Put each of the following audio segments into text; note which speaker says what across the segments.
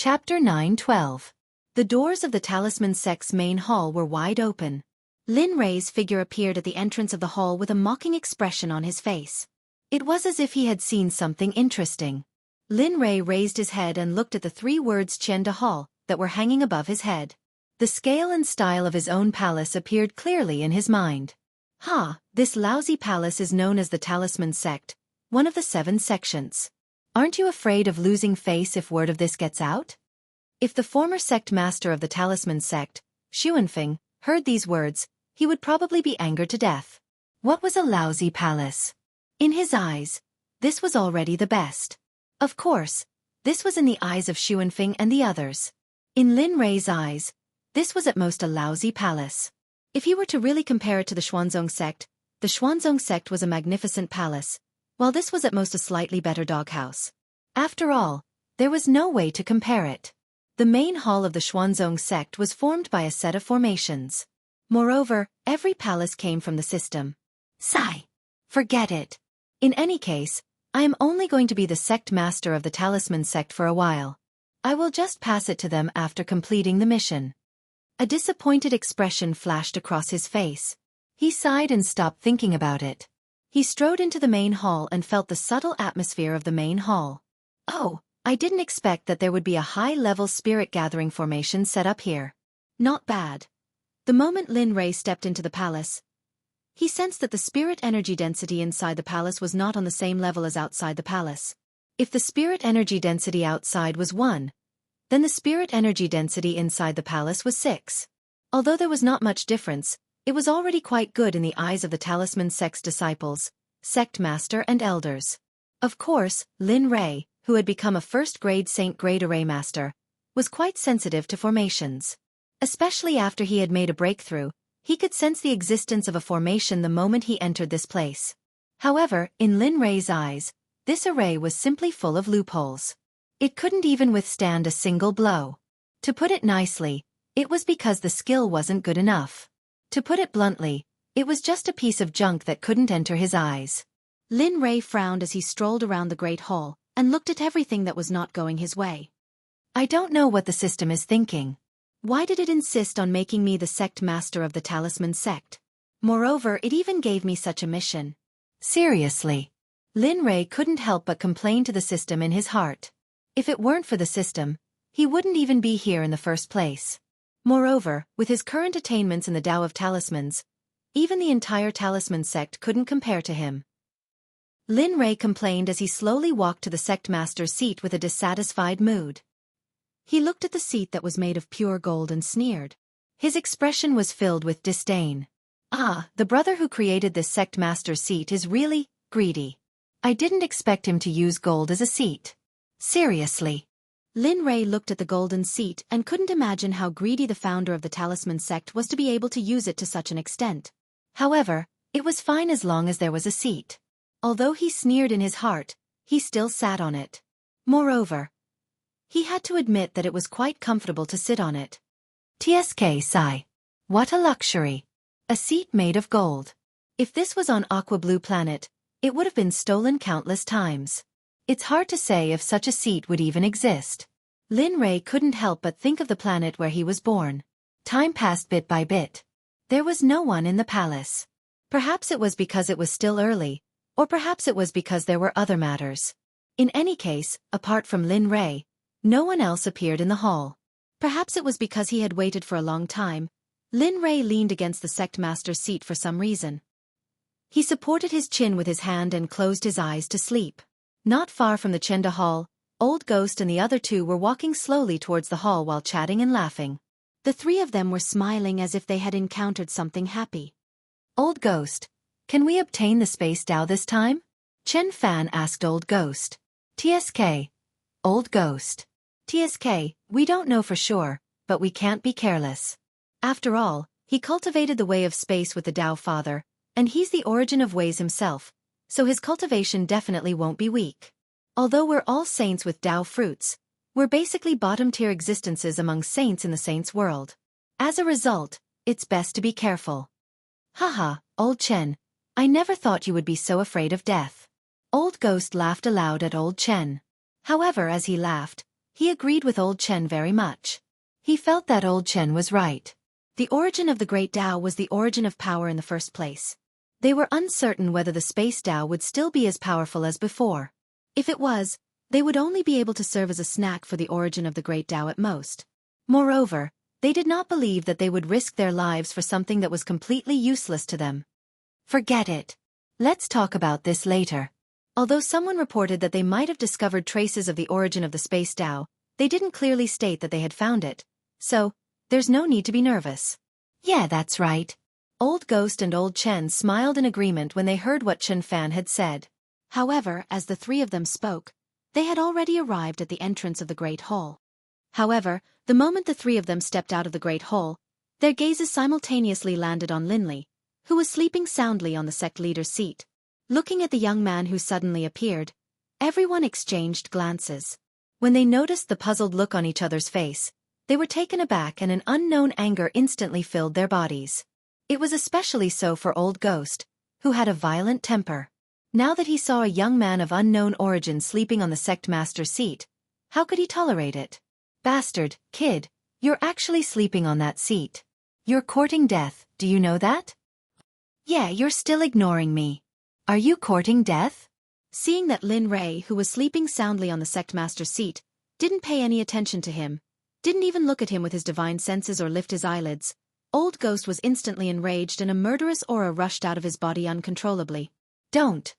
Speaker 1: Chapter 9:12. The doors of the Talisman Sect's main hall were wide open. Lin Rei's figure appeared at the entrance of the hall with a mocking expression on his face. It was as if he had seen something interesting. Lin Rei raised his head and looked at the 3 words Chen de Hall that were hanging above his head. The scale and style of his own palace appeared clearly in his mind. This lousy palace is known as the Talisman Sect, one of the 7 sections. Aren't you afraid of losing face if word of this gets out? If the former sect master of the Talisman Sect, Xueqi, heard these words, he would probably be angered to death. What was a lousy palace? In his eyes, this was already the best. Of course, this was in the eyes of Xueqi and the others. In Lin Rei's eyes, this was at most a lousy palace. If he were to really compare it to the Xuanzong Sect, the Xuanzong Sect was a magnificent palace, while this was at most a slightly better doghouse. After all, there was no way to compare it. The main hall of the Xuanzong Sect was formed by a set of formations. Moreover, every palace came from the system. Sigh. Forget it. In any case, I am only going to be the sect master of the Talisman Sect for a while. I will just pass it to them after completing the mission. A disappointed expression flashed across his face. He sighed and stopped thinking about it. He strode into the main hall and felt the subtle atmosphere of the main hall. Oh, I didn't expect that there would be a high-level spirit-gathering formation set up here. Not bad. The moment Lin Rei stepped into the palace, he sensed that the spirit energy density inside the palace was not on the same level as outside the palace. If the spirit energy density outside was 1, then the spirit energy density inside the palace was 6. Although there was not much difference, it was already quite good in the eyes of the Talisman Sect's disciples, sect master and elders. Of course, Lin Rei, who had become a first-grade Saint-grade array master, was quite sensitive to formations. Especially after he had made a breakthrough, he could sense the existence of a formation the moment he entered this place. However, in Lin Rei's eyes, this array was simply full of loopholes. It couldn't even withstand a single blow. To put it nicely, it was because the skill wasn't good enough. To put it bluntly, it was just a piece of junk that couldn't enter his eyes. Lin Rei frowned as he strolled around the Great Hall and looked at everything that was not going his way. I don't know what the system is thinking. Why did it insist on making me the sect master of the Talisman Sect? Moreover, it even gave me such a mission. Seriously. Lin Rei couldn't help but complain to the system in his heart. If it weren't for the system, he wouldn't even be here in the first place. Moreover, with his current attainments in the Tao of Talismans, even the entire Talisman Sect couldn't compare to him. Lin Rei complained as he slowly walked to the sect master's seat with a dissatisfied mood. He looked at the seat that was made of pure gold and sneered. His expression was filled with disdain. The brother who created this sect master's seat is really greedy. I didn't expect him to use gold as a seat. Seriously. Lin Rei looked at the golden seat and couldn't imagine how greedy the founder of the Talisman Sect was to be able to use it to such an extent. However, it was fine as long as there was a seat. Although he sneered in his heart, he still sat on it. Moreover, he had to admit that it was quite comfortable to sit on it. Tsk sigh. What a luxury. A seat made of gold. If this was on Aqua Blue Planet, it would have been stolen countless times. It's hard to say if such a seat would even exist. Lin Rei couldn't help but think of the planet where he was born. Time passed bit by bit. There was no one in the palace. Perhaps it was because it was still early, or perhaps it was because there were other matters. In any case, apart from Lin Rei, no one else appeared in the hall. Perhaps it was because he had waited for a long time. Lin Rei leaned against the sect master's seat for some reason. He supported his chin with his hand and closed his eyes to sleep. Not far from the Chenda Hall, Old Ghost and the other 2 were walking slowly towards the hall while chatting and laughing. The 3 of them were smiling as if they had encountered something happy. Old Ghost, can we obtain the Space Dao this time? Chen Fan asked Old Ghost. Tsk. Old Ghost. Tsk, we don't know for sure, but we can't be careless. After all, he cultivated the way of space with the Dao Father, and he's the origin of ways himself, so his cultivation definitely won't be weak. Although we're all saints with Dao fruits, we're basically bottom-tier existences among saints in the saints' world. As a result, it's best to be careful. Haha, Old Chen, I never thought you would be so afraid of death. Old Ghost laughed aloud at Old Chen. However, as he laughed, He agreed with old Chen very much. He felt that old Chen was right. The origin of the Great Tao was the origin of power in the first place. They were uncertain whether the Space Tao would still be as powerful as before. If it was, they would only be able to serve as a snack for the origin of the Great Tao at most. Moreover, they did not believe that they would risk their lives for something that was completely useless to them. Forget it. Let's talk about this later. Although someone reported that they might have discovered traces of the origin of the Space Tao, they didn't clearly state that they had found it. So, there's no need to be nervous. Yeah, that's right. Old Ghost and Old Chen smiled in agreement when they heard what Chen Fan had said. However, as the three of them spoke, they had already arrived at the entrance of the Great Hall. However, the moment the three of them stepped out of the Great Hall, their gazes simultaneously landed on Linley, who was sleeping soundly on the sect leader's seat. Looking at the young man who suddenly appeared, everyone exchanged glances. When they noticed the puzzled look on each other's face, they were taken aback and an unknown anger instantly filled their bodies. It was especially so for Old Ghost, who had a violent temper. Now that he saw a young man of unknown origin sleeping on the sect master's seat, how could he tolerate it? Bastard, kid, you're actually sleeping on that seat. You're courting death, do you know that? Yeah, you're still ignoring me. Are you courting death? Seeing that Lin Rei, who was sleeping soundly on the sect master's seat, didn't pay any attention to him, didn't even look at him with his divine senses or lift his eyelids, Old Ghost was instantly enraged and a murderous aura rushed out of his body uncontrollably. Don't.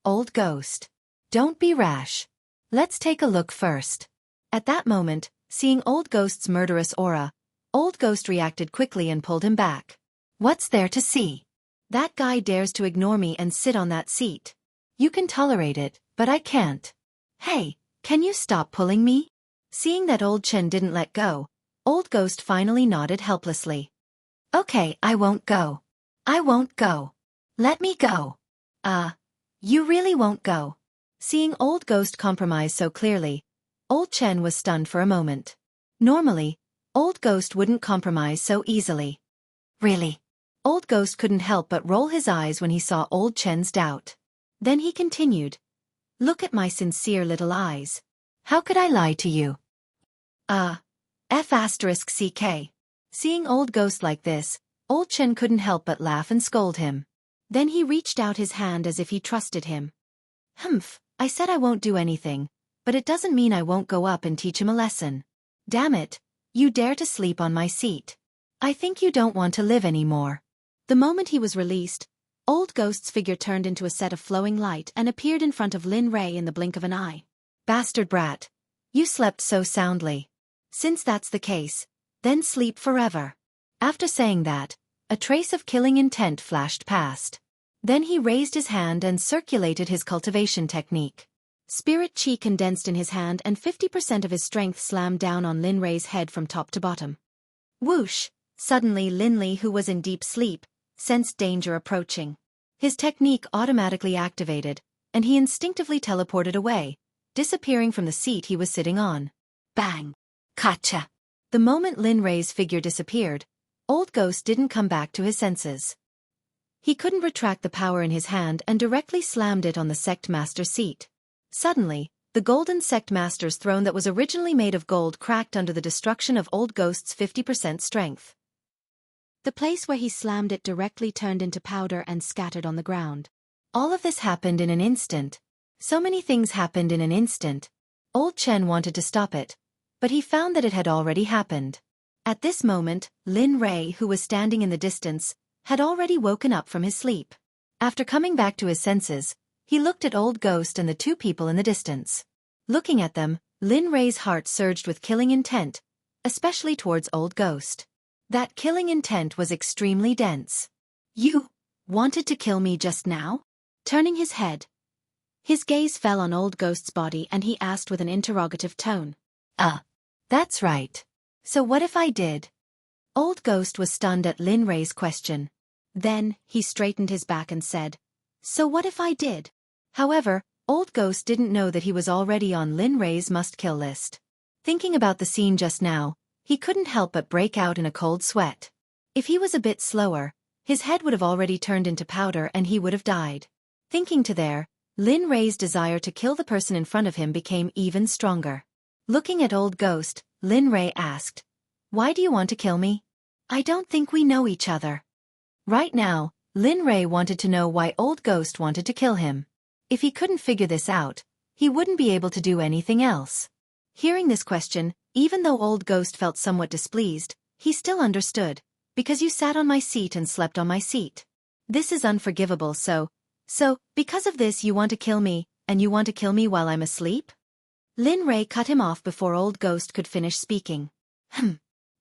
Speaker 1: Old Ghost. Don't be rash. Let's take a look first. At that moment, seeing Old Ghost's murderous aura, Old Ghost reacted quickly and pulled him back. What's there to see? That guy dares to ignore me and sit on that seat. You can tolerate it, but I can't. Hey, can you stop pulling me? Seeing that Old Chen didn't let go, Old Ghost finally nodded helplessly. Okay, I won't go. I won't go. Let me go. You really won't go. Seeing Old Ghost compromise so clearly, Old Chen was stunned for a moment. Normally, Old Ghost wouldn't compromise so easily. Really? Old Ghost couldn't help but roll his eyes when he saw Old Chen's doubt. Then he continued. Look at my sincere little eyes. How could I lie to you? F***CK. Seeing Old Ghost like this, Old Chen couldn't help but laugh and scold him. Then he reached out his hand as if he trusted him. Humph, I said I won't do anything, but it doesn't mean I won't go up and teach him a lesson. Damn it, you dare to sleep on my seat. I think you don't want to live anymore. The moment he was released, Old Ghost's figure turned into a set of flowing light and appeared in front of Lin Rei in the blink of an eye. Bastard brat. You slept so soundly. Since that's the case, then sleep forever. After saying that, a trace of killing intent flashed past. Then he raised his hand and circulated his cultivation technique. Spirit chi condensed in his hand and 50% of his strength slammed down on Lin Rei's head from top to bottom. Whoosh! Suddenly Linley, who was in deep sleep, sensed danger approaching. His technique automatically activated, and he instinctively teleported away, disappearing from the seat he was sitting on. Bang! Gotcha! The moment Lin Rei's figure disappeared, Old Ghost didn't come back to his senses. He couldn't retract the power in his hand and directly slammed it on the Sect Master's seat. Suddenly, the golden Sect Master's throne that was originally made of gold cracked under the destruction of Old Ghost's 50% strength. The place where he slammed it directly turned into powder and scattered on the ground. All of this happened in an instant. So many things happened in an instant. Old Chen wanted to stop it, but he found that it had already happened. At this moment, Lin Rei, who was standing in the distance, had already woken up from his sleep. After coming back to his senses, he looked at Old Ghost and the two people in the distance. Looking at them, Lin Rei's heart surged with killing intent, especially towards Old Ghost. That killing intent was extremely dense. You wanted to kill me just now? Turning his head, his gaze fell on Old Ghost's body and he asked with an interrogative tone. That's right. So what if I did? Old Ghost was stunned at Lin Rei's question. Then, he straightened his back and said, So what if I did? However, Old Ghost didn't know that he was already on Lin Rei's must-kill list. Thinking about the scene just now, he couldn't help but break out in a cold sweat. If he was a bit slower, his head would have already turned into powder and he would have died. Thinking to there, Lin Rei's desire to kill the person in front of him became even stronger. Looking at Old Ghost, Lin Rei asked, "Why do you want to kill me? I don't think we know each other." Right now, Lin Rei wanted to know why Old Ghost wanted to kill him. If he couldn't figure this out, he wouldn't be able to do anything else. Hearing this question, even though Old Ghost felt somewhat displeased, he still understood. "Because you sat on my seat and slept on my seat. This is unforgivable, so, because of this you want to kill me, and you want to kill me while I'm asleep?" Lin Rei cut him off before Old Ghost could finish speaking.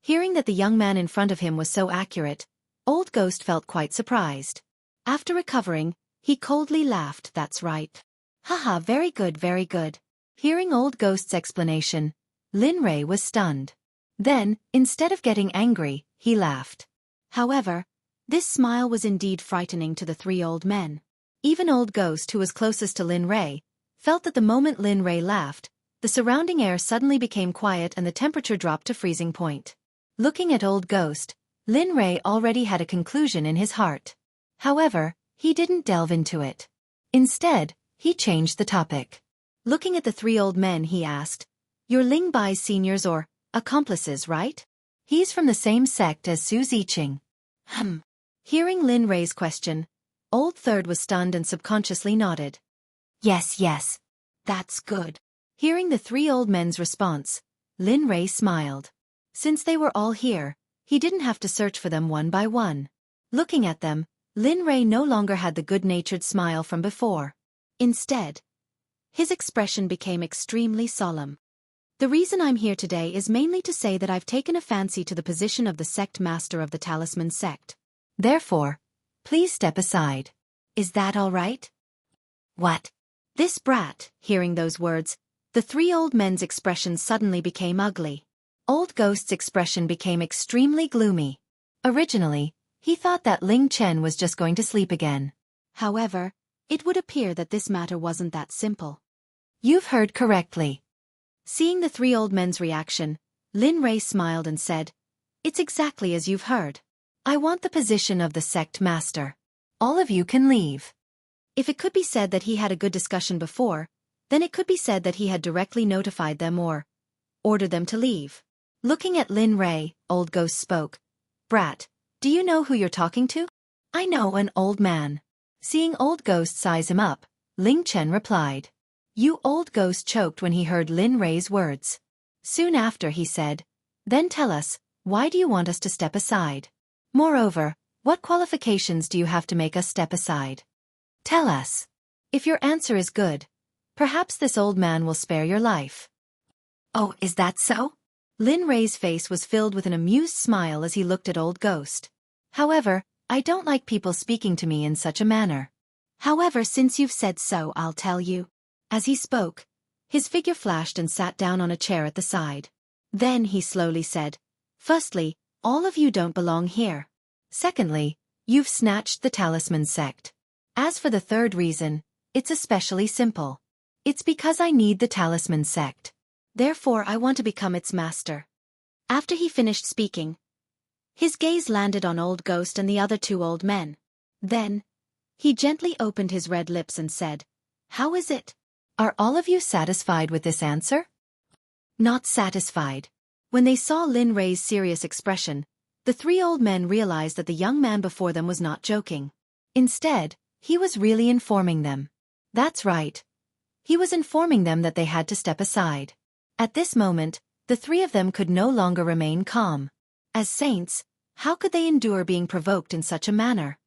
Speaker 1: Hearing that the young man in front of him was so accurate, Old Ghost felt quite surprised. After recovering, he coldly laughed. "That's right. Haha, very good, very good." Hearing Old Ghost's explanation, Lin Rei was stunned. Then, instead of getting angry, he laughed. However, this smile was indeed frightening to the three old men. Even Old Ghost, who was closest to Lin Rei, felt that the moment Lin Rei laughed, the surrounding air suddenly became quiet and the temperature dropped to freezing point. Looking at Old Ghost, Lin Rei already had a conclusion in his heart. However, he didn't delve into it. Instead, he changed the topic. Looking at the three old men, he asked, "You're Ling Bai's seniors or accomplices, right? He's from the same sect as Su Ziqing." Hearing Lin Rei's question, Old Third was stunned and subconsciously nodded. Yes, that's good." Hearing the three old men's response, Lin Rei smiled. Since they were all here, he didn't have to search for them one by one. Looking at them, Lin Rei no longer had the good-natured smile from before. Instead, his expression became extremely solemn. "The reason I'm here today is mainly to say that I've taken a fancy to the position of the sect master of the Talisman sect. Therefore, please step aside. Is that all right?" "What?" This brat, hearing those words, the three old men's expressions suddenly became ugly. Old Ghost's expression became extremely gloomy. Originally, he thought that Ling Chen was just going to sleep again. However, it would appear that this matter wasn't that simple. "You've heard correctly." Seeing the three old men's reaction, Lin Rei smiled and said, "It's exactly as you've heard. I want the position of the sect master. All of you can leave." If it could be said that he had a good discussion before, then it could be said that he had directly notified them or ordered them to leave. Looking at Lin Rei, Old Ghost spoke. "Brat, do you know who you're talking to?" "I know an old man." Seeing Old Ghost size him up, Ling Chen replied. "You." Old Ghost choked when he heard Lin Rei's words. Soon after he said, "Then tell us, why do you want us to step aside? Moreover, what qualifications do you have to make us step aside? Tell us. If your answer is good, perhaps this old man will spare your life." "Oh, is that so?" Lin Rei's face was filled with an amused smile as he looked at Old Ghost. "However, I don't like people speaking to me in such a manner. However, since you've said so, I'll tell you." As he spoke, his figure flashed and sat down on a chair at the side. Then he slowly said, "Firstly, all of you don't belong here. Secondly, you've snatched the Talisman sect. As for the third reason, it's especially simple. It's because I need the Talisman sect. Therefore I want to become its master." After he finished speaking, his gaze landed on Old Ghost and the other two old men. Then, he gently opened his red lips and said, "How is it? Are all of you satisfied with this answer?" Not satisfied. When they saw Lin Rei's serious expression, the three old men realized that the young man before them was not joking. Instead, he was really informing them. That's right. He was informing them that they had to step aside. At this moment, the three of them could no longer remain calm. As saints, how could they endure being provoked in such a manner?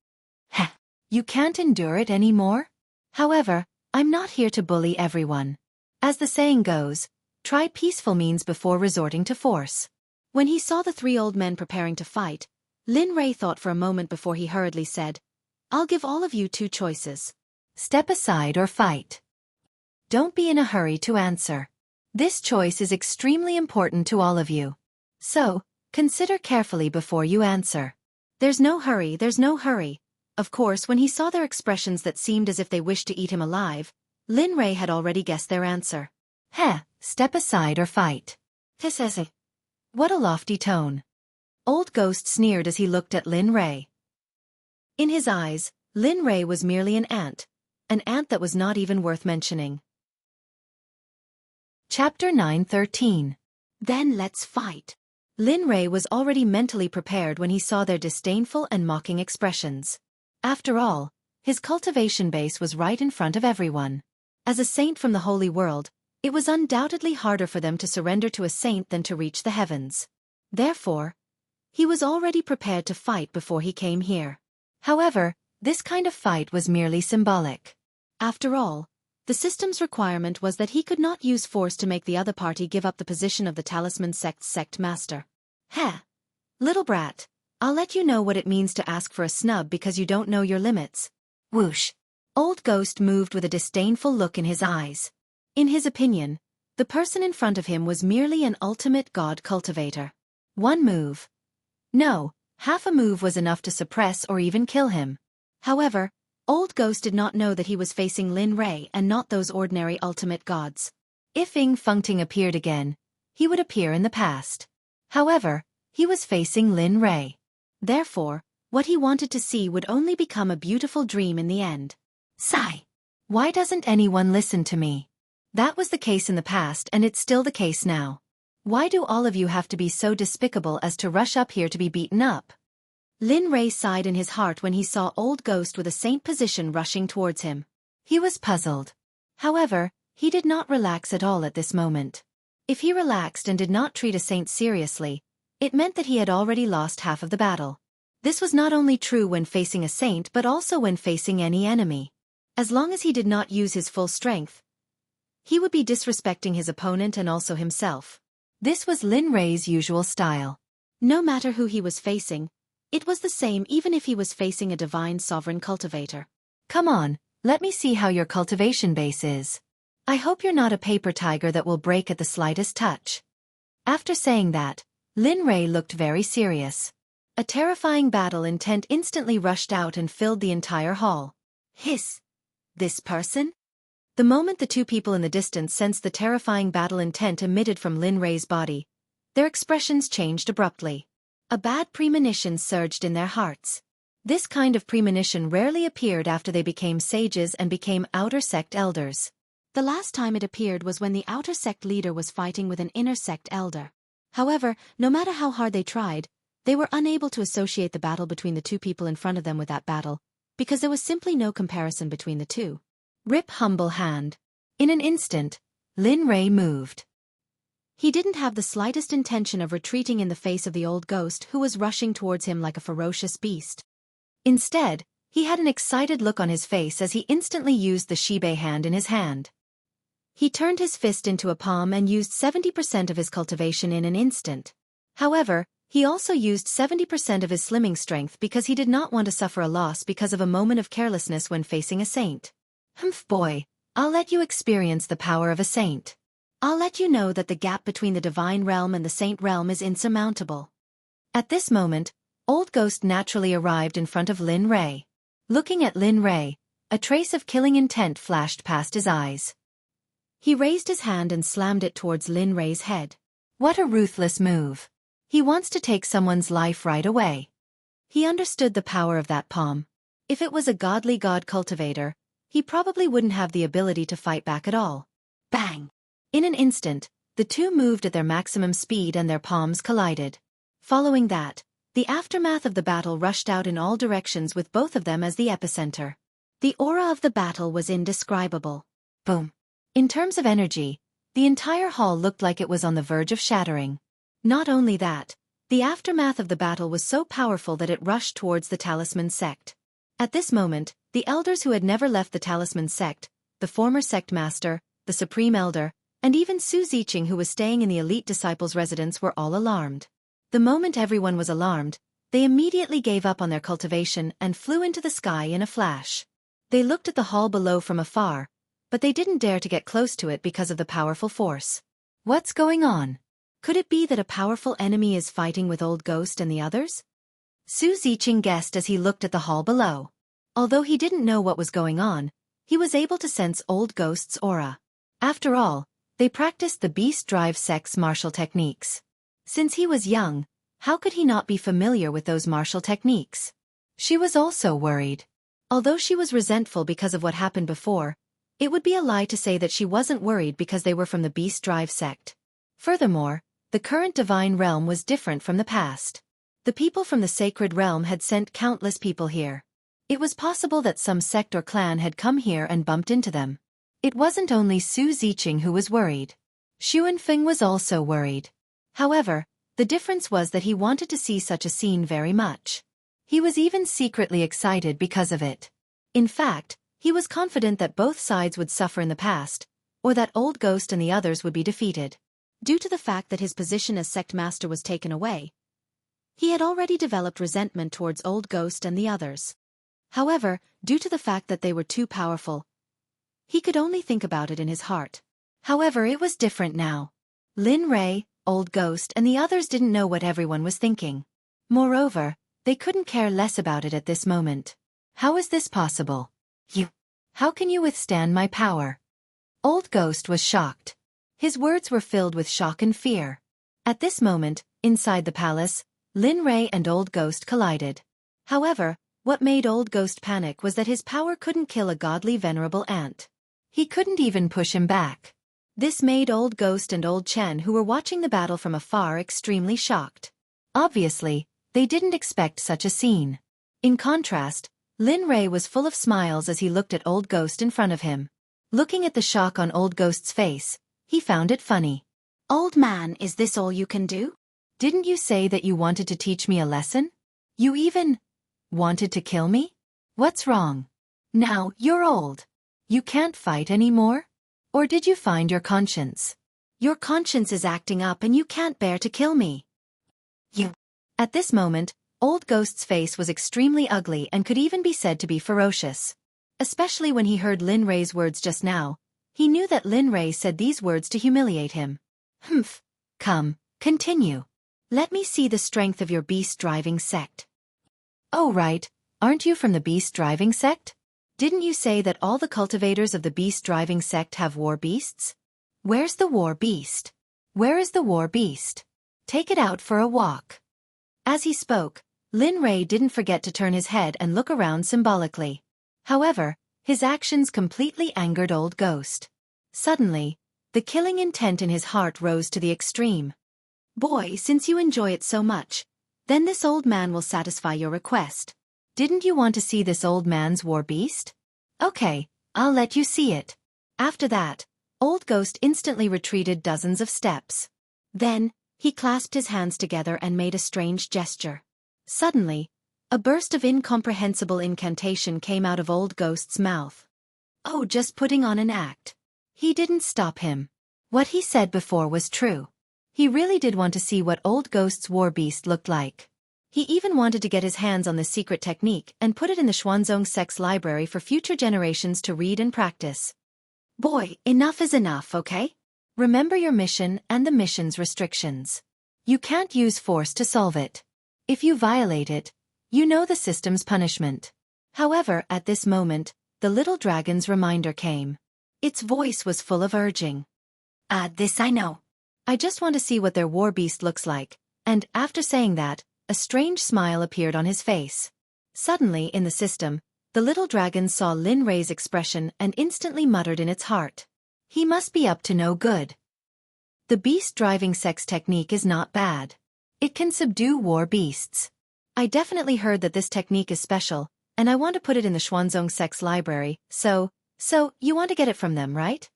Speaker 1: Heh, you can't endure it anymore? However, I'm not here to bully everyone. As the saying goes, try peaceful means before resorting to force. When he saw the three old men preparing to fight, Lin Rei thought for a moment before he hurriedly said, "I'll give all of you two choices. Step aside or fight. Don't be in a hurry to answer. This choice is extremely important to all of you. So, consider carefully before you answer." There's no hurry. Of course, when he saw their expressions that seemed as if they wished to eat him alive, Lin Rei had already guessed their answer. Step aside or fight. What a lofty tone. Old Ghost sneered as he looked at Lin Rei. In his eyes, Lin Rei was merely an ant that was not even worth mentioning. Chapter 9:13. Then let's fight. Lin Rei was already mentally prepared when he saw their disdainful and mocking expressions. After all, his cultivation base was right in front of everyone. As a saint from the holy world, it was undoubtedly harder for them to surrender to a saint than to reach the heavens. Therefore, he was already prepared to fight before he came here. However, this kind of fight was merely symbolic. After all, the system's requirement was that he could not use force to make the other party give up the position of the Talisman Sect's sect master. Heh. Little brat, I'll let you know what it means to ask for a snub because you don't know your limits. Whoosh. Old Ghost moved with a disdainful look in his eyes. In his opinion, the person in front of him was merely an ultimate god cultivator. One move. No, half a move was enough to suppress or even kill him. However, Old Ghost did not know that he was facing Lin Rei and not those ordinary ultimate gods. If Ying Fengting appeared again, he would appear in the past. However, he was facing Lin Rei. Therefore, what he wanted to see would only become a beautiful dream in the end. Sigh. Why doesn't anyone listen to me? That was the case in the past and it's still the case now. Why do all of you have to be so despicable as to rush up here to be beaten up? Lin Rei sighed in his heart when he saw Old Ghost with a saint position rushing towards him. He was puzzled. However, he did not relax at all at this moment. If he relaxed and did not treat a saint seriously, it meant that he had already lost half of the battle. This was not only true when facing a saint but also when facing any enemy. As long as he did not use his full strength, he would be disrespecting his opponent and also himself. This was Lin Rei's usual style. No matter who he was facing, it was the same even if he was facing a divine sovereign cultivator. Come on, let me see how your cultivation base is. I hope you're not a paper tiger that will break at the slightest touch. After saying that, Lin Rei looked very serious. A terrifying battle intent instantly rushed out and filled the entire hall. Hiss! This person? The moment the two people in the distance sensed the terrifying battle intent emitted from Lin Rei's body, their expressions changed abruptly. A bad premonition surged in their hearts. This kind of premonition rarely appeared after they became sages and became outer sect elders. The last time it appeared was when the outer sect leader was fighting with an inner sect elder. However, no matter how hard they tried, they were unable to associate the battle between the two people in front of them with that battle, because there was simply no comparison between the two. Rip humble hand. In an instant, Lin Rei moved. He didn't have the slightest intention of retreating in the face of the Old Ghost who was rushing towards him like a ferocious beast. Instead, he had an excited look on his face as he instantly used the Shibe hand in his hand. He turned his fist into a palm and used 70% of his cultivation in an instant. However, he also used 70% of his slimming strength because he did not want to suffer a loss because of a moment of carelessness when facing a saint. Humph boy, I'll let you experience the power of a saint. I'll let you know that the gap between the divine realm and the saint realm is insurmountable. At this moment, Old Ghost naturally arrived in front of Lin Rei. Looking at Lin Rei, a trace of killing intent flashed past his eyes. He raised his hand and slammed it towards Lin Rei's head. What a ruthless move. He wants to take someone's life right away. He understood the power of that palm. If it was a godly god cultivator, he probably wouldn't have the ability to fight back at all. Bang! In an instant, the two moved at their maximum speed and their palms collided. Following that, the aftermath of the battle rushed out in all directions with both of them as the epicenter. The aura of the battle was indescribable. Boom! In terms of energy, the entire hall looked like it was on the verge of shattering. Not only that, the aftermath of the battle was so powerful that it rushed towards the Talisman Sect. At this moment, the elders who had never left the Talisman Sect, the former sect master, the supreme elder, and even Xueqi who was staying in the elite disciples' residence were all alarmed. The moment everyone was alarmed, they immediately gave up on their cultivation and flew into the sky in a flash. They looked at the hall below from afar, but they didn't dare to get close to it because of the powerful force. What's going on? Could it be that a powerful enemy is fighting with Old Ghost and the others? Xueqi guessed as he looked at the hall below. Although he didn't know what was going on, he was able to sense Old Ghost's aura. After all, they practiced the Beast Drive Sect's martial techniques. Since he was young, how could he not be familiar with those martial techniques? She was also worried. Although she was resentful because of what happened before, It would be a lie to say that she wasn't worried because they were from the Beast Drive sect. Furthermore, the current divine realm was different from the past. The people from the sacred realm had sent countless people here. It was possible that some sect or clan had come here and bumped into them. It wasn't only Su Ziqing who was worried. Xuanfeng was also worried. However, the difference was that he wanted to see such a scene very much. He was even secretly excited because of it. In fact, he was confident that both sides would suffer in the past, or that Old Ghost and the others would be defeated. Due to the fact that his position as sect master was taken away, he had already developed resentment towards Old Ghost and the others. However, due to the fact that they were too powerful, he could only think about it in his heart. However, it was different now. Lin Rei, Old Ghost and the others didn't know what everyone was thinking. Moreover, they couldn't care less about it at this moment. How is this possible? How can you withstand my power? Old Ghost was shocked. His words were filled with shock and fear. At this moment, inside the palace, Lin Rei and Old Ghost collided. However, what made Old Ghost panic was that his power couldn't kill a godly venerable ant. He couldn't even push him back. This made Old Ghost and Old Chen, who were watching the battle from afar, extremely shocked. Obviously, they didn't expect such a scene. In contrast, Lin Rei was full of smiles as he looked at Old Ghost in front of him. Looking at the shock on Old Ghost's face, he found it funny. "Old man, is this all you can do? Didn't you say that you wanted to teach me a lesson? You even wanted to kill me? What's wrong? Now, you're old. You can't fight anymore? Or did you find your conscience? Your conscience is acting up and you can't bear to kill me." At this moment, Old Ghost's face was extremely ugly and could even be said to be ferocious. Especially when he heard Lin Rei's words just now, he knew that Lin Rei said these words to humiliate him. "Humph. Come, continue. Let me see the strength of your beast-driving sect." "Oh right, aren't you from the beast-driving sect? Didn't you say that all the cultivators of the beast-driving sect have war beasts? Where's the war beast? Where is the war beast? Take it out for a walk." As he spoke, Lin Rei didn't forget to turn his head and look around symbolically. However, his actions completely angered Old Ghost. Suddenly, the killing intent in his heart rose to the extreme. "Boy, since you enjoy it so much, then this old man will satisfy your request. Didn't you want to see this old man's war beast? Okay, I'll let you see it." After that, Old Ghost instantly retreated dozens of steps. Then, he clasped his hands together and made a strange gesture. Suddenly, a burst of incomprehensible incantation came out of Old Ghost's mouth. "Oh, just putting on an act." He didn't stop him. What he said before was true. He really did want to see what Old Ghost's war beast looked like. He even wanted to get his hands on the secret technique and put it in the Xuanzong Sect's library for future generations to read and practice. "Boy, enough is enough, okay? Remember your mission and the mission's restrictions. You can't use force to solve it. If you violate it, you know the system's punishment." However, at this moment, the little dragon's reminder came. Its voice was full of urging. This I know. I just want to see what their war beast looks like." And, after saying that, a strange smile appeared on his face. Suddenly, in the system, the little dragon saw Lin Rei's expression and instantly muttered in its heart. He must be up to no good. The beast-driving sex technique is not bad. It can subdue war beasts. I definitely heard that this technique is special, and I want to put it in the Xuanzong Sect's library, so you want to get it from them, right?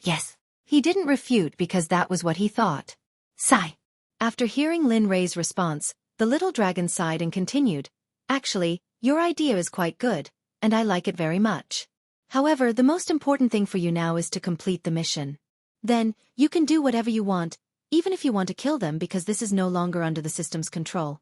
Speaker 1: Yes. He didn't refute because that was what he thought. Sigh. After hearing Lin Rei's response, the little dragon sighed and continued, "Actually, your idea is quite good, and I like it very much. However, the most important thing for you now is to complete the mission. Then, you can do whatever you want, even if you want to kill them because this is no longer under the system's control."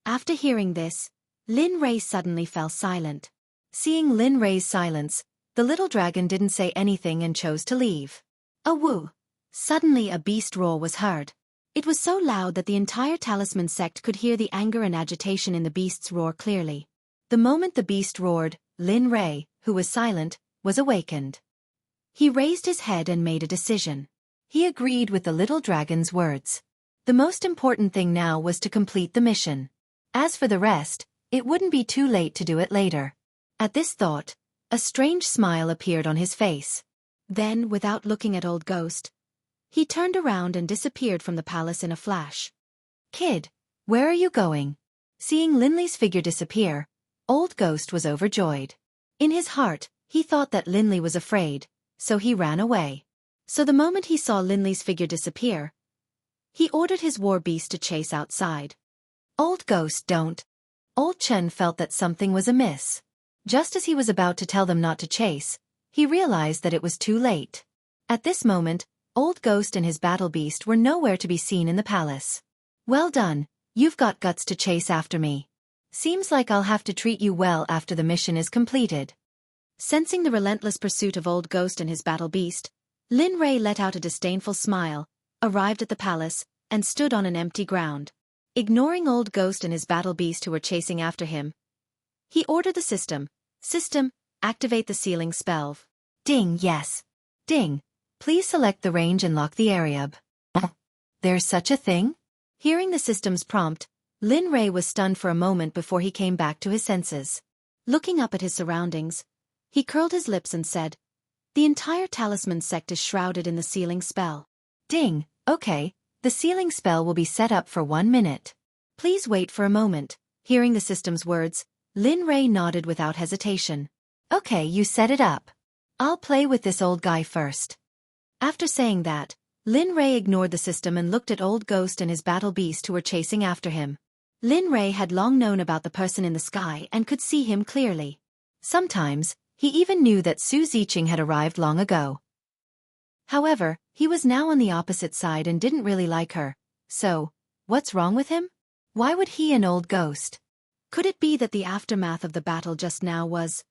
Speaker 1: After hearing this, Lin Rei suddenly fell silent. Seeing Lin Rei's silence, the little dragon didn't say anything and chose to leave. A woo! Suddenly a beast roar was heard. It was so loud that the entire Talisman sect could hear the anger and agitation in the beast's roar clearly. The moment the beast roared, Lin Rei, who was silent, was awakened. He raised his head and made a decision. He agreed with the little dragon's words. The most important thing now was to complete the mission. As for the rest, it wouldn't be too late to do it later. At this thought, A strange smile appeared on his face. Then, without looking at Old Ghost, he turned around and disappeared from the palace in a flash. "Kid, where are you going?" Seeing Linley's figure disappear, Old Ghost was overjoyed. In his heart, he thought that Linley was afraid, so he ran away. So the moment he saw Linley's figure disappear, he ordered his war beast to chase outside. "Old Ghost, don't." Old Chen felt that something was amiss. Just as he was about to tell them not to chase, he realized that it was too late. At this moment, Old Ghost and his battle beast were nowhere to be seen in the palace. "Well done, you've got guts to chase after me. Seems like I'll have to treat you well after the mission is completed." Sensing the relentless pursuit of Old Ghost and his battle beast, Lin Rei let out a disdainful smile, arrived at the palace, and stood on an empty ground. Ignoring Old Ghost and his battle beast who were chasing after him, he ordered the system, activate the sealing spell. Ding, yes. Ding. Please select the range and lock the area. There's such a thing? Hearing the system's prompt, Lin Rei was stunned for a moment before he came back to his senses. Looking up at his surroundings, he curled his lips and said, "The entire talisman sect is shrouded in the sealing spell." Ding, okay, the sealing spell will be set up for 1 minute. Please wait for a moment. Hearing the system's words, Lin Rei nodded without hesitation. Okay, you set it up. I'll play with this old guy first. After saying that, Lin Rei ignored the system and looked at Old Ghost and his battle beast who were chasing after him. Lin Rei had long known about the person in the sky and could see him clearly. Sometimes, he even knew that Xueqi had arrived long ago. However, he was now on the opposite side and didn't really like her. So, what's wrong with him? Why would he and Old Ghost? Could it be that the aftermath of the battle just now was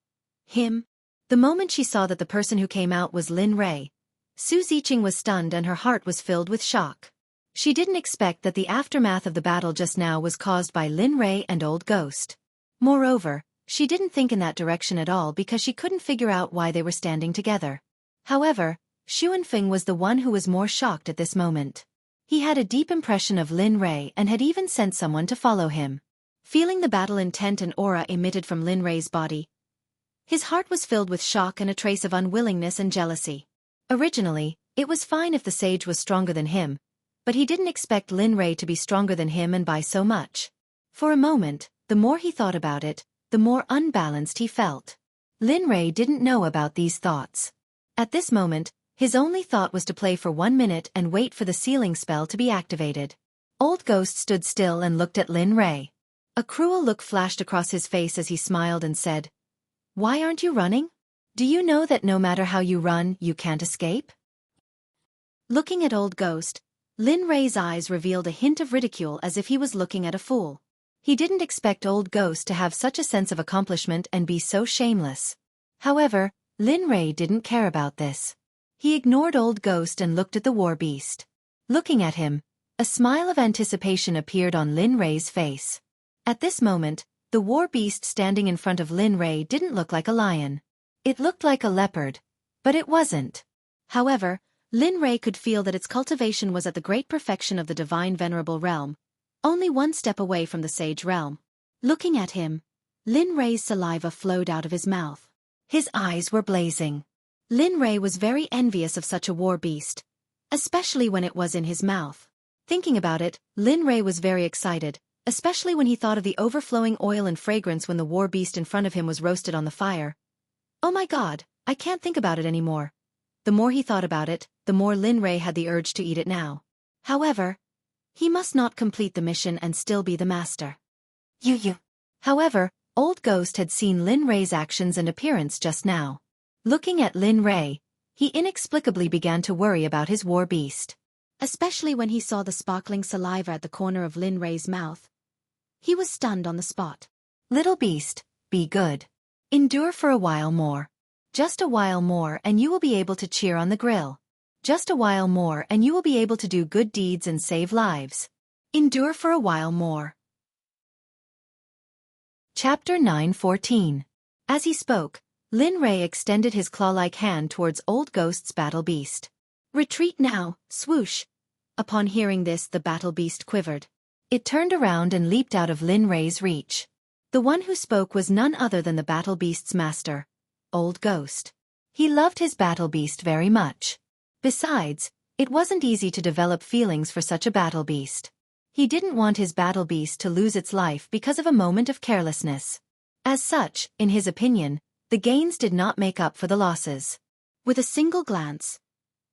Speaker 1: him? The moment she saw that the person who came out was Lin Rei, Xueqi was stunned and her heart was filled with shock. She didn't expect that the aftermath of the battle just now was caused by Lin Rei and Old Ghost. Moreover, she didn't think in that direction at all because she couldn't figure out why they were standing together. However, Xuanfeng was the one who was more shocked at this moment. He had a deep impression of Lin Rei and had even sent someone to follow him. Feeling the battle intent and aura emitted from Lin Rei's body, his heart was filled with shock and a trace of unwillingness and jealousy. Originally, it was fine if the sage was stronger than him, but he didn't expect Lin Rei to be stronger than him and by so much. For a moment, the more he thought about it, the more unbalanced he felt. Lin Rei didn't know about these thoughts. At this moment, his only thought was to play for 1 minute and wait for the sealing spell to be activated. Old Ghost stood still and looked at Lin Rei. A cruel look flashed across his face as he smiled and said, "Why aren't you running? Do you know that no matter how you run, you can't escape?" Looking at Old Ghost, Lin Rei's eyes revealed a hint of ridicule as if he was looking at a fool. He didn't expect Old Ghost to have such a sense of accomplishment and be so shameless. However, Lin Rei didn't care about this. He ignored Old Ghost and looked at the war beast. Looking at him, a smile of anticipation appeared on Lin Rei's face. At this moment, the war beast standing in front of Lin Rei didn't look like a lion. It looked like a leopard, but it wasn't. However, Lin Rei could feel that its cultivation was at the great perfection of the divine venerable realm, only 1 step away from the sage realm. Looking at him, Lin Rei's saliva flowed out of his mouth. His eyes were blazing. Lin Rei was very envious of such a war beast, especially when it was in his mouth. Thinking about it, Lin Rei was very excited, especially when he thought of the overflowing oil and fragrance when the war beast in front of him was roasted on the fire. Oh my God, I can't think about it anymore. The more he thought about it, the more Lin Rei had the urge to eat it now. However, he must not complete the mission and still be the master. You. However, Old Ghost had seen Lin Rei's actions and appearance just now. Looking at Lin Rei, he inexplicably began to worry about his war beast. Especially when he saw the sparkling saliva at the corner of Lin Rei's mouth. He was stunned on the spot. Little beast, be good. Endure for a while more. Just a while more and you will be able to cheer on the grill. Just a while more and you will be able to do good deeds and save lives. Endure for a while more. Chapter 9:14. As he spoke, Lin Rei extended his claw-like hand towards Old Ghost's battle beast. Retreat now, swoosh. Upon hearing this, the battle beast quivered. It turned around and leaped out of Lin Rei's reach. The one who spoke was none other than the battle beast's master, Old Ghost. He loved his battle beast very much. Besides, it wasn't easy to develop feelings for such a battle beast. He didn't want his battle beast to lose its life because of a moment of carelessness. As such, in his opinion, the gains did not make up for the losses. With a single glance,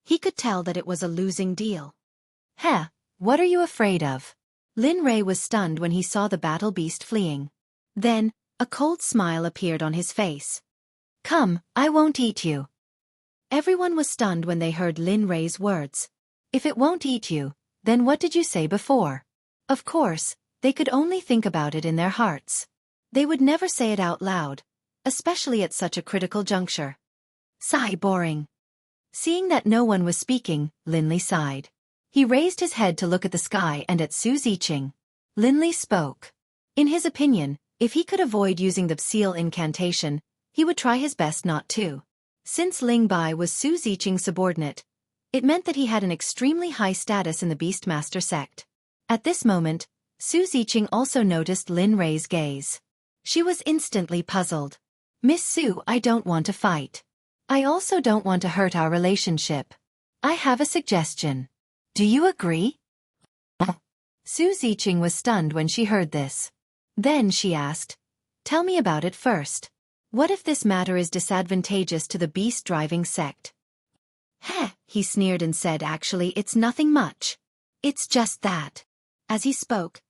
Speaker 1: he could tell that it was a losing deal. Heh, what are you afraid of? Lin Rei was stunned when he saw the battle beast fleeing. Then, a cold smile appeared on his face. Come, I won't eat you. Everyone was stunned when they heard Lin Rei's words. If it won't eat you, then what did you say before? Of course, they could only think about it in their hearts. They would never say it out loud, especially at such a critical juncture. Sigh, boring. Seeing that no one was speaking, Lin Li sighed. He raised his head to look at the sky and at Su Ziqing. Lin Li spoke. In his opinion, if he could avoid using the seal incantation, he would try his best not to. Since Ling Bai was Su Ziqing's subordinate, it meant that he had an extremely high status in the Beastmaster sect. At this moment, Su Ziqing also noticed Lin Rei's gaze. She was instantly puzzled. Miss Su, I don't want to fight. I also don't want to hurt our relationship. I have a suggestion. Do you agree? Su Ziqing was stunned when she heard this. Then she asked, tell me about it first. What if this matter is disadvantageous to the beast-driving sect? Heh, he sneered and said actually it's nothing much. It's just that. As he spoke,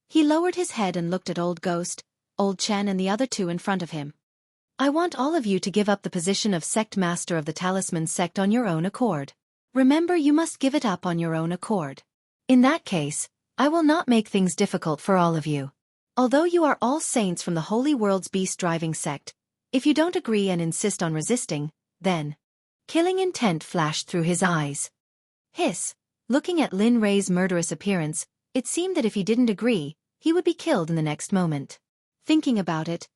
Speaker 1: he lowered his head and looked at Old Ghost, Old Chen and the other two in front of him. I want all of you to give up the position of Sect Master of the Talisman Sect on your own accord. Remember, you must give it up on your own accord. In that case, I will not make things difficult for all of you. Although you are all saints from the Holy World's beast-driving sect, if you don't agree and insist on resisting, then... Killing intent flashed through his eyes. Hiss. Looking at Lin Rei's murderous appearance, it seemed that if he didn't agree, he would be killed in the next moment. Thinking about it,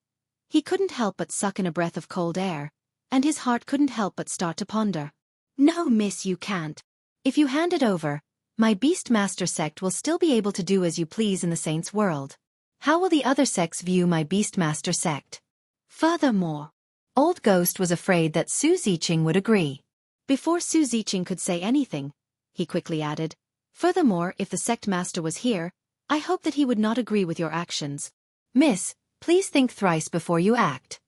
Speaker 1: he couldn't help but suck in a breath of cold air, and his heart couldn't help but start to ponder. No, miss, you can't. If you hand it over, my Beastmaster sect will still be able to do as you please in the Saints' world. How will the other sects view my Beastmaster sect? Furthermore, Old Ghost was afraid that Su Ziqing would agree. Before Su Ziqing could say anything, he quickly added, furthermore, if the sect master was here, I hope that he would not agree with your actions. Miss, please think thrice before you act.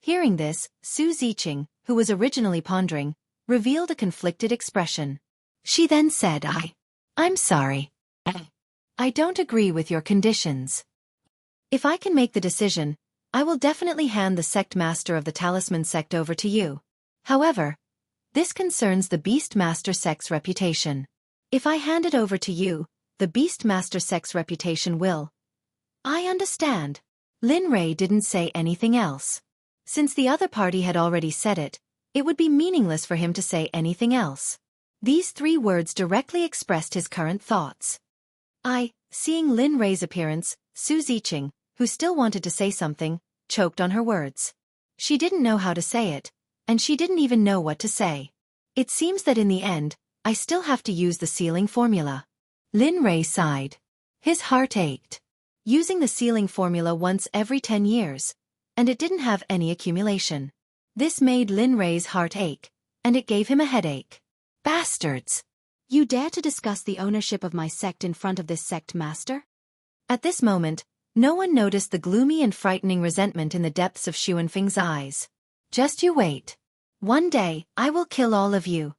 Speaker 1: Hearing this, Su Ziqing, who was originally pondering, revealed a conflicted expression. She then said, I'm sorry. I don't agree with your conditions. If I can make the decision, I will definitely hand the sect master of the Talisman sect over to you. However, this concerns the Beastmaster sect's reputation. If I hand it over to you, the Beastmaster sect's reputation will... I understand. Lin Rei didn't say anything else. Since the other party had already said it, it would be meaningless for him to say anything else. These 3 words directly expressed his current thoughts. Seeing Lin Rei's appearance, Su Ziqing, who still wanted to say something, choked on her words. She didn't know how to say it, and she didn't even know what to say. It seems that in the end, I still have to use the sealing formula. Lin Rei sighed. His heart ached. Using the sealing formula once every 10 years, and it didn't have any accumulation. This made Lin Rei's heart ache, and it gave him a headache. Bastards! You dare to discuss the ownership of my sect in front of this sect master? At this moment, no one noticed the gloomy and frightening resentment in the depths of Xuanfeng's eyes. Just you wait. One day, I will kill all of you.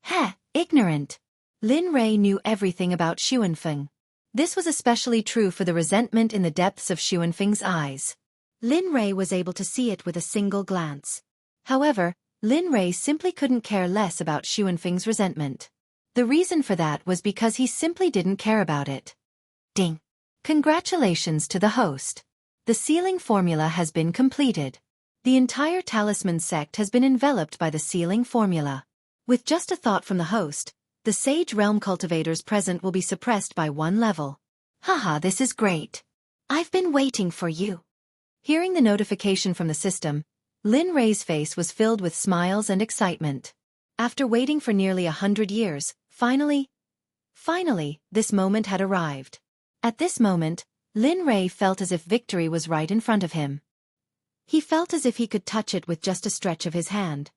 Speaker 1: Heh, ignorant. Lin Rei knew everything about Xuanfeng. This was especially true for the resentment in the depths of Xuanfeng's eyes. Lin Rei was able to see it with a single glance. However, Lin Rei simply couldn't care less about Xuanfeng's resentment. The reason for that was because he simply didn't care about it. Ding! Congratulations to the host. The sealing formula has been completed. The entire Talisman sect has been enveloped by the sealing formula. With just a thought from the host, the Sage Realm cultivators present will be suppressed by 1 level. Haha, this is great. I've been waiting for you. Hearing the notification from the system, Lin Rei's face was filled with smiles and excitement. After waiting for nearly 100 years, finally, this moment had arrived. At this moment, Lin Rei felt as if victory was right in front of him. He felt as if he could touch it with just a stretch of his hand.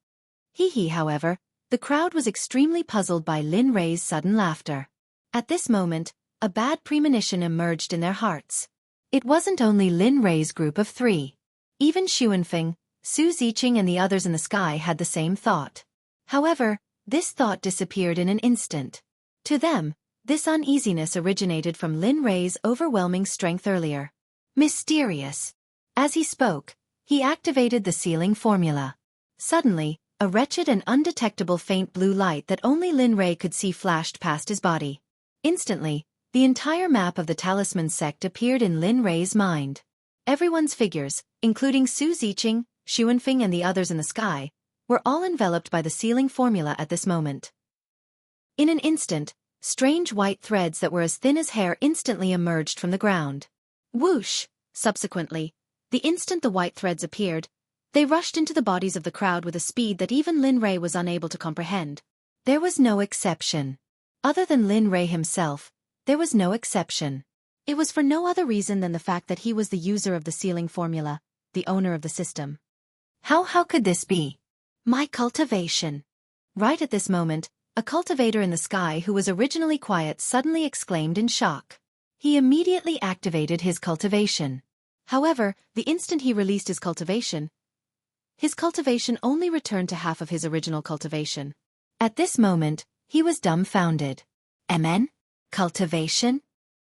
Speaker 1: However, the crowd was extremely puzzled by Lin Rei's sudden laughter. At this moment, a bad premonition emerged in their hearts. It wasn't only Lin Rei's group of 3. Even Xuanfeng, Su Ziqing and the others in the sky had the same thought. However, this thought disappeared in an instant. To them, this uneasiness originated from Lin Rei's overwhelming strength earlier. Mysterious. As he spoke, he activated the sealing formula. Suddenly, a wretched and undetectable faint blue light that only Lin Rei could see flashed past his body. Instantly, the entire map of the Talisman Sect appeared in Lin Rei's mind. Everyone's figures, including Su Ziqing, Xuanfeng and the others in the sky, were all enveloped by the sealing formula at this moment. In an instant, strange white threads that were as thin as hair instantly emerged from the ground. Whoosh! Subsequently, the instant the white threads appeared, they rushed into the bodies of the crowd with a speed that even Lin Rei was unable to comprehend. There was no exception. Other than Lin Rei himself, there was no exception. It was for no other reason than the fact that he was the user of the sealing formula, the owner of the system. How could this be? My cultivation. Right at this moment, a cultivator in the sky who was originally quiet suddenly exclaimed in shock. He immediately activated his cultivation. However, the instant he released his cultivation only returned to half of his original cultivation. At this moment, he was dumbfounded. MN? Cultivation?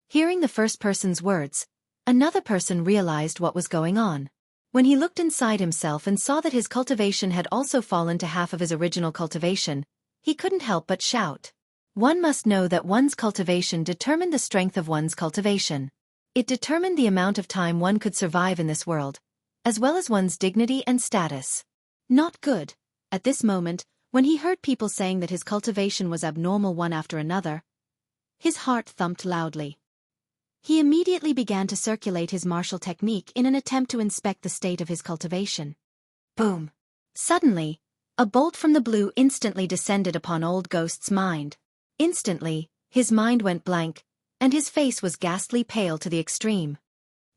Speaker 1: Hearing the first person's words, another person realized what was going on. When he looked inside himself and saw that his cultivation had also fallen to half of his original cultivation, he couldn't help but shout. One must know that one's cultivation determined the strength of one's cultivation. It determined the amount of time one could survive in this world, as well as one's dignity and status. Not good. At this moment, when he heard people saying that his cultivation was abnormal one after another, his heart thumped loudly. He immediately began to circulate his martial technique in an attempt to inspect the state of his cultivation. Boom! Suddenly, a bolt from the blue instantly descended upon Old Ghost's mind. Instantly, his mind went blank, and his face was ghastly pale to the extreme.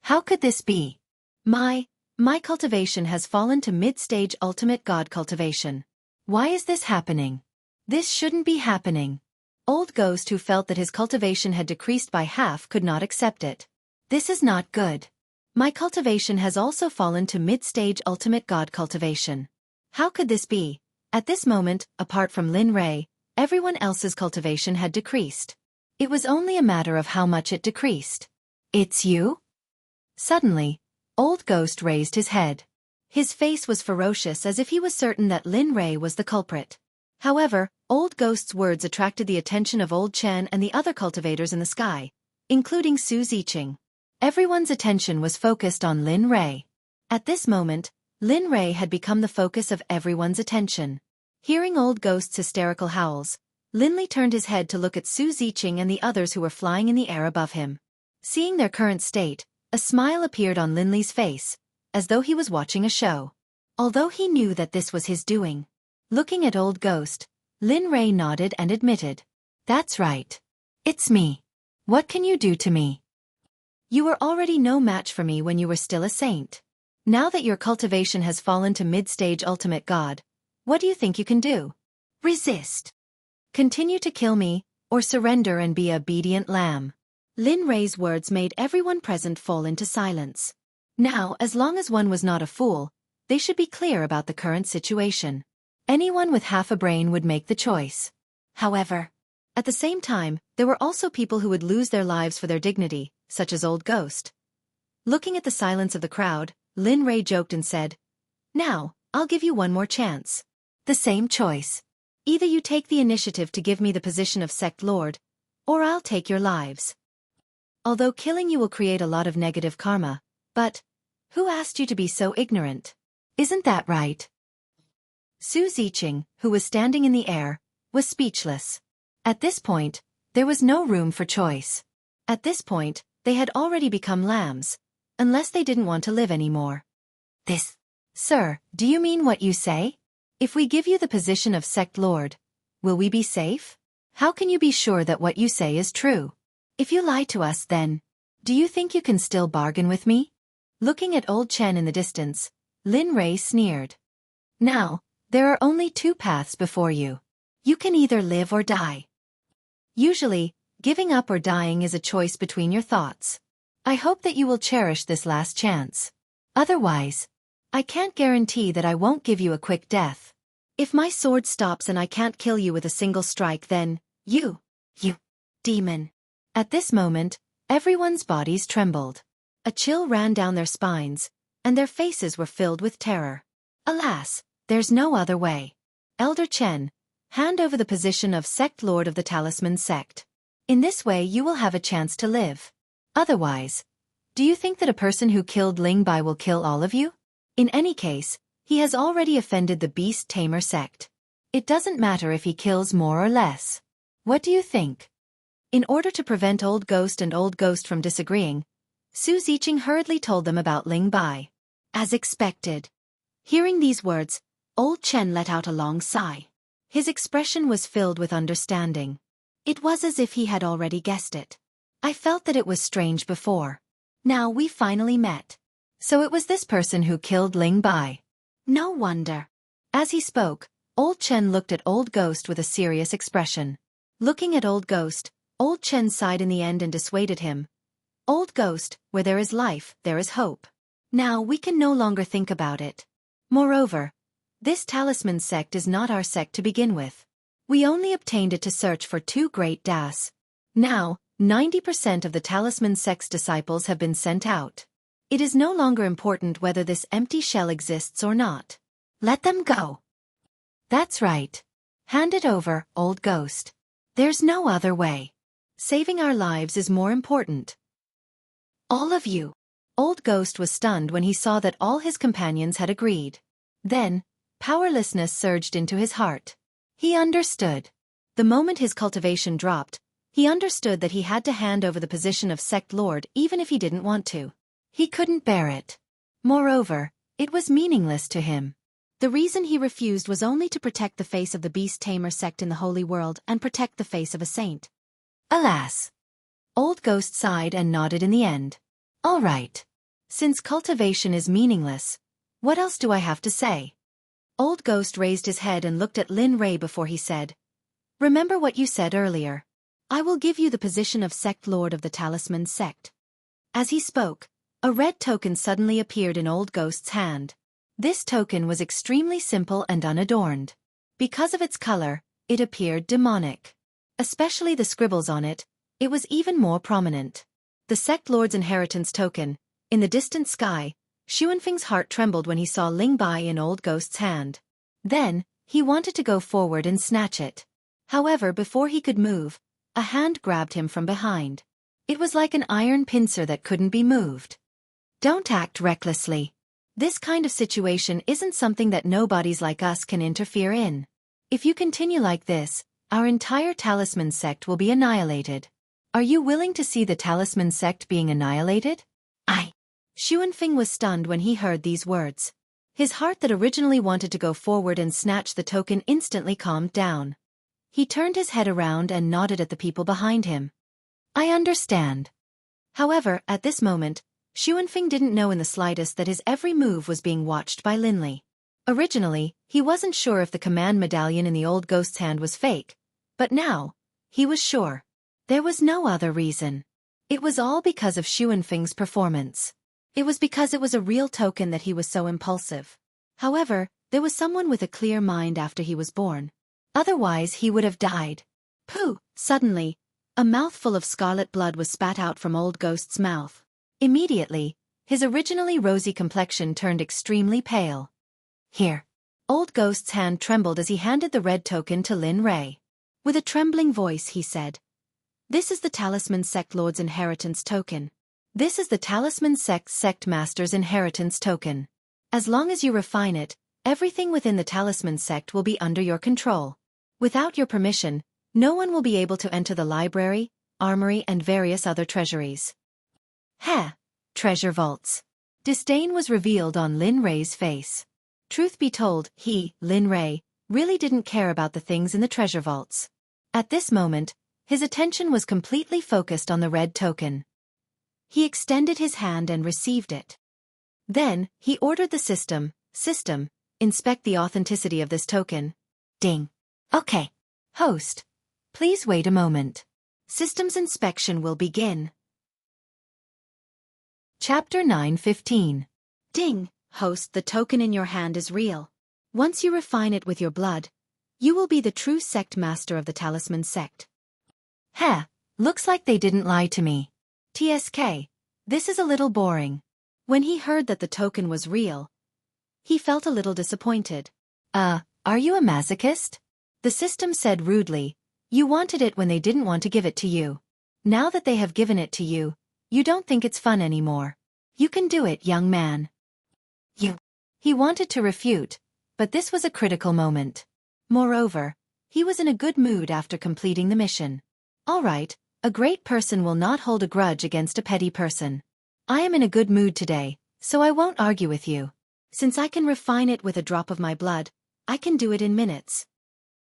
Speaker 1: How could this be? My cultivation has fallen to mid-stage ultimate god cultivation. Why is this happening? This shouldn't be happening. Old Ghost, who felt that his cultivation had decreased by half, could not accept it. This is not good. My cultivation has also fallen to mid-stage ultimate god cultivation. How could this be? At this moment, apart from Lin Rei, everyone else's cultivation had decreased. It was only a matter of how much it decreased. It's you? Suddenly, Old Ghost raised his head. His face was ferocious, as if he was certain that Lin Rei was the culprit. However, Old Ghost's words attracted the attention of Old Chen and the other cultivators in the sky, including Su Ziqing. Everyone's attention was focused on Lin Rei. At this moment, Lin Rei had become the focus of everyone's attention. Hearing Old Ghost's hysterical howls, Lin Li turned his head to look at Su Ziqing and the others who were flying in the air above him. Seeing their current state, a smile appeared on Lin Li's face, as though he was watching a show. Although he knew that this was his doing. Looking at Old Ghost, Lin Rei nodded and admitted. That's right. It's me. What can you do to me? You were already no match for me when you were still a saint. Now that your cultivation has fallen to mid-stage ultimate god, what do you think you can do? Resist. Continue to kill me, or surrender and be obedient lamb. Lin Rei's words made everyone present fall into silence. Now, as long as one was not a fool, they should be clear about the current situation. Anyone with half a brain would make the choice. However, at the same time, there were also people who would lose their lives for their dignity, such as Old Ghost. Looking at the silence of the crowd, Lin Rei joked and said, Now, I'll give you one more chance. The same choice. Either you take the initiative to give me the position of Sect Lord, or I'll take your lives. Although killing you will create a lot of negative karma, but who asked you to be so ignorant? Isn't that right? Su Ziqing, who was standing in the air, was speechless. At this point, there was no room for choice. At this point, they had already become lambs, unless they didn't want to live anymore. Sir, do you mean what you say? If we give you the position of Sect Lord, will we be safe? How can you be sure that what you say is true? If you lie to us then, do you think you can still bargain with me? Looking at Old Chen in the distance, Lin Rei sneered. Now, there are only two paths before you. You can either live or die. Usually, giving up or dying is a choice between your thoughts. I hope that you will cherish this last chance. Otherwise, I can't guarantee that I won't give you a quick death. If my sword stops and I can't kill you with a single strike, then, you demon. At this moment, everyone's bodies trembled. A chill ran down their spines, and their faces were filled with terror. Alas, there's no other way. Elder Chen, hand over the position of Sect Lord of the Talisman Sect. In this way you will have a chance to live. Otherwise, do you think that a person who killed Ling Bai will kill all of you? In any case, he has already offended the Beast Tamer Sect. It doesn't matter if he kills more or less. What do you think? In order to prevent Old Ghost and Old Ghost from disagreeing, Su Ziqing hurriedly told them about Ling Bai. As expected. Hearing these words, Old Chen let out a long sigh. His expression was filled with understanding. It was as if he had already guessed it. I felt that it was strange before. Now we finally met. So it was this person who killed Ling Bai. No wonder. As he spoke, Old Chen looked at Old Ghost with a serious expression. Looking at Old Ghost, Old Chen sighed in the end and dissuaded him. Old Ghost, where there is life, there is hope. Now we can no longer think about it. Moreover, this talisman sect is not our sect to begin with. We only obtained it to search for two great das. Now, 90% of the talisman sect's disciples have been sent out. It is no longer important whether this empty shell exists or not. Let them go. That's right. Hand it over, Old Ghost. There's no other way. Saving our lives is more important. All of you. Old Ghost was stunned when he saw that all his companions had agreed. Then, powerlessness surged into his heart. He understood. The moment his cultivation dropped, he understood that he had to hand over the position of Sect Lord even if he didn't want to. He couldn't bear it. Moreover, it was meaningless to him. The reason he refused was only to protect the face of the Beast Tamer Sect in the Holy World and protect the face of a saint. Alas! Old Ghost sighed and nodded in the end. All right. Since cultivation is meaningless, what else do I have to say? Old Ghost raised his head and looked at Lin Rei before he said, Remember what you said earlier. I will give you the position of Sect Lord of the Talisman Sect. As he spoke, a red token suddenly appeared in Old Ghost's hand. This token was extremely simple and unadorned. Because of its color, it appeared demonic. Especially the scribbles on it, it was even more prominent. The Sect Lord's inheritance token. In the distant sky, Xuanfeng's heart trembled when he saw Ling Bai in Old Ghost's hand. Then, he wanted to go forward and snatch it. However, before he could move, a hand grabbed him from behind. It was like an iron pincer that couldn't be moved. Don't act recklessly. This kind of situation isn't something that nobodies like us can interfere in. If you continue like this, our entire talisman sect will be annihilated. Are you willing to see the talisman sect being annihilated? Xuanfeng was stunned when he heard these words. His heart that originally wanted to go forward and snatch the token instantly calmed down. He turned his head around and nodded at the people behind him. I understand. However, at this moment, Xuanfeng didn't know in the slightest that his every move was being watched by Linli. Originally, he wasn't sure if the command medallion in the Old Ghost's hand was fake, but now, he was sure. There was no other reason. It was all because of Xuanfeng's performance. It was because it was a real token that he was so impulsive. However, there was someone with a clear mind after he was born. Otherwise he would have died. Pooh! Suddenly, a mouthful of scarlet blood was spat out from Old Ghost's mouth. Immediately, his originally rosy complexion turned extremely pale. Here. Old Ghost's hand trembled as he handed the red token to Lin Rei. With a trembling voice he said, This is the Talisman Sect Lord's inheritance token. This is the Talisman Sect Master's inheritance token. As long as you refine it, everything within the Talisman Sect will be under your control. Without your permission, no one will be able to enter the library, armory and various other treasuries. Treasure vaults. Disdain was revealed on Lin Rei's face. Truth be told, he, Lin Rei, really didn't care about the things in the treasure vaults. At this moment, his attention was completely focused on the red token. He extended his hand and received it. Then, he ordered the system, System, inspect the authenticity of this token. Ding. Okay. Host, please wait a moment. Systems inspection will begin. Chapter 9:15. Ding. Host, the token in your hand is real. Once you refine it with your blood, you will be the true sect master of the Talisman Sect. Heh, looks like they didn't lie to me. TSK, this is a little boring. When he heard that the token was real, he felt a little disappointed. Are you a masochist? The system said rudely, you wanted it when they didn't want to give it to you. Now that they have given it to you, you don't think it's fun anymore. You can do it, young man. He wanted to refute, but this was a critical moment. Moreover, he was in a good mood after completing the mission. All right, a great person will not hold a grudge against a petty person. I am in a good mood today, so I won't argue with you. Since I can refine it with a drop of my blood, I can do it in minutes.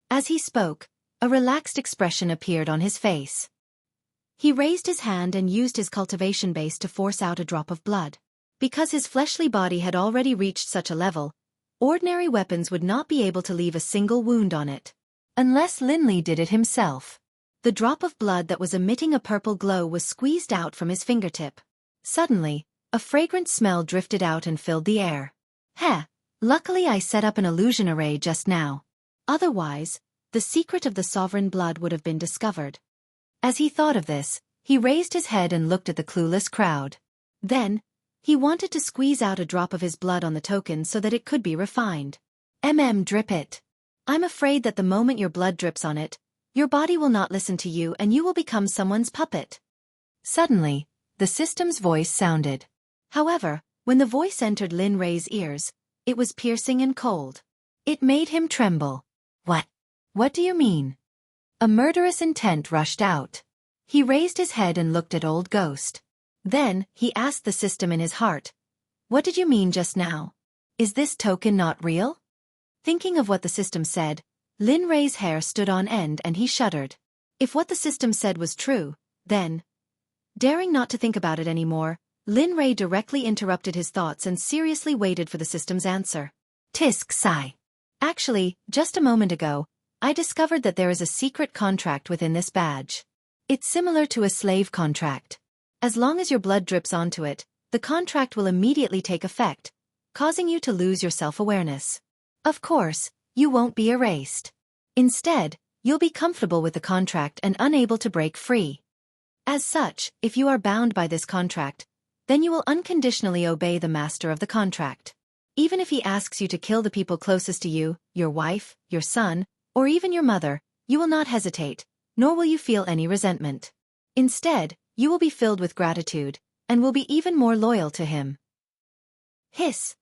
Speaker 1: As he spoke, a relaxed expression appeared on his face. He raised his hand and used his cultivation base to force out a drop of blood. Because his fleshly body had already reached such a level, ordinary weapons would not be able to leave a single wound on it. Unless Linley did it himself. The drop of blood that was emitting a purple glow was squeezed out from his fingertip. Suddenly, a fragrant smell drifted out and filled the air. Luckily I set up an illusion array just now. Otherwise, the secret of the sovereign blood would have been discovered. As he thought of this, he raised his head and looked at the clueless crowd. Then, he wanted to squeeze out a drop of his blood on the token so that it could be refined. Drip it. I'm afraid that the moment your blood drips on it, your body will not listen to you and you will become someone's puppet. Suddenly, the system's voice sounded. However, when the voice entered Lin Rei's ears, it was piercing and cold. It made him tremble. What do you mean? A murderous intent rushed out. He raised his head and looked at Old Ghost. Then, he asked the system in his heart, what did you mean just now? Is this token not real? Thinking of what the system said, Lin Rei's hair stood on end and he shuddered. If what the system said was true, then... Daring not to think about it anymore, Lin Rei directly interrupted his thoughts and seriously waited for the system's answer. Tisk sigh. Actually, just a moment ago, I discovered that there is a secret contract within this badge. It's similar to a slave contract. As long as your blood drips onto it, the contract will immediately take effect, causing you to lose your self-awareness. Of course, you won't be erased. Instead, you'll be comfortable with the contract and unable to break free. As such, if you are bound by this contract, then you will unconditionally obey the master of the contract. Even if he asks you to kill the people closest to you, your wife, your son, or even your mother, you will not hesitate, nor will you feel any resentment. Instead, you will be filled with gratitude, and will be even more loyal to him. Hiss.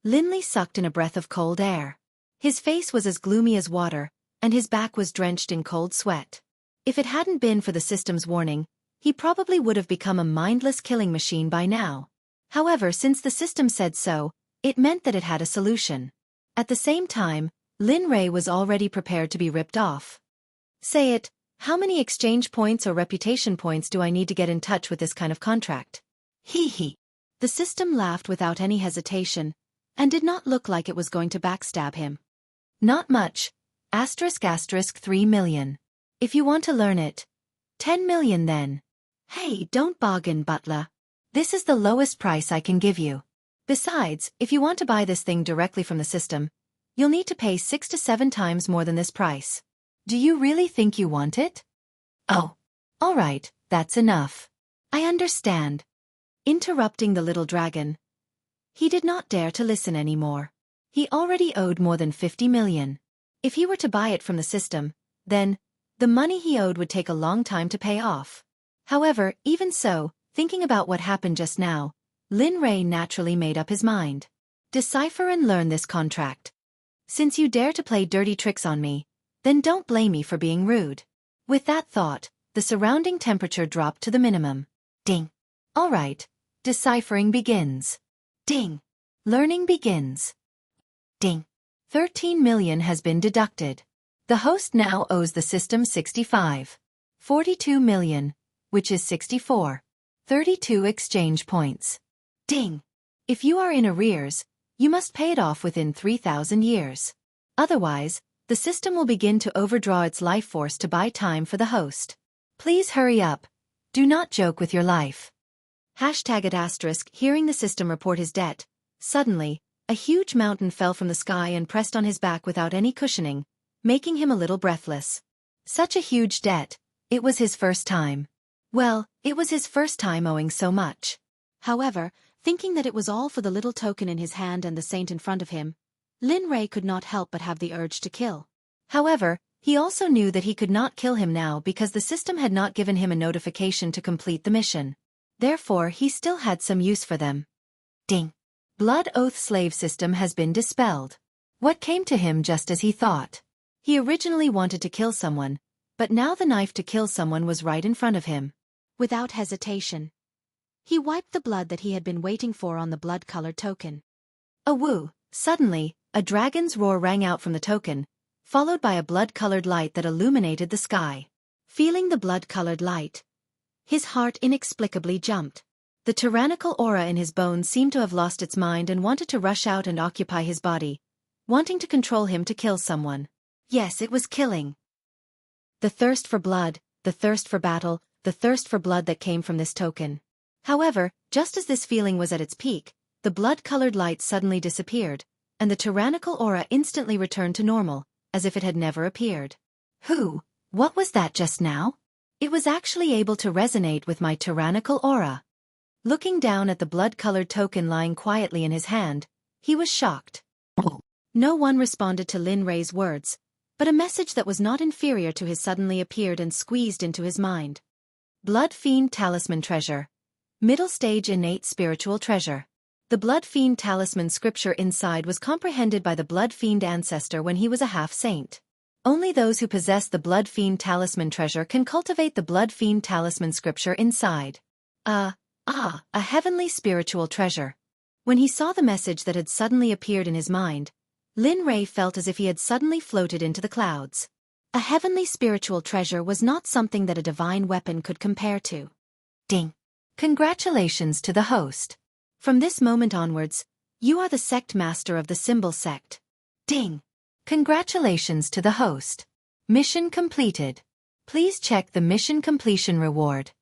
Speaker 1: Linley sucked in a breath of cold air. His face was as gloomy as water, and his back was drenched in cold sweat. If it hadn't been for the system's warning, he probably would have become a mindless killing machine by now. However, since the system said so, it meant that it had a solution. At the same time, Lin Rei was already prepared to be ripped off. Say it. How many exchange points or reputation points do I need to get in touch with this kind of contract? Hee. The system laughed without any hesitation, and did not look like it was going to backstab him. Not much. *** 3 million. If you want to learn it. 10 million then. Hey, don't bargain, butler. This is the lowest price I can give you. Besides, if you want to buy this thing directly from the system, you'll need to pay 6 to 7 times more than this price. Do you really think you want it? Oh. All right, that's enough. I understand. Interrupting the little dragon. He did not dare to listen anymore. He already owed more than 50 million. If he were to buy it from the system, then, the money he owed would take a long time to pay off. However, even so, thinking about what happened just now, Lin Rei naturally made up his mind. Decipher and learn this contract. Since you dare to play dirty tricks on me, then don't blame me for being rude. With that thought, the surrounding temperature dropped to the minimum. Ding. All right, deciphering begins. Ding. Learning begins. Ding. 13 million has been deducted. The host now owes the system 42 million, which is 32 exchange points. Ding. If you are in arrears, You must pay it off within 3,000 years. Otherwise, the system will begin to overdraw its life force to buy time for the host. Please hurry up. Do not joke with your life. #@*. Hearing the system report his debt, suddenly, a huge mountain fell from the sky and pressed on his back without any cushioning, making him a little breathless. Such a huge debt, it was his first time. Well, it was his first time owing so much. However, thinking that it was all for the little token in his hand and the saint in front of him, Lin Rei could not help but have the urge to kill. However, he also knew that he could not kill him now because the system had not given him a notification to complete the mission. Therefore, he still had some use for them. Ding! Blood Oath slave system has been dispelled. What came to him just as he thought? He originally wanted to kill someone, but now the knife to kill someone was right in front of him. Without hesitation, he wiped the blood that he had been waiting for on the blood-colored token. Awoo! Suddenly, a dragon's roar rang out from the token, followed by a blood-colored light that illuminated the sky. Feeling the blood-colored light, his heart inexplicably jumped. The tyrannical aura in his bones seemed to have lost its mind and wanted to rush out and occupy his body, wanting to control him to kill someone. Yes, it was killing. The thirst for blood, the thirst for battle, the thirst for blood that came from this token. However, just as this feeling was at its peak, the blood-colored light suddenly disappeared, and the tyrannical aura instantly returned to normal, as if it had never appeared. What was that just now? It was actually able to resonate with my tyrannical aura. Looking down at the blood-colored token lying quietly in his hand, he was shocked. No one responded to Lin Rei's words, but a message that was not inferior to his suddenly appeared and squeezed into his mind. Blood Fiend Talisman Treasure. Middle Stage Innate Spiritual Treasure. The Blood Fiend Talisman scripture inside was comprehended by the Blood Fiend ancestor when he was a half-saint. Only those who possess the Blood Fiend Talisman treasure can cultivate the Blood Fiend Talisman scripture inside. A heavenly spiritual treasure. When he saw the message that had suddenly appeared in his mind, Lin Rei felt as if he had suddenly floated into the clouds. A heavenly spiritual treasure was not something that a divine weapon could compare to. Ding! Congratulations to the host. From this moment onwards, you are the sect master of the symbol sect. Ding! Congratulations to the host. Mission completed. Please check the mission completion reward.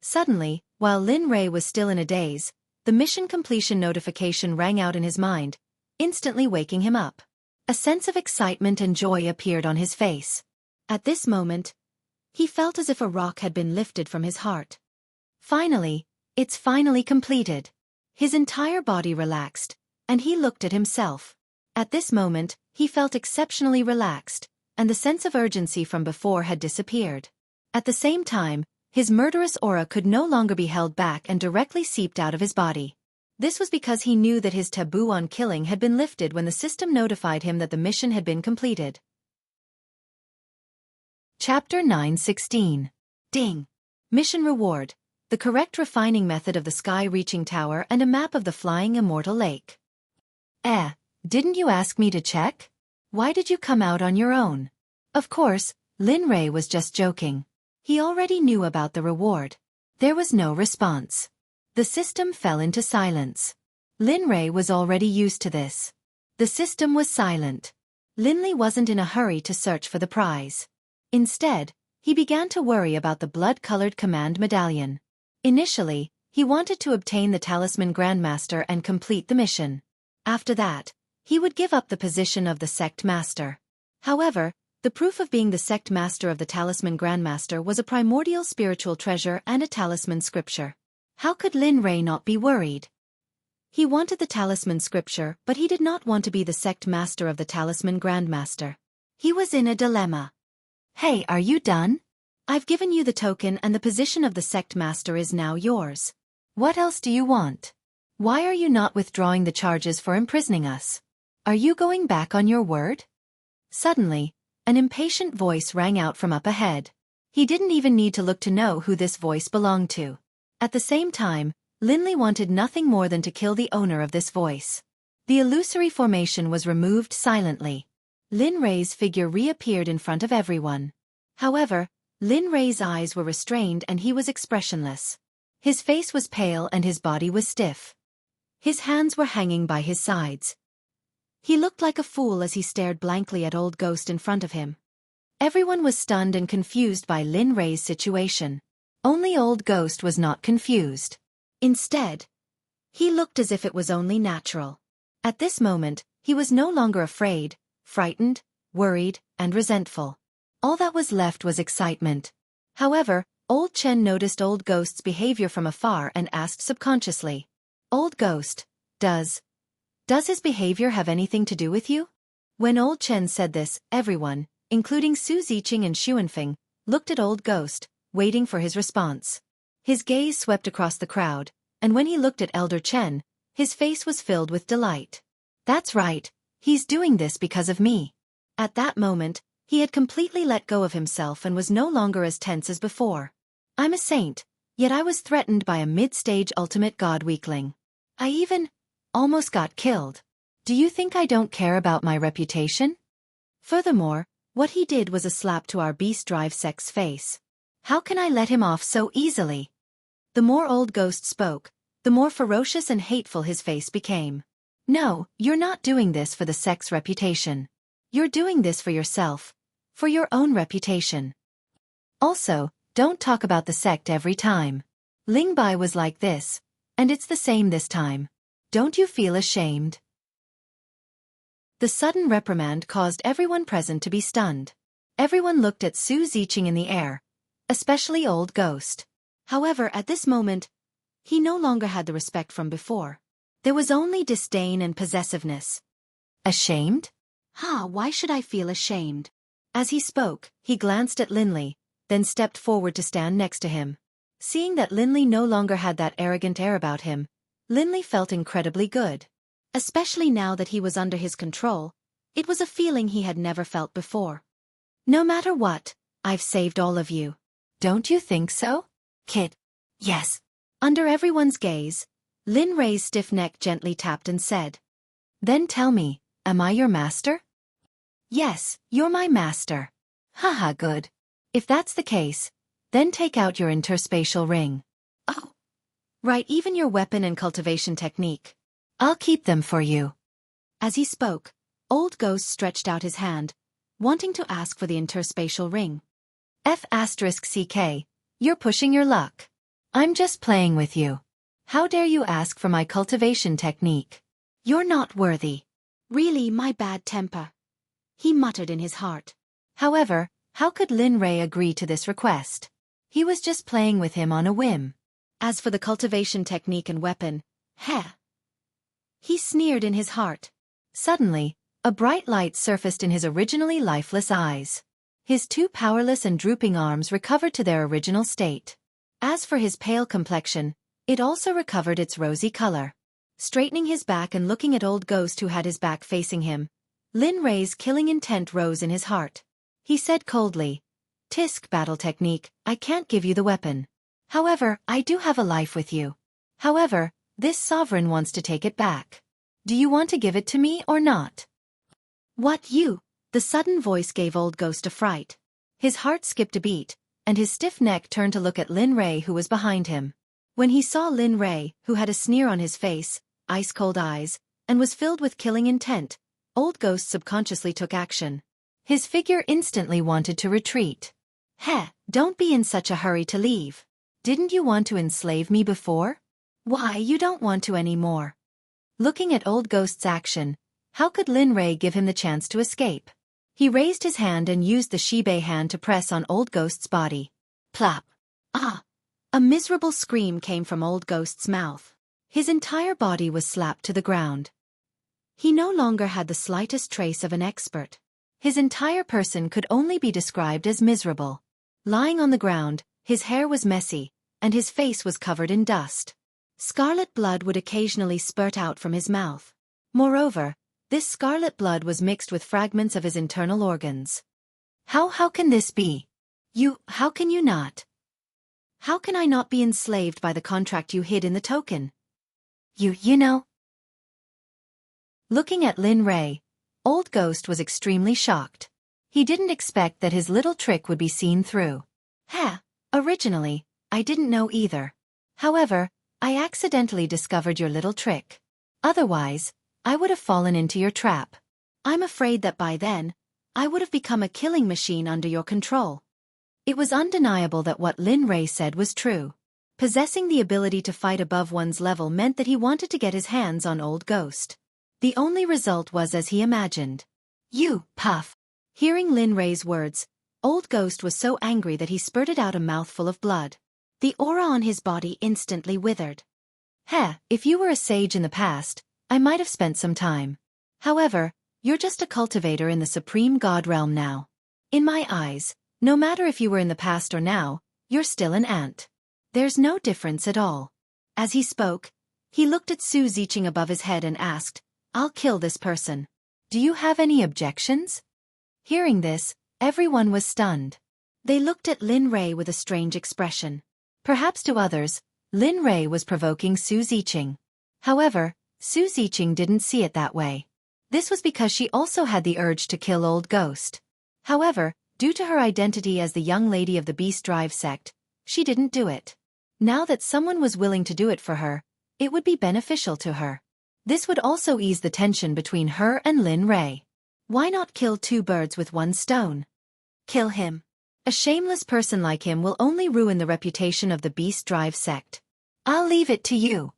Speaker 1: Suddenly, while Lin Rei was still in a daze, the mission completion notification rang out in his mind, instantly waking him up. A sense of excitement and joy appeared on his face. At this moment, he felt as if a rock had been lifted from his heart. Finally, it's finally completed. His entire body relaxed, and he looked at himself. At this moment, he felt exceptionally relaxed, and the sense of urgency from before had disappeared. At the same time, his murderous aura could no longer be held back and directly seeped out of his body. This was because he knew that his taboo on killing had been lifted when the system notified him that the mission had been completed. Chapter 9:16. Ding! Mission reward. The correct refining method of the sky-reaching tower and a map of the flying immortal lake. Didn't you ask me to check? Why did you come out on your own? Of course, Lin Rei was just joking. He already knew about the reward. There was no response. The system fell into silence. Lin Rei was already used to this. The system was silent. Lin Li wasn't in a hurry to search for the prize. Instead, he began to worry about the blood-colored command medallion. Initially, he wanted to obtain the Talisman Grandmaster and complete the mission. After that, he would give up the position of the Sect Master. However, the proof of being the Sect Master of the Talisman Grandmaster was a primordial spiritual treasure and a talisman scripture. How could Lin Rei not be worried? He wanted the talisman scripture, but he did not want to be the Sect Master of the Talisman Grandmaster. He was in a dilemma. Hey, are you done? I've given you the token and the position of the Sect Master is now yours. What else do you want? Why are you not withdrawing the charges for imprisoning us? Are you going back on your word? Suddenly, an impatient voice rang out from up ahead. He didn't even need to look to know who this voice belonged to. At the same time, Lin Li wanted nothing more than to kill the owner of this voice. The illusory formation was removed silently. Lin Rei's figure reappeared in front of everyone. However, Lin Rei's eyes were restrained and he was expressionless. His face was pale and his body was stiff. His hands were hanging by his sides. He looked like a fool as he stared blankly at Old Ghost in front of him. Everyone was stunned and confused by Lin Rei's situation. Only Old Ghost was not confused. Instead, he looked as if it was only natural. At this moment, he was no longer afraid, frightened, worried, and resentful. All that was left was excitement. However, Old Chen noticed Old Ghost's behavior from afar and asked subconsciously, "Old Ghost, does his behavior have anything to do with you?" When Old Chen said this, everyone, including Su Ziqing and Xuanfeng, looked at Old Ghost, waiting for his response. His gaze swept across the crowd, and when he looked at Elder Chen, his face was filled with delight. "That's right, he's doing this because of me." At that moment, he had completely let go of himself and was no longer as tense as before. "I'm a saint, yet I was threatened by a mid-stage ultimate god weakling. I even almost got killed. Do you think I don't care about my reputation?" Furthermore, what he did was a slap to our beast drive Sect's face. How can I let him off so easily? The more Old Ghost spoke, the more ferocious and hateful his face became. "No, you're not doing this for the Sect's reputation. You're doing this for yourself, for your own reputation. Also, don't talk about the Sect every time. Ling Bai was like this, and it's the same this time. Don't you feel ashamed?" The sudden reprimand caused everyone present to be stunned. Everyone looked at Su Ziqing in the air, especially Old Ghost. However, at this moment, he no longer had the respect from before. There was only disdain and possessiveness. "Ashamed? Why should I feel ashamed?" As he spoke, he glanced at Linley, then stepped forward to stand next to him. Seeing that Linley no longer had that arrogant air about him, Linley felt incredibly good. Especially now that he was under his control, it was a feeling he had never felt before. "No matter what, I've saved all of you. Don't you think so, kid?" "Yes." Under everyone's gaze, Lin Rei's stiff neck gently tapped and said, "Then tell me, am I your master?" "Yes, you're my master." "Haha, good. If that's the case, then take out your interspatial ring." "Oh. Right, even your weapon and cultivation technique. I'll keep them for you." As he spoke, Old Ghost stretched out his hand, wanting to ask for the interspatial ring. F***CK, you're pushing your luck. I'm just playing with you. How dare you ask for my cultivation technique? You're not worthy. Really, my bad temper, he muttered in his heart. However, how could Lin Rei agree to this request? He was just playing with him on a whim. As for the cultivation technique and weapon, he sneered in his heart. Suddenly, a bright light surfaced in his originally lifeless eyes. His two powerless and drooping arms recovered to their original state. As for his pale complexion, it also recovered its rosy color. Straightening his back and looking at Old Ghost who had his back facing him, Lin Rei's killing intent rose in his heart. He said coldly, "Tisk battle technique, I can't give you the weapon. However, I do have a life with you. However, this sovereign wants to take it back. Do you want to give it to me or not?" "What, you?" The sudden voice gave Old Ghost a fright. His heart skipped a beat, and his stiff neck turned to look at Lin Rei who was behind him. When he saw Lin Rei, who had a sneer on his face, ice-cold eyes, and was filled with killing intent, Old Ghost subconsciously took action. His figure instantly wanted to retreat. Don't be in such a hurry to leave. Didn't you want to enslave me before? Why, you don't want to anymore." Looking at Old Ghost's action, how could Lin Rei give him the chance to escape? He raised his hand and used the Shibei hand to press on Old Ghost's body. Plop! Ah! A miserable scream came from Old Ghost's mouth. His entire body was slapped to the ground. He no longer had the slightest trace of an expert. His entire person could only be described as miserable. Lying on the ground, his hair was messy, and his face was covered in dust. Scarlet blood would occasionally spurt out from his mouth. Moreover, this scarlet blood was mixed with fragments of his internal organs. How can this be? How can you not? How can I not be enslaved by the contract you hid in the token? You know. Looking at Lin Rei, Old Ghost was extremely shocked. He didn't expect that his little trick would be seen through. Originally, I didn't know either. However, I accidentally discovered your little trick. Otherwise, I would have fallen into your trap. I'm afraid that by then, I would have become a killing machine under your control. It was undeniable that what Lin Rei said was true. Possessing the ability to fight above one's level meant that he wanted to get his hands on Old Ghost. The only result was as he imagined. You, puff. Hearing Lin Rei's words, Old Ghost was so angry that he spurted out a mouthful of blood. The aura on his body instantly withered. If you were a sage in the past, I might have spent some time. However, you're just a cultivator in the supreme god realm now. In my eyes, no matter if you were in the past or now, you're still an ant. There's no difference at all. As he spoke, he looked at Su Ziqing above his head and asked, I'll kill this person. Do you have any objections? Hearing this, everyone was stunned. They looked at Lin Rei with a strange expression. Perhaps to others, Lin Rei was provoking Su Ziqing. However, Su Ziqing didn't see it that way. This was because she also had the urge to kill Old Ghost. However, due to her identity as the young lady of the Beast Drive sect, she didn't do it. Now that someone was willing to do it for her, it would be beneficial to her. This would also ease the tension between her and Lin Rei. Why not kill two birds with one stone? Kill him. A shameless person like him will only ruin the reputation of the Beast Drive sect. I'll leave it to you.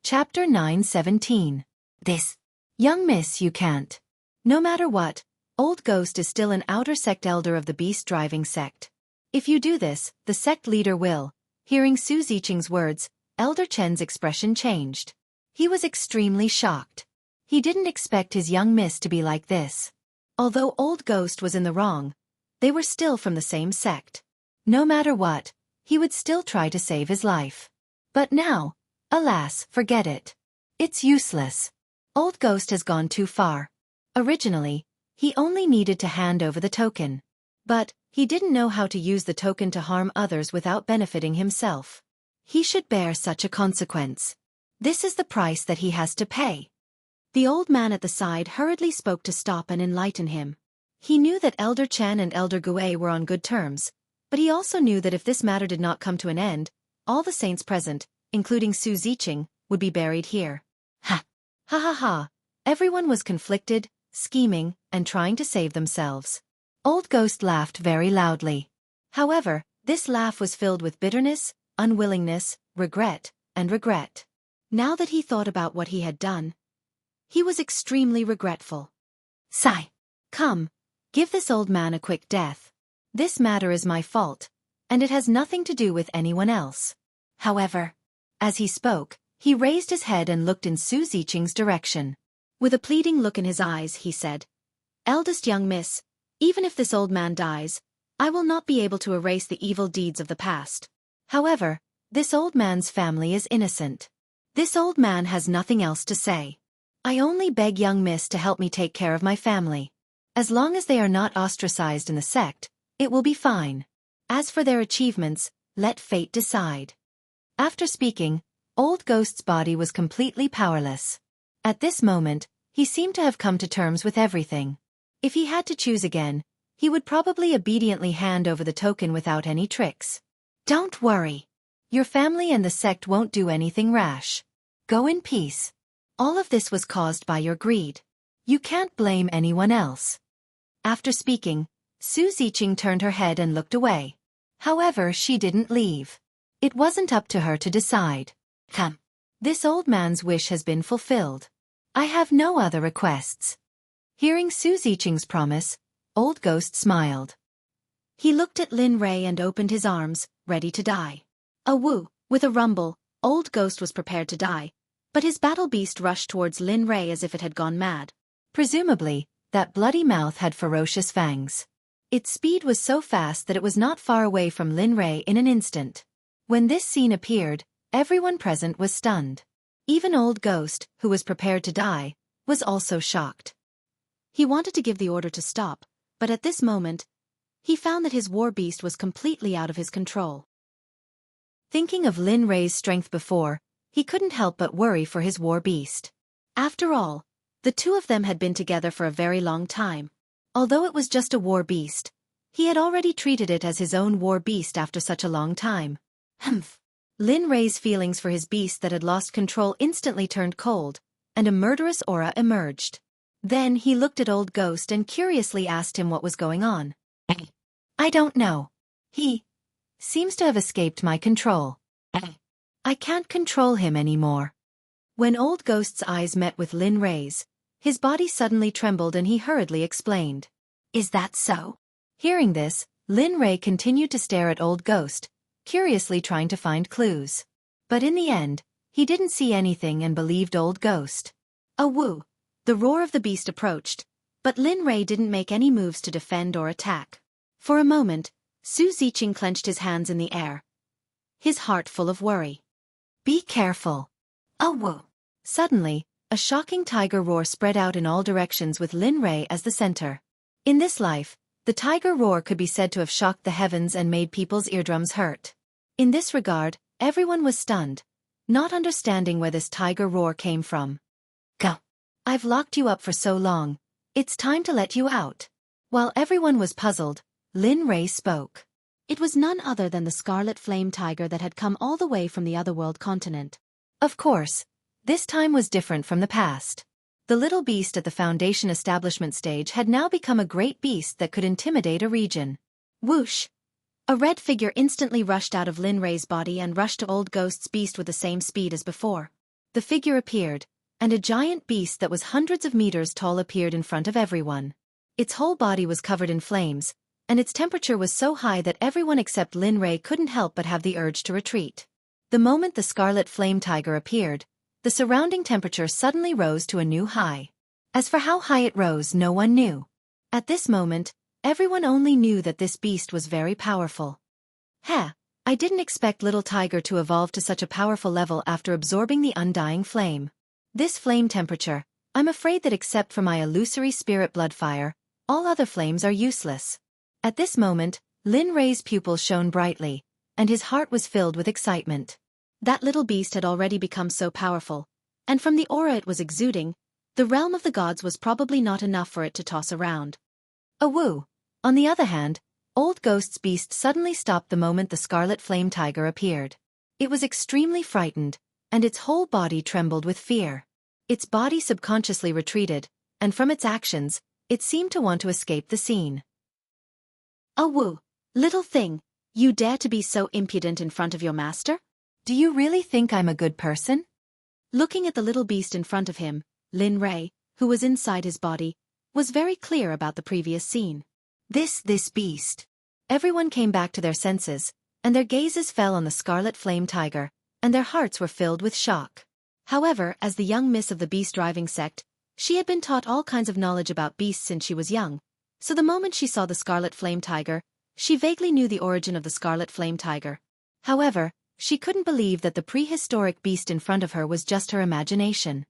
Speaker 1: Chapter 9:17. This. Young miss, you can't. No matter what, Old Ghost is still an outer sect elder of the Beast Driving sect. If you do this, the sect leader will. Hearing Su Ziqing's words, Elder Chen's expression changed. He was extremely shocked. He didn't expect his young miss to be like this. Although Old Ghost was in the wrong, they were still from the same sect. No matter what, he would still try to save his life. But now, alas, forget it. It's useless. Old Ghost has gone too far. Originally, he only needed to hand over the token. But, he didn't know how to use the token to harm others without benefiting himself. He should bear such a consequence. This is the price that he has to pay. The old man at the side hurriedly spoke to stop and enlighten him. He knew that Elder Chen and Elder Gui were on good terms, but he also knew that if this matter did not come to an end, all the saints present, including Su Ziqing, would be buried here. Ha! Ha ha ha! Everyone was conflicted, scheming, and trying to save themselves. Old Ghost laughed very loudly. However, this laugh was filled with bitterness, unwillingness, regret. Now that he thought about what he had done, he was extremely regretful. Sigh. Come, give this old man a quick death. This matter is my fault, and it has nothing to do with anyone else. However, as he spoke, he raised his head and looked in Su Ziqing's direction. With a pleading look in his eyes, he said, Eldest young miss, even if this old man dies, I will not be able to erase the evil deeds of the past. However, this old man's family is innocent. This old man has nothing else to say. I only beg young miss to help me take care of my family. As long as they are not ostracized in the sect, it will be fine. As for their achievements, let fate decide. After speaking, Old Ghost's body was completely powerless. At this moment, he seemed to have come to terms with everything. If he had to choose again, he would probably obediently hand over the token without any tricks. Don't worry. Your family and the sect won't do anything rash. Go in peace. All of this was caused by your greed. You can't blame anyone else. After speaking, Su Ziqing turned her head and looked away. However, she didn't leave. It wasn't up to her to decide. Come. This old man's wish has been fulfilled. I have no other requests. Hearing Su Ziqing's promise, Old Ghost smiled. He looked at Lin Rei and opened his arms, ready to die. With a rumble, Old Ghost was prepared to die, but his battle beast rushed towards Lin Rei as if it had gone mad. Presumably, that bloody mouth had ferocious fangs. Its speed was so fast that it was not far away from Lin Rei in an instant. When this scene appeared, everyone present was stunned. Even Old Ghost, who was prepared to die, was also shocked. He wanted to give the order to stop, but at this moment, he found that his war beast was completely out of his control. Thinking of Lin Rei's strength before, he couldn't help but worry for his war beast. After all, the two of them had been together for a very long time. Although it was just a war beast, he had already treated it as his own war beast after such a long time. Humph. Lin Rei's feelings for his beast that had lost control instantly turned cold, and a murderous aura emerged. Then he looked at Old Ghost and curiously asked him what was going on. I don't know. He seems to have escaped my control. I can't control him anymore. When Old Ghost's eyes met with Lin Rei's, his body suddenly trembled and he hurriedly explained. Is that so? Hearing this, Lin Rei continued to stare at Old Ghost, curiously trying to find clues. But in the end, he didn't see anything and believed Old Ghost. A woo! The roar of the beast approached, but Lin Rei didn't make any moves to defend or attack. For a moment, Xueqi clenched his hands in the air, his heart full of worry. Be careful. A woo! Suddenly, a shocking tiger roar spread out in all directions with Lin Rei as the center. In this life, the tiger roar could be said to have shocked the heavens and made people's eardrums hurt. In this regard, everyone was stunned, not understanding where this tiger roar came from. Go! I've locked you up for so long. It's time to let you out. While everyone was puzzled, Lin Rei spoke. It was none other than the scarlet flame tiger that had come all the way from the otherworld continent. Of course, this time was different from the past. The little beast at the Foundation establishment stage had now become a great beast that could intimidate a region. Whoosh! A red figure instantly rushed out of Lin Rei's body and rushed to Old Ghost's beast with the same speed as before. The figure appeared, and a giant beast that was hundreds of meters tall appeared in front of everyone. Its whole body was covered in flames, and its temperature was so high that everyone except Lin Rei couldn't help but have the urge to retreat. The moment the scarlet flame tiger appeared, the surrounding temperature suddenly rose to a new high. As for how high it rose, no one knew. At this moment, everyone only knew that this beast was very powerful. I didn't expect Little Tiger to evolve to such a powerful level after absorbing the undying flame. This flame temperature, I'm afraid that except for my illusory spirit blood fire, all other flames are useless. At this moment, Lin Rei's pupils shone brightly, and his heart was filled with excitement. That little beast had already become so powerful, and from the aura it was exuding, the realm of the gods was probably not enough for it to toss around. A woo! On the other hand, Old Ghost's beast suddenly stopped the moment the scarlet flame tiger appeared. It was extremely frightened, and its whole body trembled with fear. Its body subconsciously retreated, and from its actions, it seemed to want to escape the scene. A woo! Little thing, you dare to be so impudent in front of your master? Do you really think I'm a good person? Looking at the little beast in front of him, Lin Rei, who was inside his body, was very clear about the previous scene. This beast. Everyone came back to their senses, and their gazes fell on the scarlet flame tiger, and their hearts were filled with shock. However, as the young miss of the beast-driving sect, she had been taught all kinds of knowledge about beasts since she was young, so the moment she saw the scarlet flame tiger, she vaguely knew the origin of the scarlet flame tiger. However, she couldn't believe that the prehistoric beast in front of her was just her imagination.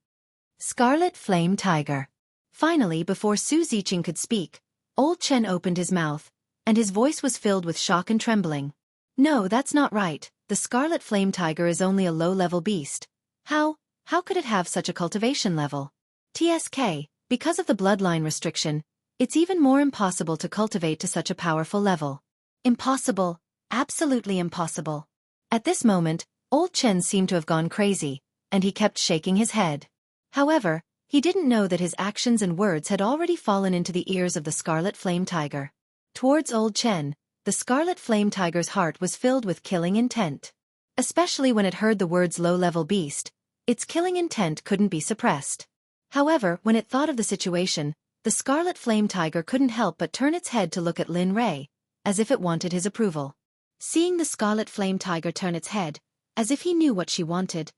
Speaker 1: Scarlet flame tiger. Finally, before Xueqi could speak, Old Chen opened his mouth, and his voice was filled with shock and trembling. No, that's not right. The scarlet flame tiger is only a low-level beast. How could it have such a cultivation level? TSK, because of the bloodline restriction, it's even more impossible to cultivate to such a powerful level. Impossible, absolutely impossible. At this moment, Old Chen seemed to have gone crazy, and he kept shaking his head. However, he didn't know that his actions and words had already fallen into the ears of the scarlet flame tiger. Towards Old Chen, the scarlet flame tiger's heart was filled with killing intent. Especially when it heard the words low-level beast, its killing intent couldn't be suppressed. However, when it thought of the situation, the scarlet flame tiger couldn't help but turn its head to look at Lin Rei, as if it wanted his approval. Seeing the scarlet flame tiger turn its head, as if he knew what she wanted,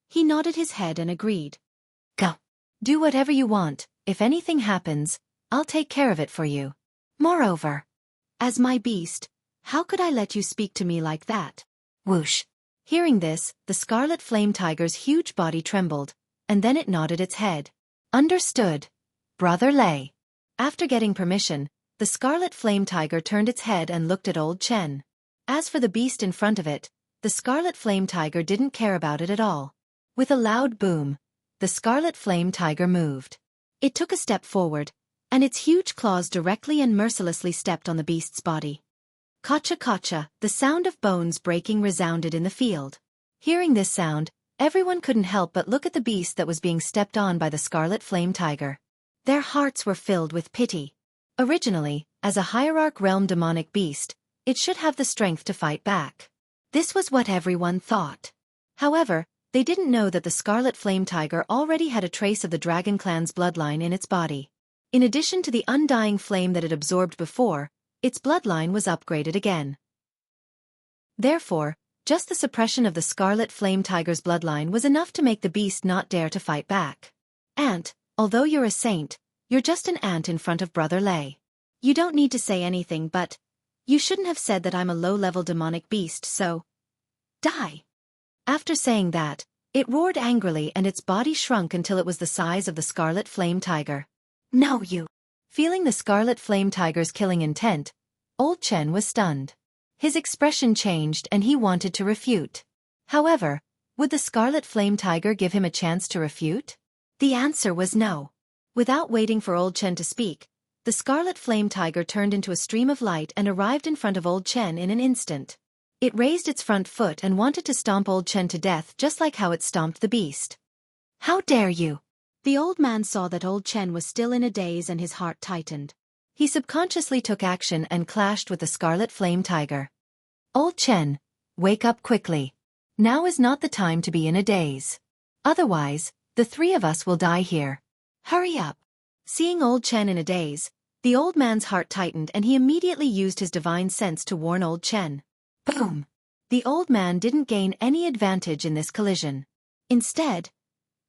Speaker 1: he nodded his head and agreed. Go. Do whatever you want. If anything happens, I'll take care of it for you. Moreover, as my beast, how could I let you speak to me like that? Whoosh. Hearing this, the scarlet flame tiger's huge body trembled, and then it nodded its head. Understood. Brother Lei. After getting permission, the scarlet flame tiger turned its head and looked at Old Chen. As for the beast in front of it, the scarlet flame tiger didn't care about it at all. With a loud boom, the scarlet flame tiger moved. It took a step forward, and its huge claws directly and mercilessly stepped on the beast's body. Kacha kacha, the sound of bones breaking resounded in the field. Hearing this sound, everyone couldn't help but look at the beast that was being stepped on by the scarlet flame tiger. Their hearts were filled with pity. Originally, as a hierarch realm demonic beast, it should have the strength to fight back. This was what everyone thought. However, they didn't know that the scarlet flame tiger already had a trace of the dragon clan's bloodline in its body. In addition to the undying flame that it absorbed before, its bloodline was upgraded again. Therefore, just the suppression of the scarlet flame tiger's bloodline was enough to make the beast not dare to fight back. Ant, although you're a saint, you're just an ant in front of Brother Lei. You don't need to say anything, but you shouldn't have said that I'm a low-level demonic beast, so die. After saying that, it roared angrily and its body shrunk until it was the size of the scarlet flame tiger. No, you. Feeling the scarlet flame tiger's killing intent, Old Chen was stunned. His expression changed and he wanted to refute. However, would the scarlet flame tiger give him a chance to refute? The answer was no. Without waiting for Old Chen to speak, the scarlet flame tiger turned into a stream of light and arrived in front of Old Chen in an instant. It raised its front foot and wanted to stomp Old Chen to death just like how it stomped the beast. How dare you! The old man saw that Old Chen was still in a daze and his heart tightened. He subconsciously took action and clashed with the scarlet flame tiger. Old Chen, wake up quickly. Now is not the time to be in a daze. Otherwise, the three of us will die here. Hurry up. Seeing Old Chen in a daze, the old man's heart tightened and he immediately used his divine sense to warn Old Chen. Boom! The old man didn't gain any advantage in this collision. Instead,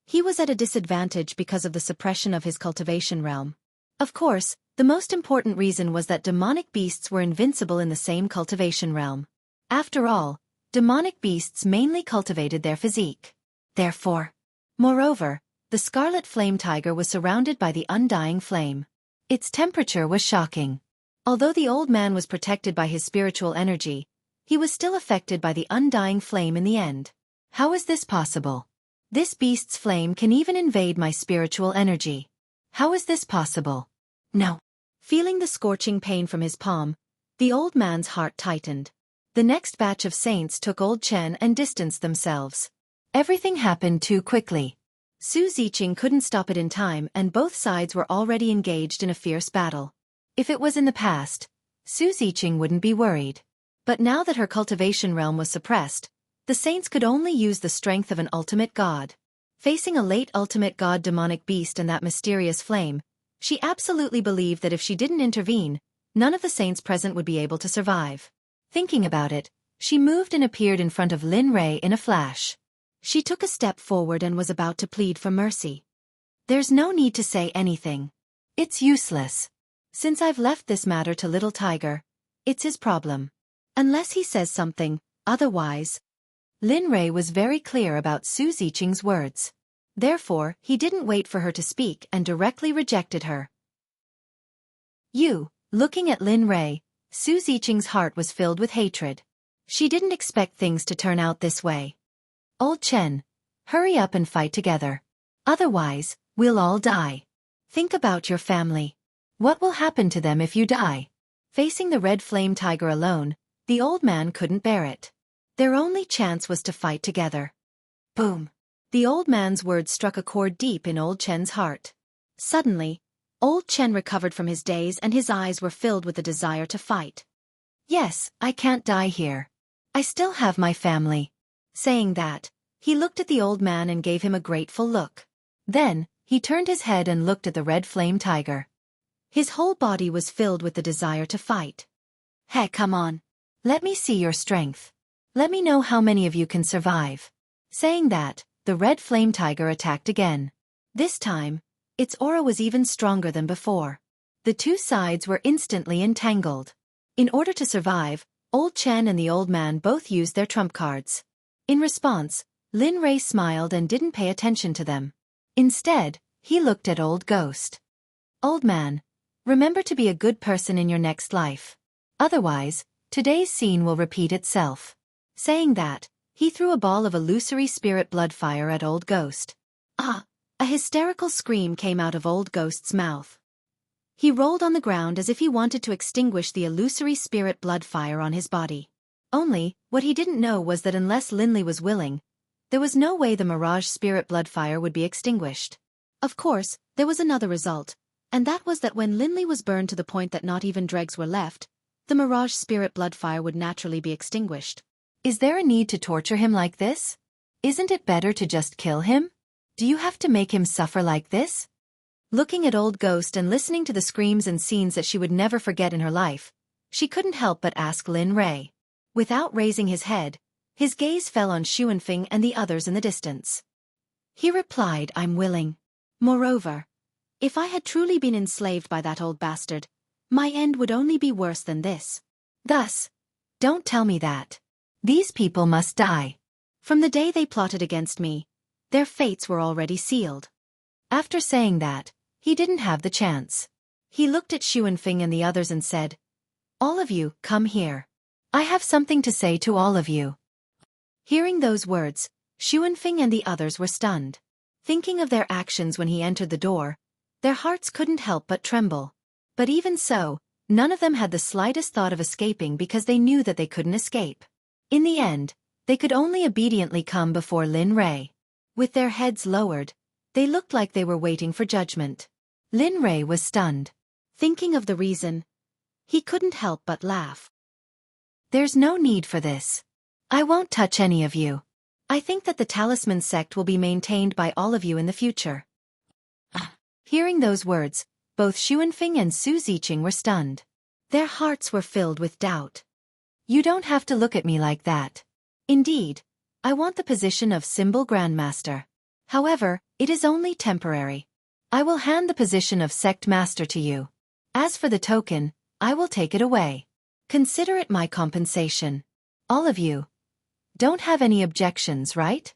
Speaker 1: he was at a disadvantage because of the suppression of his cultivation realm. Of course, the most important reason was that demonic beasts were invincible in the same cultivation realm. After all, demonic beasts mainly cultivated their physique. Therefore, moreover, the scarlet flame tiger was surrounded by the undying flame. Its temperature was shocking. Although the old man was protected by his spiritual energy, he was still affected by the undying flame in the end. How is this possible? This beast's flame can even invade my spiritual energy. How is this possible? No. Feeling the scorching pain from his palm, the old man's heart tightened. The next batch of saints took Old Chen and distanced themselves. Everything happened too quickly. Xueqi couldn't stop it in time and both sides were already engaged in a fierce battle. If it was in the past, Xueqi wouldn't be worried. But now that her cultivation realm was suppressed, the saints could only use the strength of an ultimate god. Facing a late ultimate god demonic beast and that mysterious flame, she absolutely believed that if she didn't intervene, none of the saints present would be able to survive. Thinking about it, she moved and appeared in front of Lin Rei in a flash. She took a step forward and was about to plead for mercy. There's no need to say anything. It's useless. Since I've left this matter to Little Tiger, it's his problem. Unless he says something, otherwise. Lin Rei was very clear about Xueqi's words. Therefore, he didn't wait for her to speak and directly rejected her. Looking at Lin Rei, Xueqi's heart was filled with hatred. She didn't expect things to turn out this way. Old Chen, hurry up and fight together. Otherwise, we'll all die. Think about your family. What will happen to them if you die? Facing the red flame tiger alone, the old man couldn't bear it. Their only chance was to fight together. Boom! The old man's words struck a chord deep in Old Chen's heart. Suddenly, Old Chen recovered from his daze and his eyes were filled with the desire to fight. Yes, I can't die here. I still have my family. Saying that, he looked at the old man and gave him a grateful look. Then, he turned his head and looked at the red flame tiger. His whole body was filled with the desire to fight. Hey, come on. Let me see your strength. Let me know how many of you can survive. Saying that, the red flame tiger attacked again. This time, its aura was even stronger than before. The two sides were instantly entangled. In order to survive, Old Chen and the old man both used their trump cards. In response, Lin Rei smiled and didn't pay attention to them. Instead, he looked at Old Ghost. Old man, remember to be a good person in your next life. Otherwise, today's scene will repeat itself. Saying that, he threw a ball of illusory spirit blood fire at Old Ghost. Ah! A hysterical scream came out of Old Ghost's mouth. He rolled on the ground as if he wanted to extinguish the illusory spirit blood fire on his body. Only, what he didn't know was that unless Linley was willing, there was no way the Mirage spirit blood fire would be extinguished. Of course, there was another result, and that was that when Linley was burned to the point that not even dregs were left, the Mirage spirit blood fire would naturally be extinguished. Is there a need to torture him like this? Isn't it better to just kill him? Do you have to make him suffer like this? Looking at Old Ghost and listening to the screams and scenes that she would never forget in her life, she couldn't help but ask Lin Ray. Without raising his head, his gaze fell on Xuanfeng and the others in the distance. He replied, I'm willing. Moreover, if I had truly been enslaved by that old bastard, my end would only be worse than this. Thus, don't tell me that. These people must die. From the day they plotted against me, their fates were already sealed. After saying that, he didn't have the chance. He looked at Xuanfeng and the others and said, all of you, come here. I have something to say to all of you. Hearing those words, Xuanfeng and the others were stunned. Thinking of their actions when he entered the door, their hearts couldn't help but tremble. But even so, none of them had the slightest thought of escaping because they knew that they couldn't escape. In the end, they could only obediently come before Lin Ray. With their heads lowered, they looked like they were waiting for judgment. Lin Ray was stunned. Thinking of the reason, he couldn't help but laugh. There's no need for this. I won't touch any of you. I think that the Talisman Sect will be maintained by all of you in the future. Hearing those words, both Xuanfeng and Su Ziqing were stunned. Their hearts were filled with doubt. You don't have to look at me like that. Indeed, I want the position of Symbol Grandmaster. However, it is only temporary. I will hand the position of Sect Master to you. As for the token, I will take it away. Consider it my compensation. All of you. Don't have any objections, right?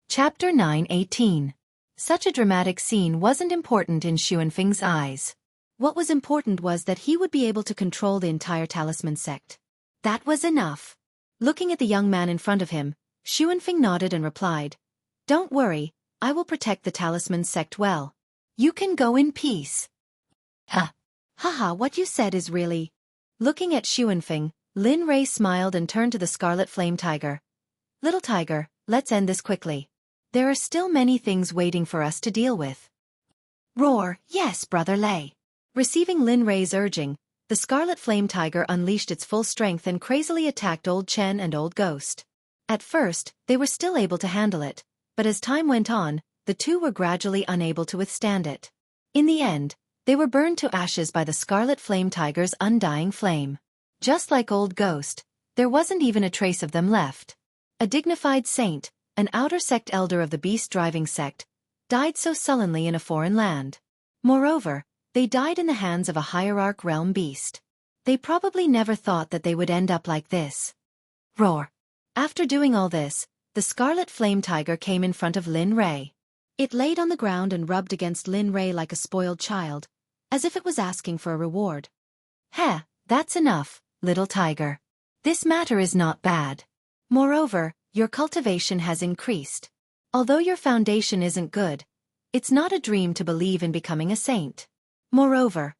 Speaker 1: Chapter 9:18. Such a dramatic scene wasn't important in Xuanfeng's eyes. What was important was that he would be able to control the entire Talisman Sect. That was enough. Looking at the young man in front of him, Xuanfeng nodded and replied, don't worry, I will protect the Talisman Sect well. You can go in peace. Haha, what you said is really... Looking at Xuanfeng, Lin Ray smiled and turned to the Scarlet Flame Tiger. Little Tiger, let's end this quickly. There are still many things waiting for us to deal with. Roar, yes, Brother Lei. Receiving Lin Ray's urging, the Scarlet Flame Tiger unleashed its full strength and crazily attacked Old Chen and Old Ghost. At first, they were still able to handle it, but as time went on, the two were gradually unable to withstand it. In the end, they were burned to ashes by the Scarlet Flame Tiger's undying flame. Just like Old Ghost, there wasn't even a trace of them left. A dignified saint, an outer sect elder of the beast-driving sect, died so sullenly in a foreign land. Moreover, they died in the hands of a hierarch realm beast. They probably never thought that they would end up like this. Roar. After doing all this, the Scarlet Flame Tiger came in front of Lin Ray. It laid on the ground and rubbed against Lin Ray like a spoiled child, as if it was asking for a reward. Heh, that's enough, little tiger. This matter is not bad. Moreover, your cultivation has increased. Although your foundation isn't good, it's not a dream to believe in becoming a saint. Moreover,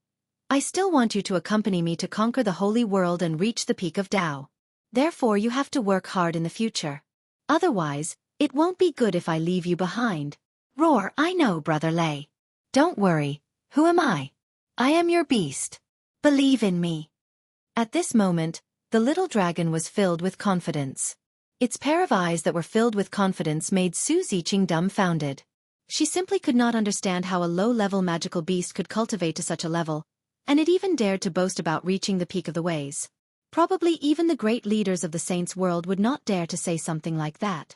Speaker 1: I still want you to accompany me to conquer the holy world and reach the peak of Tao. Therefore you have to work hard in the future. Otherwise, it won't be good if I leave you behind. Roar, I know, Brother Lei. Don't worry, who am I? I am your beast. Believe in me. At this moment, the little dragon was filled with confidence. Its pair of eyes that were filled with confidence made Su Ziqing dumbfounded. She simply could not understand how a low-level magical beast could cultivate to such a level, and it even dared to boast about reaching the peak of the ways. Probably even the great leaders of the saints' world would not dare to say something like that.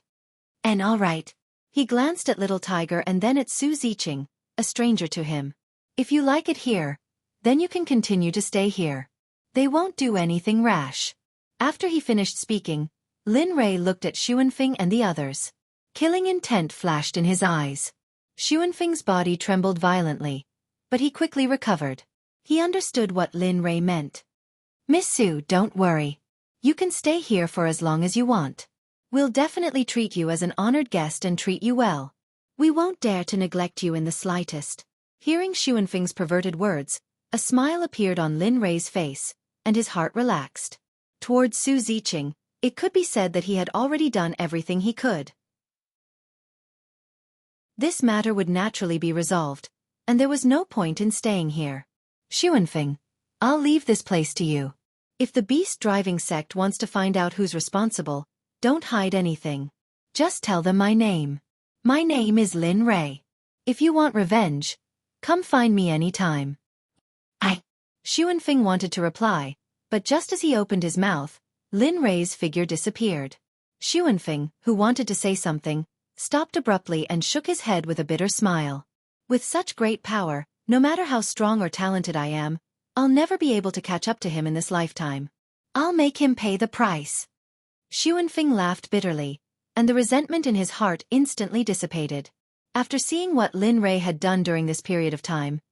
Speaker 1: And all right. He glanced at Little Tiger and then at Su Ziqing, a stranger to him. If you like it here, then you can continue to stay here. They won't do anything rash. After he finished speaking, Lin Ray looked at Xuanfeng and the others. Killing intent flashed in his eyes. Xuanfeng's body trembled violently, but he quickly recovered. He understood what Lin Ray meant. Miss Su, don't worry. You can stay here for as long as you want. We'll definitely treat you as an honored guest and treat you well. We won't dare to neglect you in the slightest. Hearing Xuanfeng's perverted words, a smile appeared on Lin Ray's face, and his heart relaxed. Towards Xueqi, it could be said that he had already done everything he could. This matter would naturally be resolved, and there was no point in staying here. Xuanfeng, I'll leave this place to you. If the beast-driving sect wants to find out who's responsible, don't hide anything. Just tell them my name. My name is Lin Rei. If you want revenge, come find me anytime. Xuanfeng wanted to reply, but just as he opened his mouth, Lin Rei's figure disappeared. Xuanfeng, who wanted to say something, stopped abruptly and shook his head with a bitter smile. With such great power, no matter how strong or talented I am, I'll never be able to catch up to him in this lifetime. I'll make him pay the price. Xuanfeng laughed bitterly, and the resentment in his heart instantly dissipated. After seeing what Lin Rei had done during this period of time,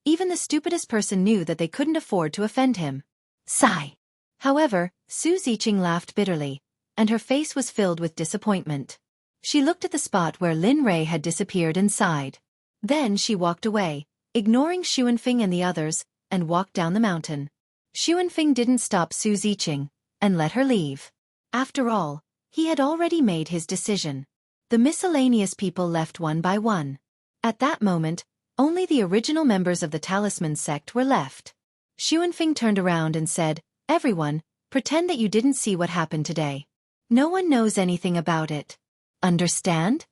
Speaker 1: even the stupidest person knew that they couldn't afford to offend him. Sigh. However, Xueqi laughed bitterly, and her face was filled with disappointment. She looked at the spot where Lin Rei had disappeared and sighed. Then she walked away, ignoring Xuanfeng and the others, and walked down the mountain. Xuanfeng didn't stop Xueqi, and let her leave. After all, he had already made his decision. The miscellaneous people left one by one. At that moment, only the original members of the Talisman sect were left. Xuanfeng turned around and said, "Everyone, pretend that you didn't see what happened today. No one knows anything about it. Understand?"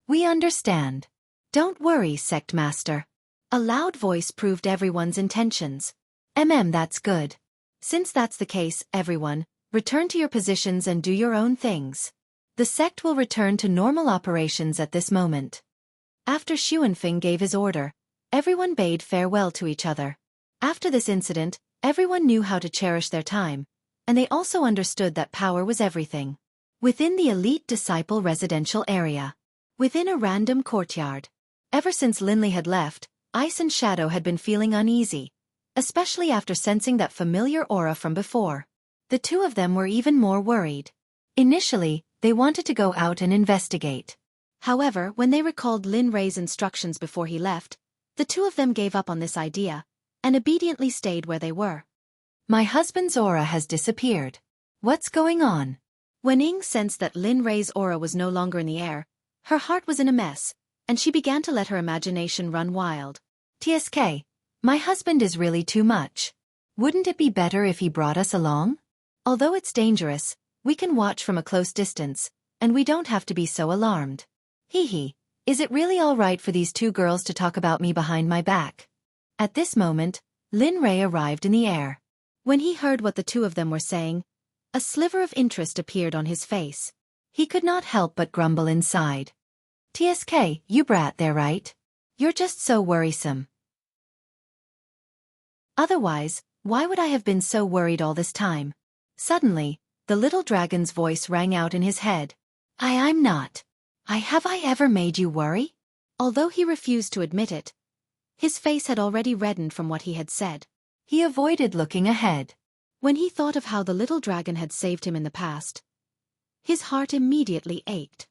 Speaker 1: "We understand. Don't worry, Sect Master." A loud voice proved everyone's intentions. That's good. Since that's the case, everyone, return to your positions and do your own things. The sect will return to normal operations at this moment. After Xuanfeng gave his order, everyone bade farewell to each other. After this incident, everyone knew how to cherish their time, and they also understood that power was everything. Within the elite disciple residential area. Within a random courtyard. Ever since Linley had left, Ice and Shadow had been feeling uneasy, especially after sensing that familiar aura from before. The two of them were even more worried. Initially, they wanted to go out and investigate. However, when they recalled Lin Rei's instructions before he left, the two of them gave up on this idea, and obediently stayed where they were. My husband's aura has disappeared. What's going on? When Ying sensed that Lin Rei's aura was no longer in the air, her heart was in a mess, and she began to let her imagination run wild. "TSK, my husband is really too much. Wouldn't it be better if he brought us along? Although it's dangerous, we can watch from a close distance, and we don't have to be so alarmed. Hee, is it really all right for these two girls to talk about me behind my back?" At this moment, Lin Rei arrived in the air. When he heard what the two of them were saying, a sliver of interest appeared on his face. He could not help but grumble inside. "TSK, you brat there, right? You're just so worrisome. Otherwise, why would I have been so worried all this time?" Suddenly, the little dragon's voice rang out in his head. I'm not. Have I ever made you worry?" Although he refused to admit it, his face had already reddened from what he had said. He avoided looking ahead. When he thought of how the little dragon had saved him in the past, his heart immediately ached.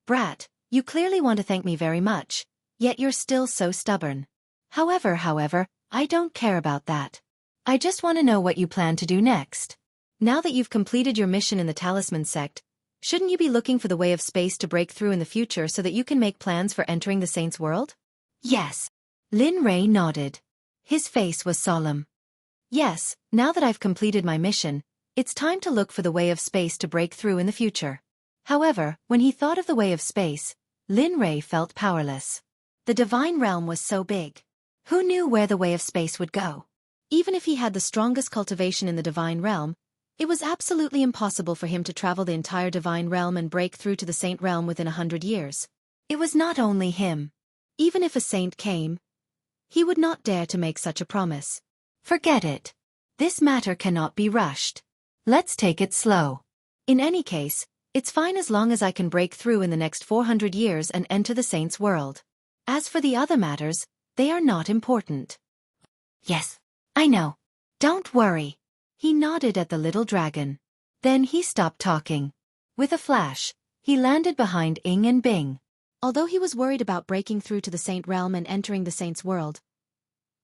Speaker 1: "Brat, you clearly want to thank me very much, yet you're still so stubborn. However, I don't care about that. I just want to know what you plan to do next. Now that you've completed your mission in the Talisman sect, shouldn't you be looking for the way of space to break through in the future so that you can make plans for entering the Saints' world?" "Yes." Lin Rei nodded. His face was solemn. "Yes, now that I've completed my mission, it's time to look for the way of space to break through in the future." However, when he thought of the way of space, Lin Rei felt powerless. The divine realm was so big. Who knew where the way of space would go? Even if he had the strongest cultivation in the divine realm, it was absolutely impossible for him to travel the entire divine realm and break through to the saint realm within 100 years. It was not only him. Even if a saint came, he would not dare to make such a promise. Forget it. This matter cannot be rushed. Let's take it slow. In any case, it's fine as long as I can break through in the next 400 years and enter the saint's world. As for the other matters, they are not important. Yes, I know. Don't worry. He nodded at the little dragon. Then he stopped talking. With a flash, he landed behind Ying and Bing. Although he was worried about breaking through to the saint realm and entering the saint's world,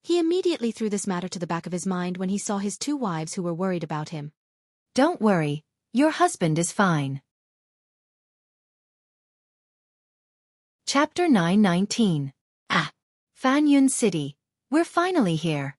Speaker 1: He immediately threw this matter to the back of his mind when he saw his two wives who were worried about him.
Speaker 2: Don't worry, your husband is fine. Chapter 919. Fan Yun City. We're finally here.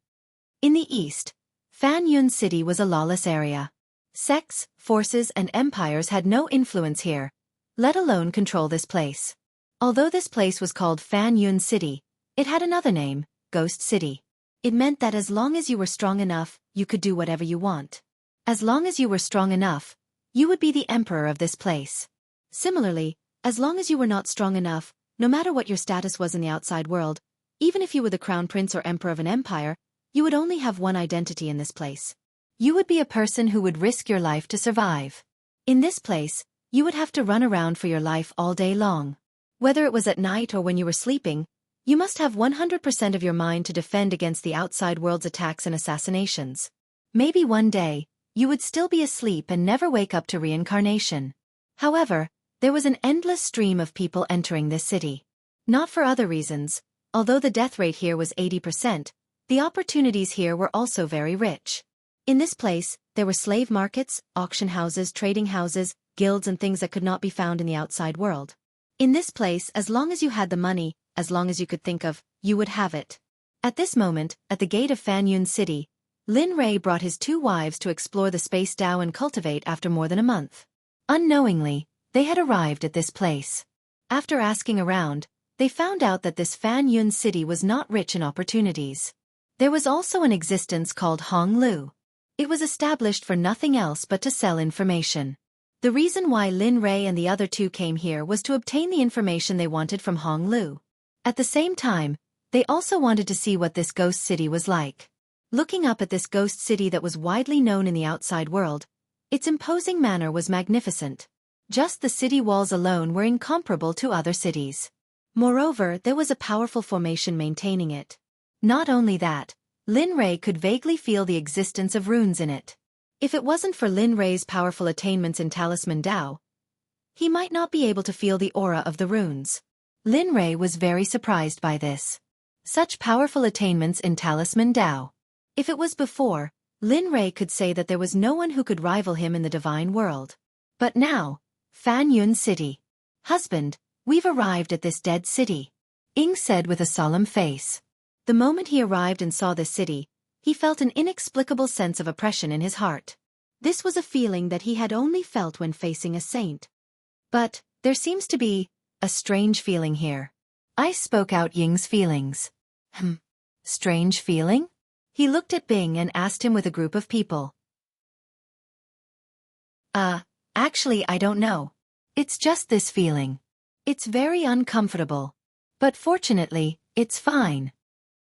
Speaker 2: In the east, Fan Yun City was a lawless area. Sects, forces, and empires had no influence here, let alone control this place. Although this place was called Fan Yun City, it had another name, Ghost City. It meant that as long as you were strong enough, you could do whatever you want. As long as you were strong enough, you would be the emperor of this place. Similarly, as long as you were not strong enough, no matter what your status was in the outside world, even if you were the crown prince or emperor of an empire, you would only have one identity in this place. You would be a person who would risk your life to survive. In this place, you would have to run around for your life all day long. Whether it was at night or when you were sleeping, you must have 100% of your mind to defend against the outside world's attacks and assassinations. Maybe one day, you would still be asleep and never wake up to reincarnation. However, there was an endless stream of people entering this city. Not for other reasons, although the death rate here was 80%, the opportunities here were also very rich. In this place, there were slave markets, auction houses, trading houses, guilds and things that could not be found in the outside world. In this place, as long as you had the money, as long as you could think of, you would have it. At this moment, at the gate of Fan Yun City, Lin Rei brought his two wives to explore the space Dao and cultivate after more than a month. Unknowingly, they had arrived at this place. After asking around, they found out that this Fan Yun City was not rich in opportunities. There was also an existence called Hong Lu. It was established for nothing else but to sell information. The reason why Lin Rei and the other two came here was to obtain the information they wanted from Hong Lu. At the same time, they also wanted to see what this ghost city was like. Looking up at this ghost city that was widely known in the outside world, its imposing manner was magnificent. Just the city walls alone were incomparable to other cities. Moreover, there was a powerful formation maintaining it. Not only that, Lin Rei could vaguely feel the existence of runes in it. If it wasn't for Lin Rei's powerful attainments in Talisman Dao, he might not be able to feel the aura of the runes. Lin Rei was very surprised by this. Such powerful attainments in Talisman Dao. If it was before, Lin Rei could say that there was no one who could rival him in the divine world. But now, Fan Yun City. Husband, we've arrived at this dead city, Ying said with a solemn face. The moment he arrived and saw this city, he felt an inexplicable sense of oppression in his heart. This was a feeling that he had only felt when facing a saint. But, there seems to be a strange feeling here. I spoke out Ying's feelings. Strange feeling? He looked at Bing and asked him with a group of people. Actually I don't know. It's just this feeling. It's very uncomfortable. But fortunately, it's fine.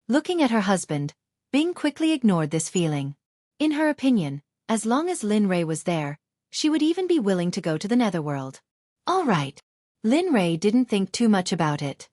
Speaker 2: Looking at her husband, Bing quickly ignored this feeling. In her opinion, as long as Lin Rei was there, she would even be willing to go to the netherworld. All right. Lin Rei didn't think too much about it.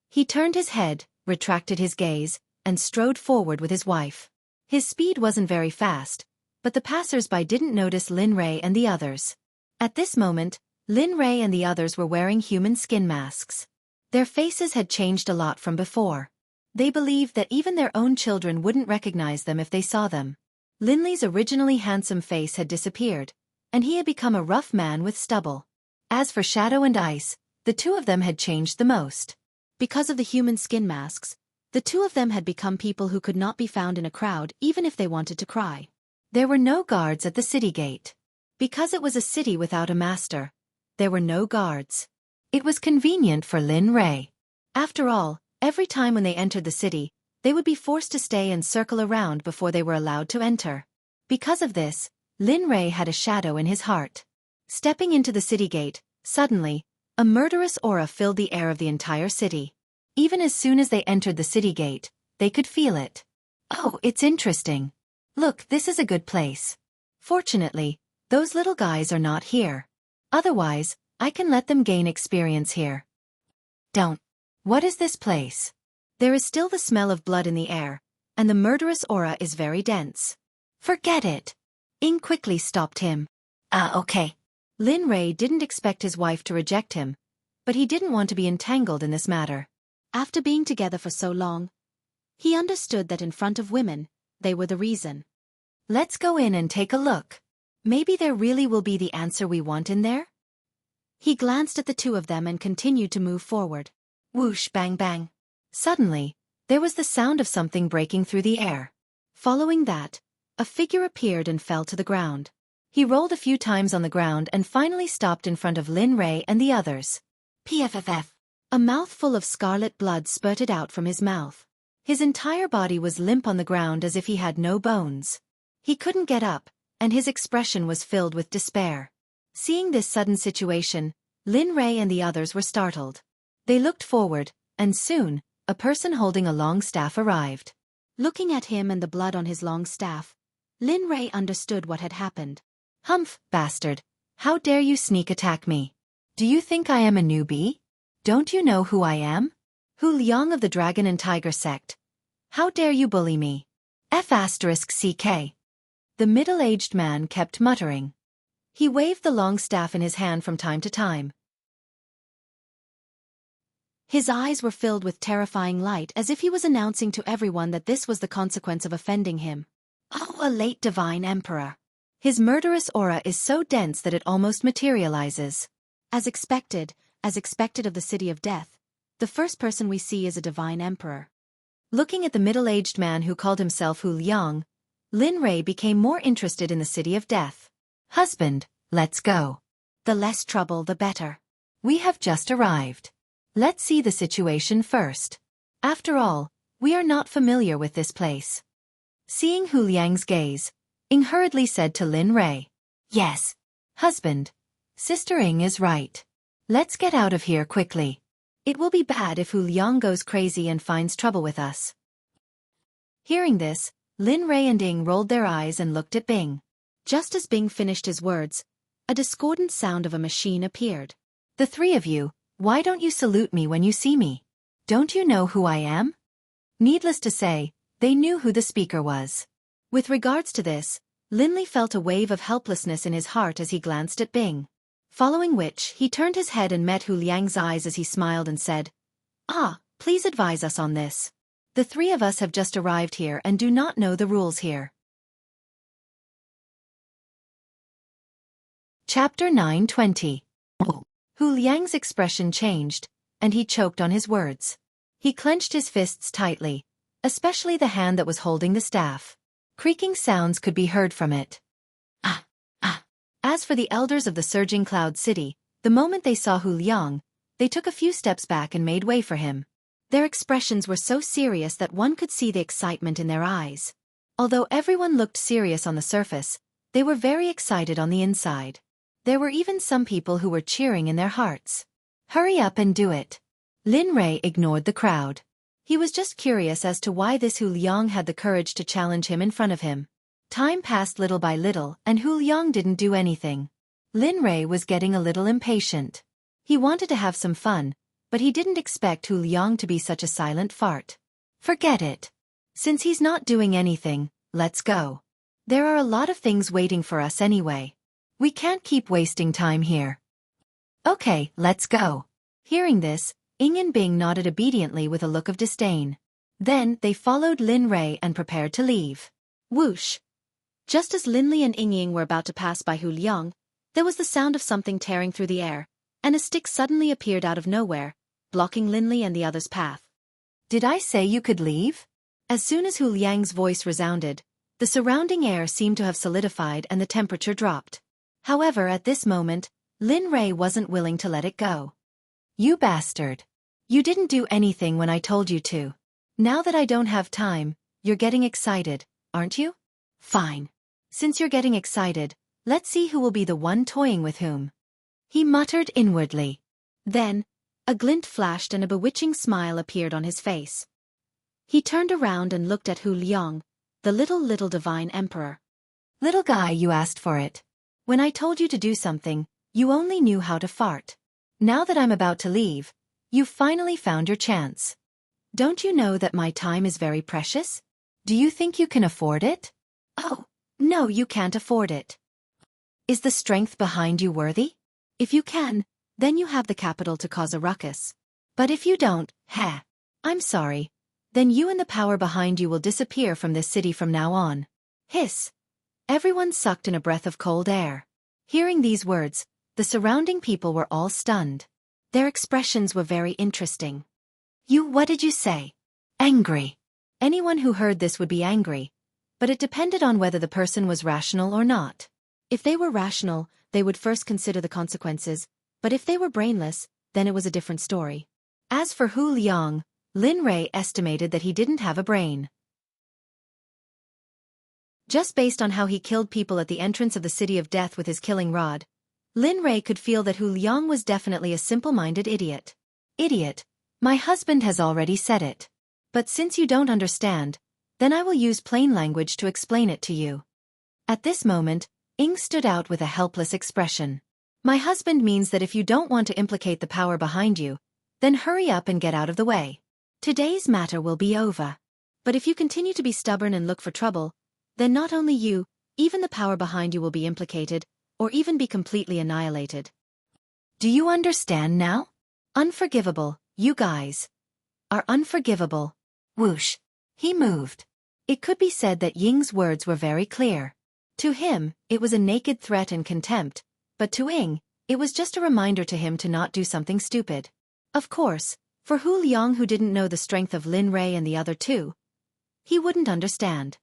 Speaker 2: He turned his head, retracted his gaze, and strode forward with his wife. His speed wasn't very fast, but the passers-by didn't notice Lin Rei and the others. At this moment, Lin Rei and the others were wearing human skin masks. Their faces had changed a lot from before. They believed that even their own children wouldn't recognize them if they saw them. Lin Li's originally handsome face had disappeared, and he had become a rough man with stubble. As for Shadow and Ice, the two of them had changed the most. Because of the human skin masks, the two of them had become people who could not be found in a crowd even if they wanted to cry. There were no guards at the city gate. Because it was a city without a master, there were no guards. It was convenient for Lin Rei. After all, every time when they entered the city, they would be forced to stay and circle around before they were allowed to enter. Because of this, Lin Rei had a shadow in his heart. Stepping into the city gate, suddenly, a murderous aura filled the air of the entire city. Even as soon as they entered the city gate, they could feel it. Oh, it's interesting. Look, this is a good place. Fortunately, those little guys are not here. Otherwise, I can let them gain experience here. Don't. What is this place? There is still the smell of blood in the air, and the murderous aura is very dense. Forget it. Ying quickly stopped him. Okay. Lin Rei didn't expect his wife to reject him, but he didn't want to be entangled in this matter. After being together for so long,
Speaker 1: He understood that in front of women, they were the reason.
Speaker 2: Let's go in and take a look. Maybe there really will be the answer we want in there?
Speaker 1: He glanced at the two of them and continued to move forward.
Speaker 2: Whoosh, bang, bang. Suddenly, there was the sound of something breaking through the air. Following that, a figure appeared and fell to the ground. He rolled a few times on the ground and finally stopped in front of Lin Rei and the others.
Speaker 1: PFFF. A mouthful of scarlet blood spurted out from his mouth. His entire body was limp on the ground as if he had no bones. He couldn't get up, and his expression was filled with despair. Seeing this sudden situation, Lin Rei and the others were startled. They looked forward, and soon, a person holding a long staff arrived. Looking at him and the blood on his long staff, Lin Rei understood what had happened.
Speaker 2: Humph, bastard. How dare you sneak attack me? Do you think I am a newbie? Don't you know who I am? Hu Liang of the Dragon and Tiger Sect. How dare you bully me? F***CK. The middle-aged man kept muttering. He waved the long staff in his hand from time to time.
Speaker 1: His eyes were filled with terrifying light as if he was announcing to everyone that this was the consequence of offending him.
Speaker 2: Oh, a late divine emperor. His murderous aura is so dense that it almost materializes.
Speaker 1: As expected of the City of Death, the first person we see is a divine emperor.
Speaker 2: Looking at the middle-aged man who called himself Hu Liang, Lin Rei became more interested in the City of Death. Husband, let's go.
Speaker 1: The less trouble the better.
Speaker 2: We have just arrived. Let's see the situation first. After all, we are not familiar with this place. Seeing Hu Liang's gaze, Ying hurriedly said to Lin Rei. Yes. Husband, Sister Ying is right. Let's get out of here quickly. It will be bad if Hu Liang goes crazy and finds trouble with us. Hearing this, Lin Rei and Ying rolled their eyes and looked at Bing.
Speaker 1: Just as Bing finished his words, a discordant sound of a machine appeared.
Speaker 2: The three of you, why don't you salute me when you see me? Don't you know who I am? Needless to say, they knew who the speaker was. With regards to this, Lin Li felt a wave of helplessness in his heart as he glanced at Bing. Following which, he turned his head and met Hu Liang's eyes as he smiled and said, please advise us on this. The three of us have just arrived here and do not know the rules here. Chapter 9:20. Hu Liang's expression changed, and he choked on his words. He clenched his fists tightly, especially the hand that was holding the staff. Creaking sounds could be heard from it. As for the elders of the surging cloud city, the moment they saw Hu Liang, they took a few steps back and made way for him. Their expressions were so serious that one could see the excitement in their eyes. Although everyone looked serious on the surface, they were very excited on the inside. There were even some people who were cheering in their hearts. Hurry up and do it. Lin Rei ignored the crowd. He was just curious as to why this Hu Liang had the courage to challenge him in front of him. Time passed little by little and Hu Liang didn't do anything. Lin Rei was getting a little impatient. He wanted to have some fun, but he didn't expect Hu Liang to be such a silent fart. Forget it. Since he's not doing anything, let's go. There are a lot of things waiting for us anyway. We can't keep wasting time here. Okay, let's go. Hearing this, Ying and Bing nodded obediently with a look of disdain. Then they followed Lin Rei and prepared to leave.
Speaker 1: Whoosh! Just as Lin Li and Ying were about to pass by Hu Liang, there was the sound of something tearing through the air, and a stick suddenly appeared out of nowhere, blocking Lin Li and the others' path.
Speaker 2: Did I say you could leave? As soon as Hu Liang's voice resounded, the surrounding air seemed to have solidified and the temperature dropped. However, at this moment, Lin Rei wasn't willing to let it go. You bastard. You didn't do anything when I told you to. Now that I don't have time, you're getting excited, aren't you? Fine. Since you're getting excited, let's see who will be the one toying with whom. He muttered inwardly. Then, a glint flashed and a bewitching smile appeared on his face. He turned around and looked at Hu Liang, the little divine emperor. Little guy, you asked for it. When I told you to do something, you only knew how to fart. Now that I'm about to leave, you've finally found your chance. Don't you know that my time is very precious? Do you think you can afford it? Oh, no, you can't afford it. Is the strength behind you worthy? If you can, then you have the capital to cause a ruckus. But if you don't, I'm sorry. then you and the power behind you will disappear from this city from now on. Hiss. Everyone sucked in a breath of cold air. Hearing these words, the surrounding people were all stunned. Their expressions were very interesting. What did you say? Angry. Anyone who heard this would be angry, but it depended on whether the person was rational or not. If they were rational, they would first consider the consequences, but if they were brainless, then it was a different story. As for Hu Liang, Lin Rei estimated that he didn't have a brain. Just based on how he killed people at the entrance of the City of Death with his killing rod, Lin Rei could feel that Hu Liang was definitely a simple-minded idiot. Idiot, my husband has already said it. But since you don't understand, then I will use plain language to explain it to you. At this moment, Ying stood out with a helpless expression. My husband means that if you don't want to implicate the power behind you, then hurry up and get out of the way. Today's matter will be over. But if you continue to be stubborn and look for trouble, then not only you, even the power behind you will be implicated, or even be completely annihilated. Do you understand now? Unforgivable, you guys are unforgivable. Whoosh. He moved. It could be said that Ying's words were very clear. To him, it was a naked threat and contempt, but to Ying, it was just a reminder to him to not do something stupid. Of course, for Hu Liang, who didn't know the strength of Lin Rei and the other two, he wouldn't understand.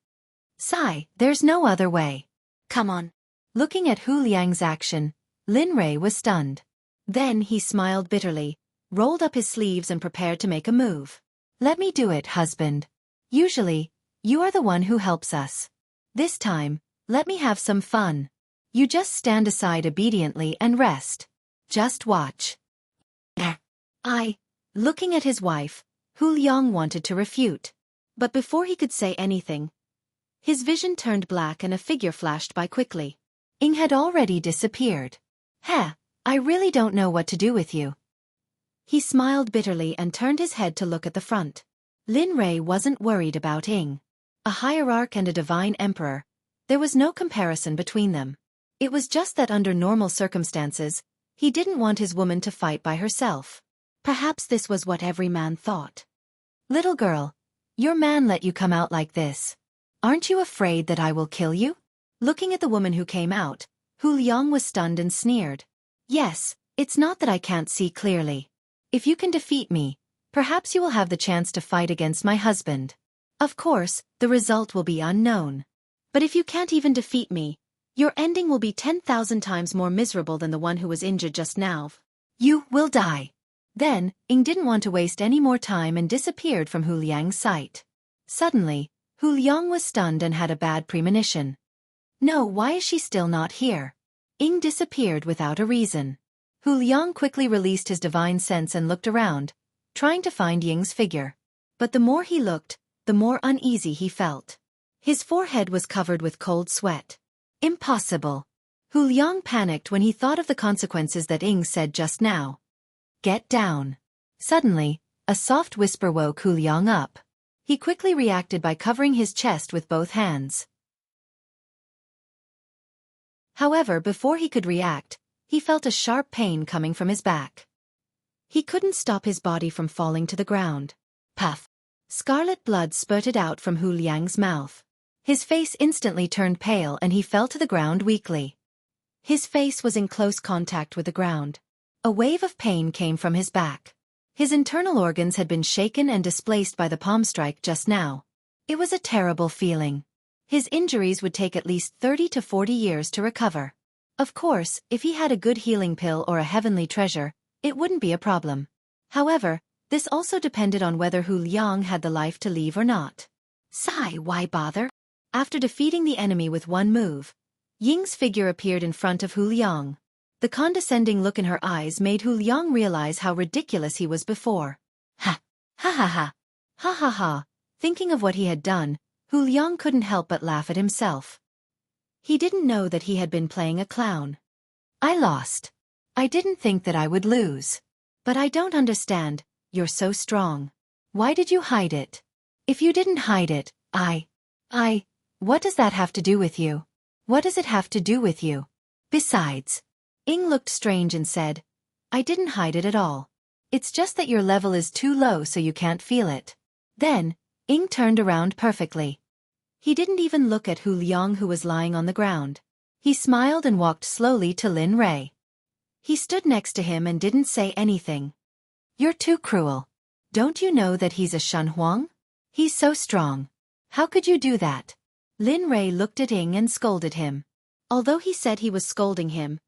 Speaker 2: Sigh, there's no other way. Come on. Looking at Hu Liang's action, Lin Rei was stunned. Then he smiled bitterly, rolled up his sleeves and prepared to make a move. Let me do it, husband. Usually, you are the one who helps us. This time, let me have some fun. You just stand aside obediently and rest. Just watch. Looking at his wife, Hu Liang wanted to refute. But before he could say anything, his vision turned black and a figure flashed by quickly. Ying had already disappeared. I really don't know what to do with you. He smiled bitterly and turned his head to look at the front. Lin Rei wasn't worried about Ying. A hierarch and a divine emperor, there was no comparison between them. It was just that under normal circumstances, he didn't want his woman to fight by herself. Perhaps this was what every man thought. Little girl, your man let you come out like this. Aren't you afraid that I will kill you? Looking at the woman who came out, Hu Liang was stunned and sneered. Yes, it's not that I can't see clearly. If you can defeat me, perhaps you will have the chance to fight against my husband. Of course, the result will be unknown. But if you can't even defeat me, your ending will be 10,000 times more miserable than the one who was injured just now. You will die. Then, Ying didn't want to waste any more time and disappeared from Hu Liang's sight. Suddenly, Hu Liang was stunned and had a bad premonition. No, why is she still not here? Ying disappeared without a reason. Hu Liang quickly released his divine sense and looked around, trying to find Ying's figure. But the more he looked, the more uneasy he felt. His forehead was covered with cold sweat. Impossible. Hu Liang panicked when he thought of the consequences that Ying said just now. Get down. Suddenly, a soft whisper woke Hu Liang up. He quickly reacted by covering his chest with both hands. However, before he could react, he felt a sharp pain coming from his back. He couldn't stop his body from falling to the ground. Puff. Scarlet blood spurted out from Hu Liang's mouth. His face instantly turned pale and he fell to the ground weakly. His face was in close contact with the ground. A wave of pain came from his back. His internal organs had been shaken and displaced by the palm strike just now. It was a terrible feeling. His injuries would take at least 30 to 40 years to recover. Of course, if he had a good healing pill or a heavenly treasure, it wouldn't be a problem. However, this also depended on whether Hu Liang had the life to leave or not. Sigh, why bother? After defeating the enemy with one move, Ying's figure appeared in front of Hu Liang. The condescending look in her eyes made Hu Liang realize how ridiculous he was before. Ha! Ha ha ha! Ha ha ha! Thinking of what he had done, Hu Liang couldn't help but laugh at himself. He didn't know that he had been playing a clown. I lost. I didn't think that I would lose. But I don't understand, you're so strong. Why did you hide it? If you didn't hide it, what does that have to do with you? What does it have to do with you? Besides, Ying looked strange and said, I didn't hide it at all. It's just that your level is too low so you can't feel it. Then, Ying turned around perfectly. He didn't even look at Hu Liang, who was lying on the ground. He smiled and walked slowly to Lin Rei. He stood next to him and didn't say anything. You're too cruel. Don't you know that he's a Shen Huang? He's so strong. How could you do that? Lin Rei looked at Ying and scolded him. Although he said he was scolding him,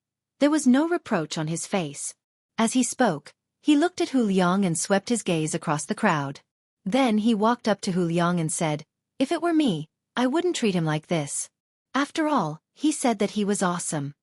Speaker 2: there was no reproach on his face. As he spoke, he looked at Hu Liang and swept his gaze across the crowd. Then he walked up to Hu Liang and said, "If it were me, I wouldn't treat him like this. After all, he said that he was awesome.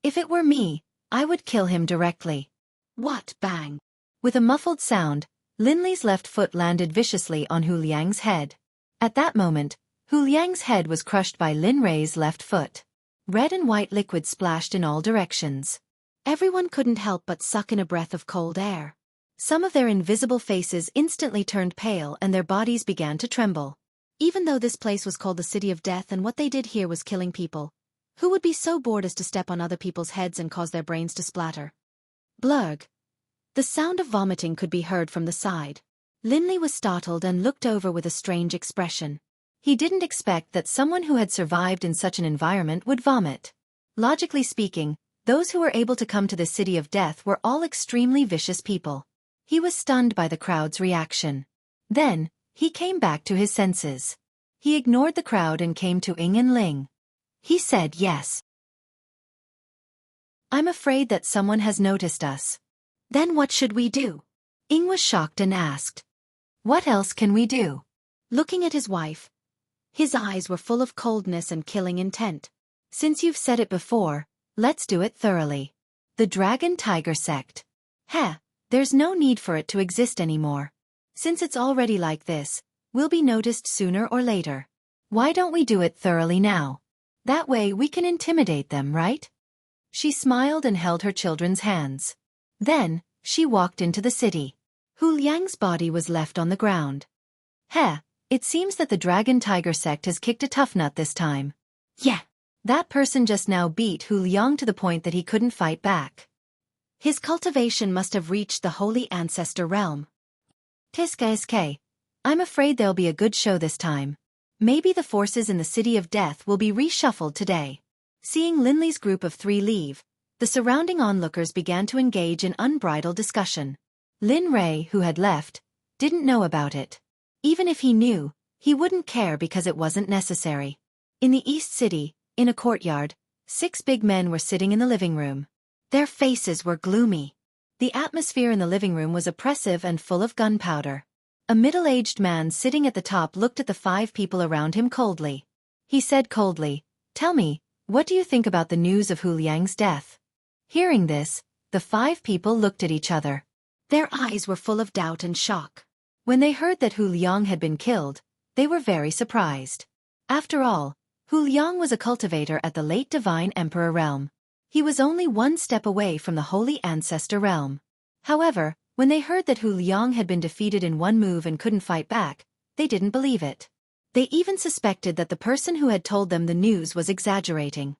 Speaker 2: If it were me, I would kill him directly." What bang? With a muffled sound, Lin Li's left foot landed viciously on Hu Liang's head. At that moment, Hu Liang's head was crushed by Lin Rei's left foot. Red and white liquid splashed in all directions. Everyone couldn't help but suck in a breath of cold air. Some of their invisible faces instantly turned pale and their bodies began to tremble. Even though this place was called the City of Death and what they did here was killing people, who would be so bored as to step on other people's heads and cause their brains to splatter? Blurg. The sound of vomiting could be heard from the side. Lin Li was startled and looked over with a strange expression. He didn't expect that someone who had survived in such an environment would vomit. Logically speaking, those who were able to come to the City of Death were all extremely vicious people. He was stunned by the crowd's reaction. Then, he came back to his senses. He ignored the crowd and came to Ying and Ling. He said yes. I'm afraid that someone has noticed us. Then what should we do? Ying was shocked and asked. What else can we do? Looking at his wife, his eyes were full of coldness and killing intent. Since you've said it before, let's do it thoroughly. The Dragon Tiger Sect. Heh, there's no need for it to exist anymore. Since it's already like this, we'll be noticed sooner or later. Why don't we do it thoroughly now? That way we can intimidate them, right? She smiled and held her children's hands. Then, she walked into the city. Hu Liang's body was left on the ground. Heh, it seems that the Dragon Tiger Sect has kicked a tough nut this time. Yeah. That person just now beat Hu Liang to the point that he couldn't fight back. His cultivation must have reached the Holy Ancestor realm. Tiska, I'm afraid there'll be a good show this time. Maybe the forces in the City of Death will be reshuffled today. Seeing Lin Li's group of 3 leave, the surrounding onlookers began to engage in unbridled discussion. Lin Rei, who had left, didn't know about it. Even if he knew, he wouldn't care because it wasn't necessary. In the East City, in a courtyard, 6 big men were sitting in the living room. Their faces were gloomy. The atmosphere in the living room was oppressive and full of gunpowder. A middle-aged man sitting at the top looked at the 5 people around him coldly. He said coldly, "Tell me, what do you think about the news of Hu Liang's death?" Hearing this, the 5 people looked at each other. Their eyes were full of doubt and shock. When they heard that Hu Liang had been killed, they were very surprised. After all, Hu Liang was a cultivator at the late Divine Emperor realm. He was only 1 step away from the Holy Ancestor realm. However, when they heard that Hu Liang had been defeated in 1 move and couldn't fight back, they didn't believe it. They even suspected that the person who had told them the news was exaggerating.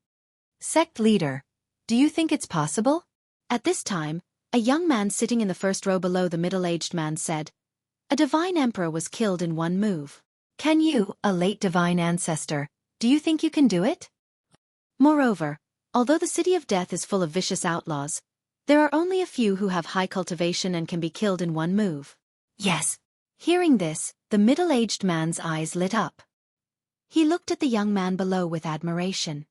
Speaker 2: Sect leader, do you think it's possible? At this time, a young man sitting in the first row below the middle-aged man said, "A divine emperor was killed in 1 move. Can you, a late divine ancestor, do you think you can do it?" Moreover, although the City of Death is full of vicious outlaws, there are only a few who have high cultivation and can be killed in 1 move. Yes. Hearing this, the middle-aged man's eyes lit up. He looked at the young man below with admiration.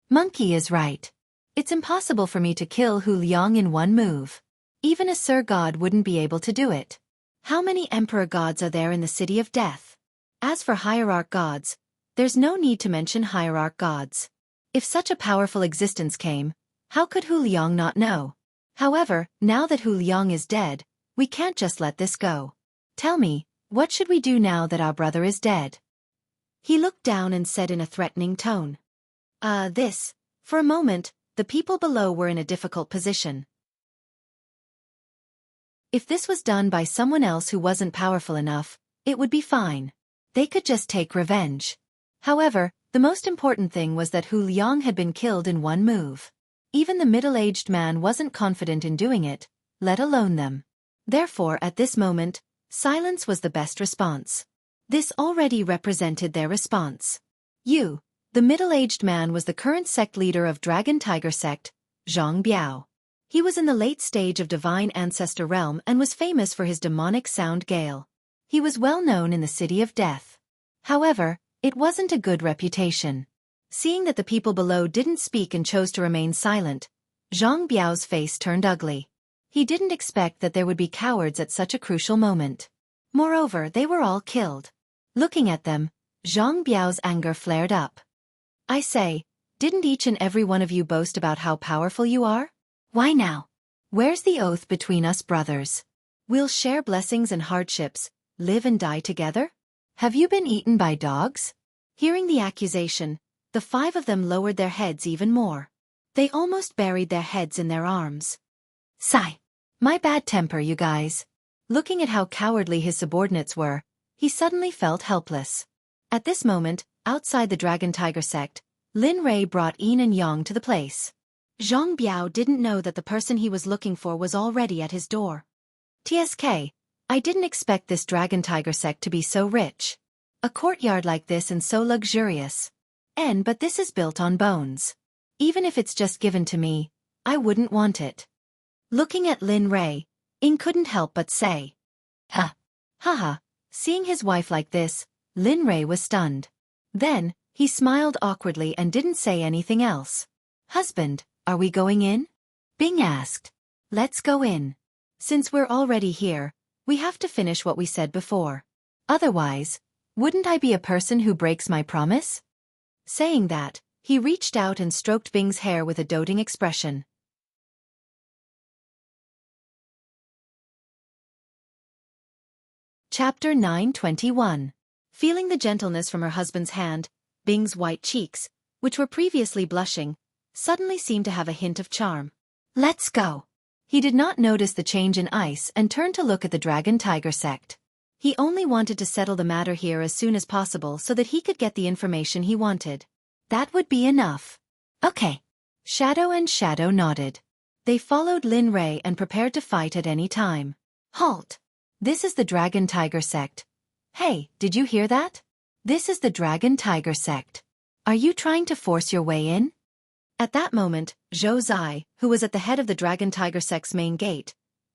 Speaker 2: Monkey is right. It's impossible for me to kill Hu Liang in 1 move. Even a Sir God wouldn't be able to do it. How many Emperor gods are there in the City of Death? As for hierarch gods, there's no need to mention hierarch gods. If such a powerful existence came, how could Hu Liang not know? However, now that Hu Liang is dead, we can't just let this go. Tell me, what should we do now that our brother is dead? He looked down and said in a threatening tone. For a moment, the people below were in a difficult position. If this was done by someone else who wasn't powerful enough, it would be fine. They could just take revenge. However, the most important thing was that Hu Liang had been killed in 1 move. Even the middle-aged man wasn't confident in doing it, let alone them. Therefore, at this moment, silence was the best response. This already represented their response. You, the middle-aged man, was the current sect leader of Dragon Tiger Sect, Zhang Biao. He was in the late stage of divine ancestor realm and was famous for his demonic sound gale. He was well known in the City of Death. However, it wasn't a good reputation. Seeing that the people below didn't speak and chose to remain silent, Zhang Biao's face turned ugly. He didn't expect that there would be cowards at such a crucial moment. Moreover, they were all killed. Looking at them, Zhang Biao's anger flared up. I say, didn't each and every one of you boast about how powerful you are? Why now? Where's the oath between us brothers? We'll share blessings and hardships, live and die together? Have you been eaten by dogs? Hearing the accusation, the 5 of them lowered their heads even more. They almost buried their heads in their arms. Sigh. My bad temper, you guys. Looking at how cowardly his subordinates were, he suddenly felt helpless. At this moment, outside the Dragon Tiger Sect, Lin Rei brought Yin and Yang to the place. Zhang Biao didn't know that the person he was looking for was already at his door. TSK, I didn't expect this Dragon Tiger Sect to be so rich. A courtyard like this and so luxurious. But this is built on bones. Even if it's just given to me, I wouldn't want it. Looking at Lin Rei, Yin couldn't help but say. Haha. Seeing his wife like this, Lin Rei was stunned. Then, he smiled awkwardly and didn't say anything else. Husband, are we going in? Bing asked. Let's go in. Since we're already here, we have to finish what we said before. Otherwise, wouldn't I be a person who breaks my promise? Saying that, he reached out and stroked Bing's hair with a doting expression. Chapter 921. Feeling the gentleness from her husband's hand, Bing's white cheeks, which were previously blushing, suddenly seemed to have a hint of charm. Let's go. He did not notice the change in ice and turned to look at the Dragon Tiger Sect. He only wanted to settle the matter here as soon as possible so that he could get the information he wanted. That would be enough. Okay. Shadow and Shadow nodded. They followed Lin Rei and prepared to fight at any time. Halt! This is the Dragon Tiger Sect. Hey, did you hear that? This is the Dragon Tiger Sect. Are you trying to force your way in? At that moment, Zhou Zai, who was at the head of the Dragon Tiger Sect's main gate,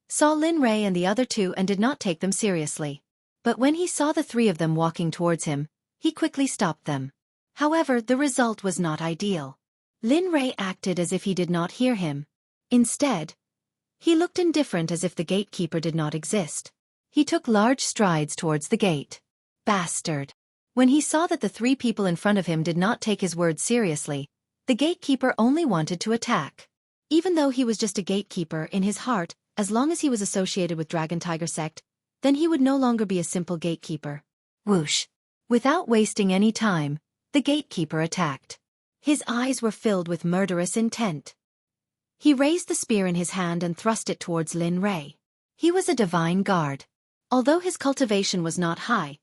Speaker 2: saw Lin Rei and the other 2 and did not take them seriously. But when he saw the 3 of them walking towards him, he quickly stopped them. However, the result was not ideal. Lin Rei acted as if he did not hear him. Instead, he looked indifferent as if the gatekeeper did not exist. He took large strides towards the gate. Bastard. When he saw that the 3 people in front of him did not take his words seriously, the gatekeeper only wanted to attack. Even though he was just a gatekeeper in his heart, as long as he was associated with Dragon Tiger Sect, then he would no longer be a simple gatekeeper. Whoosh. Without wasting any time, the gatekeeper attacked. His eyes were filled with murderous intent. He raised the spear in his hand and thrust it towards Lin Rei. He was a divine guard. Although his cultivation was not high,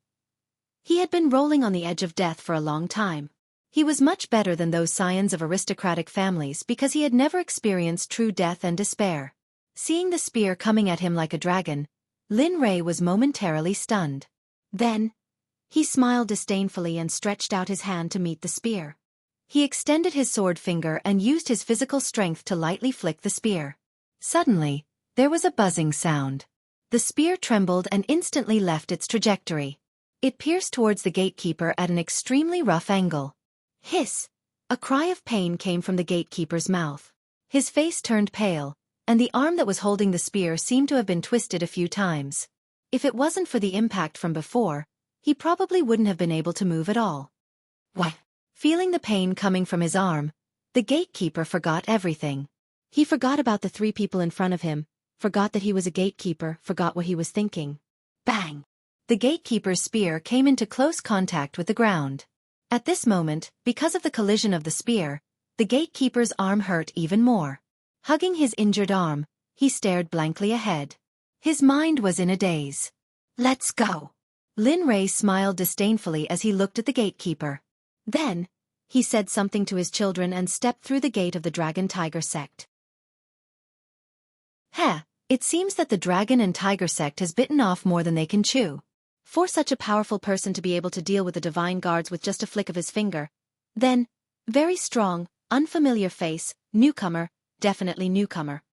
Speaker 2: he had been rolling on the edge of death for a long time. He was much better than those scions of aristocratic families because he had never experienced true death and despair. Seeing the spear coming at him like a dragon, Lin Rei was momentarily stunned. Then, he smiled disdainfully and stretched out his hand to meet the spear. He extended his sword finger and used his physical strength to lightly flick the spear. Suddenly, there was a buzzing sound. The spear trembled and instantly left its trajectory. It pierced towards the gatekeeper at an extremely rough angle. Hiss! A cry of pain came from the gatekeeper's mouth. His face turned pale, and the arm that was holding the spear seemed to have been twisted a few times. If it wasn't for the impact from before, he probably wouldn't have been able to move at all. What? Feeling the pain coming from his arm, the gatekeeper forgot everything. He forgot about the 3 people in front of him, forgot that he was a gatekeeper, forgot what he was thinking. Bang! The gatekeeper's spear came into close contact with the ground. At this moment, because of the collision of the spear, the gatekeeper's arm hurt even more. Hugging his injured arm, he stared blankly ahead. His mind was in a daze. Let's go! Lin Rei smiled disdainfully as he looked at the gatekeeper. Then, he said something to his children and stepped through the gate of the Dragon Tiger Sect. It seems that the Dragon and Tiger Sect has bitten off more than they can chew.
Speaker 1: For such a powerful person to be able to deal with the divine guards with just a flick of his finger. Then, very strong, unfamiliar face, newcomer, definitely newcomer.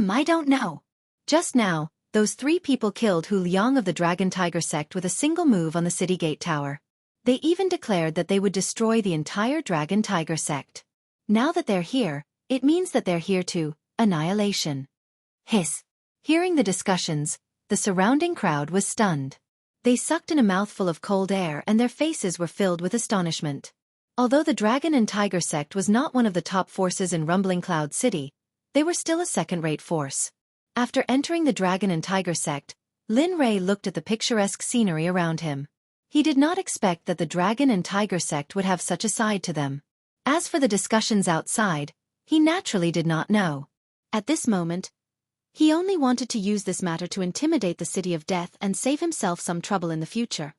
Speaker 2: I don't know.
Speaker 1: Just now, those 3 people killed Hu Liang of the Dragon Tiger Sect with a single move on the city gate tower. They even declared that they would destroy the entire Dragon Tiger Sect. Now that they're here, it means that they're here to annihilation.
Speaker 2: Hiss.
Speaker 1: Hearing the discussions, the surrounding crowd was stunned. They sucked in a mouthful of cold air and their faces were filled with astonishment. Although the Dragon and Tiger Sect was not one of the top forces in Rumbling Cloud City, they were still a second-rate force. After entering the Dragon and Tiger Sect, Lin Rei looked at the picturesque scenery around him. He did not expect that the Dragon and Tiger Sect would have such a side to them. As for the discussions outside, he naturally did not know. At this moment, he only wanted to use this matter to intimidate the City of Death and save himself some trouble in the future.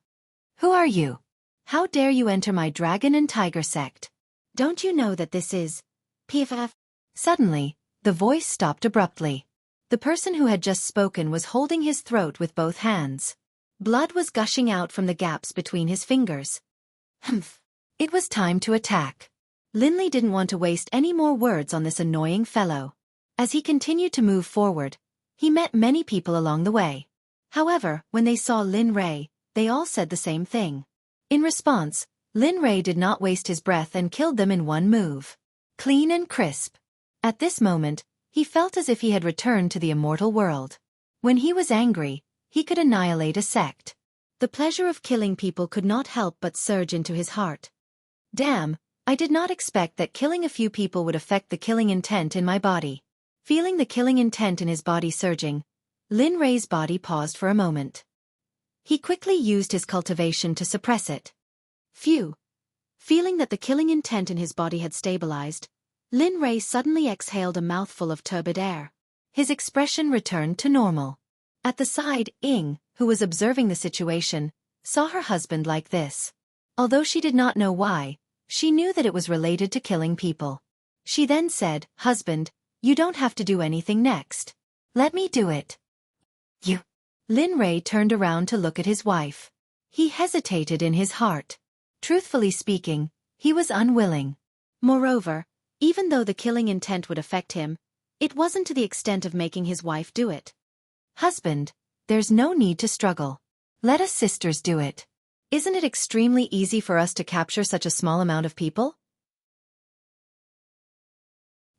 Speaker 2: Who are you?
Speaker 1: How dare you enter my Dragon and Tiger Sect? Don't you know that this is PFF?
Speaker 2: Suddenly, the voice stopped abruptly.
Speaker 1: The person who had just spoken was holding his throat with both hands. Blood was gushing out from the gaps between his fingers.
Speaker 2: Humph. It was time to attack.
Speaker 1: Linley didn't want to waste any more words on this annoying fellow. As he continued to move forward, he met many people along the way. However, when they saw Lin Rei, they all said the same thing. In response, Lin Rei did not waste his breath and killed them in one move. Clean and crisp. At this moment, he felt as if he had returned to the immortal world. When he was angry, he could annihilate a sect. The pleasure of killing people could not help but surge into his heart. Damn, I did not expect that killing a few people would affect the killing intent in my body. Feeling the killing intent in his body surging, Lin Rei's body paused for a moment. He quickly used his cultivation to suppress it. Phew. Feeling that the killing intent in his body had stabilized, Lin Rei suddenly exhaled a mouthful of turbid air. His expression returned to normal. At the side, Ying, who was observing the situation, saw her husband like this. Although she did not know why, she knew that it was related to killing people. She then said, "Husband, you don't have to do anything next. Let me do it."
Speaker 2: You.
Speaker 1: Lin Rei turned around to look at his wife. He hesitated in his heart. Truthfully speaking, he was unwilling. Moreover, even though the killing intent would affect him, it wasn't to the extent of making his wife do it. "Husband, there's no need to struggle. Let us sisters do it. Isn't it extremely easy for us to capture such a small amount of people?"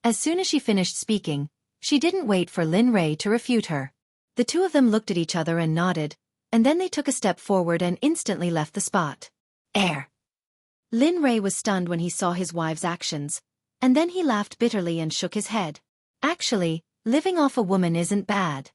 Speaker 1: As soon as she finished speaking, she didn't wait for Lin Rei to refute her. The two of them looked at each other and nodded, and then they took a step forward and instantly left the spot.
Speaker 2: Air.
Speaker 1: Lin Rei was stunned when he saw his wife's actions, and then he laughed bitterly and shook his head. Actually, living off a woman isn't bad.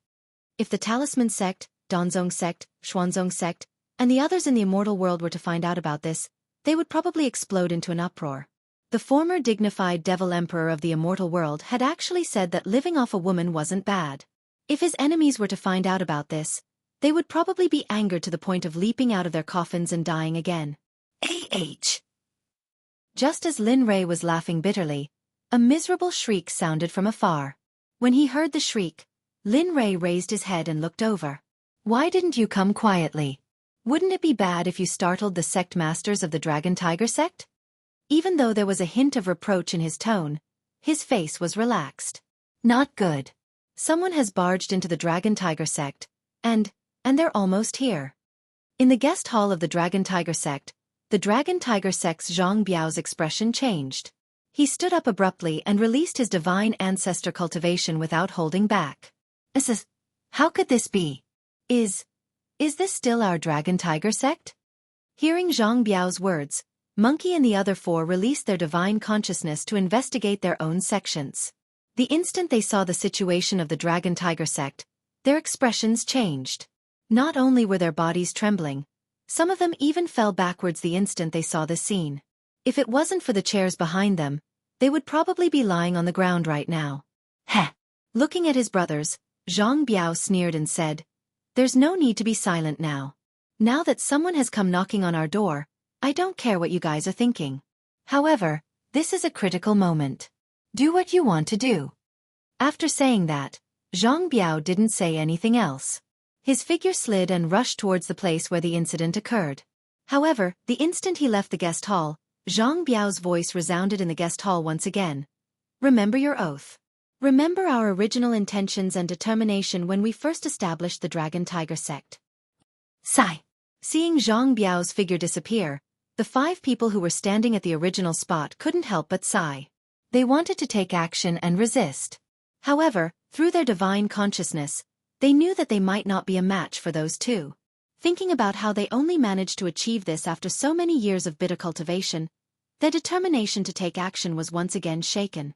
Speaker 1: If the Talisman Sect, Danzong Sect, Xuanzong Sect, and the others in the immortal world were to find out about this, they would probably explode into an uproar. The former dignified devil emperor of the immortal world had actually said that living off a woman wasn't bad. If his enemies were to find out about this, they would probably be angered to the point of leaping out of their coffins and dying again.
Speaker 2: AH.
Speaker 1: Just as Lin Rei was laughing bitterly, a miserable shriek sounded from afar. When he heard the shriek, Lin Rei raised his head and looked over. "Why didn't you come quietly? Wouldn't it be bad if you startled the sect masters of the Dragon Tiger Sect?" Even though there was a hint of reproach in his tone, his face was relaxed. "Not good. Someone has barged into the Dragon Tiger Sect, and they're almost here." In the guest hall of the Dragon Tiger Sect, the Dragon Tiger Sect's Zhang Biao's expression changed. He stood up abruptly and released his divine ancestor cultivation without holding back.
Speaker 2: How could this be?
Speaker 1: Is this still our Dragon Tiger Sect?" Hearing Zhang Biao's words, Monkey and the other 4 released their divine consciousness to investigate their own sections. The instant they saw the situation of the Dragon Tiger Sect, their expressions changed. Not only were their bodies trembling, some of them even fell backwards the instant they saw this scene. If it wasn't for the chairs behind them, they would probably be lying on the ground right now.
Speaker 2: Heh.
Speaker 1: Looking at his brothers, Zhang Biao sneered and said, "There's no need to be silent now. Now that someone has come knocking on our door, I don't care what you guys are thinking. However, this is a critical moment. Do what you want to do." After saying that, Zhang Biao didn't say anything else.
Speaker 2: His figure slid and rushed towards the place where the incident occurred. However, the instant he left the guest hall, Zhang Biao's voice resounded in the guest hall once again. Remember your oath. Remember our original intentions and determination when we first established the Dragon Tiger Sect. Sigh. Seeing Zhang Biao's figure disappear, the 5 people who were standing at the original spot couldn't help but sigh. They wanted to take action and resist. However, through their divine consciousness, they knew that they might not be a match for those two. Thinking about how they only managed to achieve this after so many years of bitter cultivation, their determination to take action was once again shaken.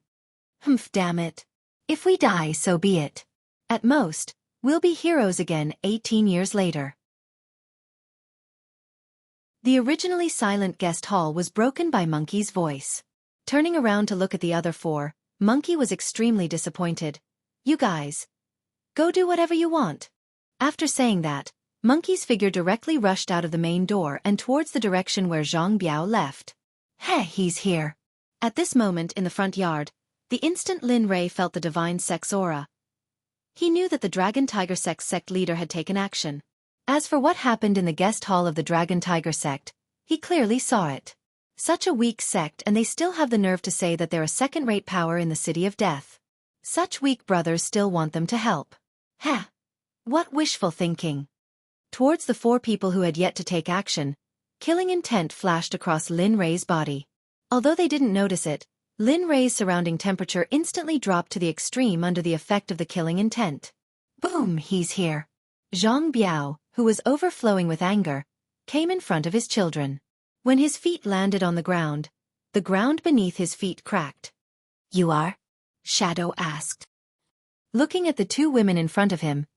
Speaker 2: Humph, damn it. If we die, so be it. At most, we'll be heroes again 18 years later. The originally silent guest hall was broken by Monkey's voice. Turning around to look at the other 4, Monkey was extremely disappointed. You guys, go do whatever you want. After saying that, Monkey's figure directly rushed out of the main door and towards the direction where Zhang Biao left. Heh, he's here. At this moment in the front yard, the instant Lin Rei felt the divine Sect's aura. He knew that the Dragon Tiger Sect's sect leader had taken action. As for what happened in the guest hall of the Dragon Tiger Sect, he clearly saw it. Such a weak sect, and they still have the nerve to say that they're a second-rate power in the City of Death. Such weak brothers still want them to help. Heh! What wishful thinking. Towards the 4 people who had yet to take action, killing intent flashed across Lin Rei's body. Although they didn't notice it, Lin Rei's surrounding temperature instantly dropped to the extreme under the effect of the killing intent. Boom, he's here. Zhang Biao, who was overflowing with anger, came in front of his children. When his feet landed on the ground beneath his feet cracked. You are? Shadow asked. Looking at the 2 women in front of him,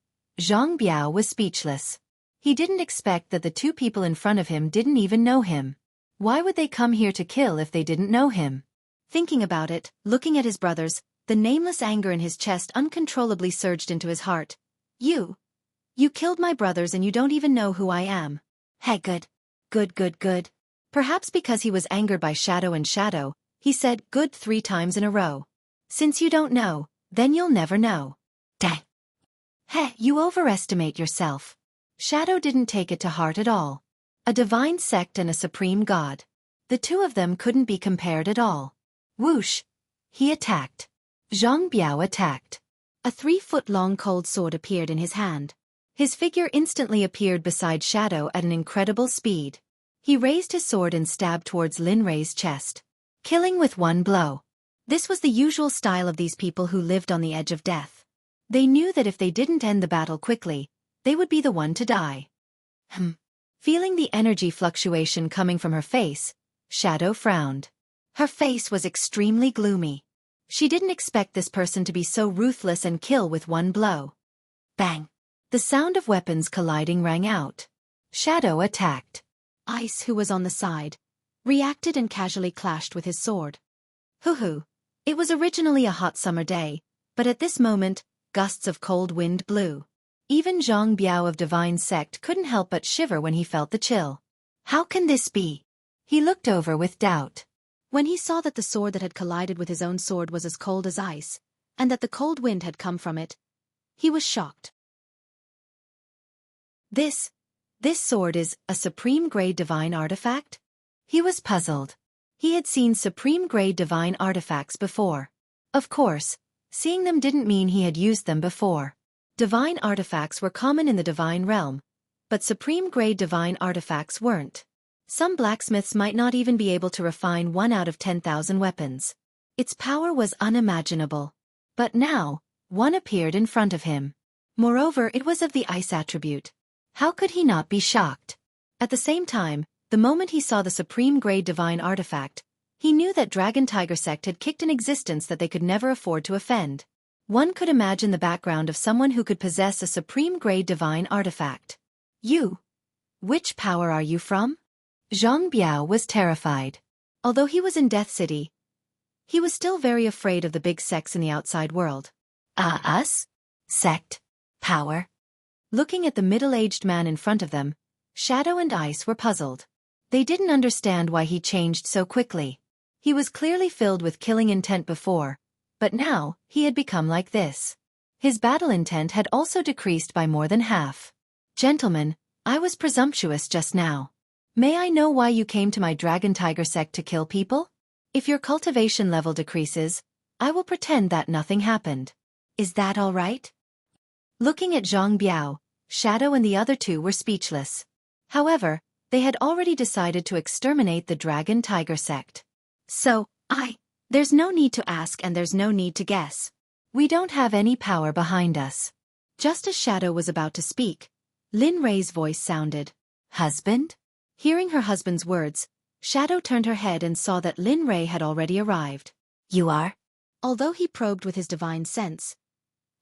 Speaker 2: Zhang Biao was speechless. He didn't expect that the 2 people in front of him didn't even know him. Why would they come here to kill if they didn't know him? Thinking about it, looking at his brothers, the nameless anger in his chest uncontrollably surged into his heart. You killed my brothers and you don't even know who I am. Hey, good. Perhaps because he was angered by Shadow, he said good 3 times in a row. Since you don't know, then you'll never know. Dang. Hey, you overestimate yourself. Shadow didn't take it to heart at all. A divine sect and a supreme god. The 2 of them couldn't be compared at all. Whoosh! He attacked. Zhang Biao attacked. A 3-foot-long cold sword appeared in his hand. His figure instantly appeared beside Shadow at an incredible speed. He raised his sword and stabbed towards Lin Rei's chest, killing with 1 blow. This was the usual style of these people who lived on the edge of death. They knew that if they didn't end the battle quickly, they would be the one to die. Feeling the energy fluctuation coming from her face, Shadow frowned. Her face was extremely gloomy. She didn't expect this person to be so ruthless and kill with 1 blow. Bang! The sound of weapons colliding rang out. Shadow attacked. Ice, who was on the side, reacted and casually clashed with his sword. Hoo-hoo. It was originally a hot summer day, but at this moment, gusts of cold wind blew. Even Zhang Biao of Divine Sect couldn't help but shiver when he felt the chill. How can this be? He looked over with doubt. When he saw that the sword that had collided with his own sword was as cold as ice, and that the cold wind had come from it, he was shocked. This sword is a supreme-grade divine artifact? He was puzzled. He had seen supreme-grade divine artifacts before. Of course, seeing them didn't mean he had used them before. Divine artifacts were common in the divine realm, but supreme-grade divine artifacts weren't. Some blacksmiths might not even be able to refine 1 out of 10,000 weapons. Its power was unimaginable. But now, one appeared in front of him. Moreover, it was of the ice attribute. How could he not be shocked? At the same time, the moment he saw the supreme-grade divine artifact, he knew that Dragon Tiger Sect had kicked an existence that they could never afford to offend. One could imagine the background of someone who could possess a supreme-grade divine artifact. You? Which power are you from? Zhang Biao was terrified. Although he was in Death City, he was still very afraid of the big sects in the outside world. Us? Sect? Power? Looking at the middle-aged man in front of them, Shadow and Ice were puzzled. They didn't understand why he changed so quickly. He was clearly filled with killing intent before, but now, he had become like this. His battle intent had also decreased by more than half. Gentlemen, I was presumptuous just now. May I know why you came to my Dragon Tiger sect to kill people? If your cultivation level decreases, I will pretend that nothing happened. Is that all right? Looking at Zhang Biao, Shadow and the other two were speechless. However, they had already decided to exterminate the Dragon Tiger sect. So, there's no need to ask and there's no need to guess. We don't have any power behind us. Just as Shadow was about to speak, Lin Rei's voice sounded. Husband? Hearing her husband's words, Shadow turned her head and saw that Lin Rei had already arrived. You are? Although he probed with his divine sense,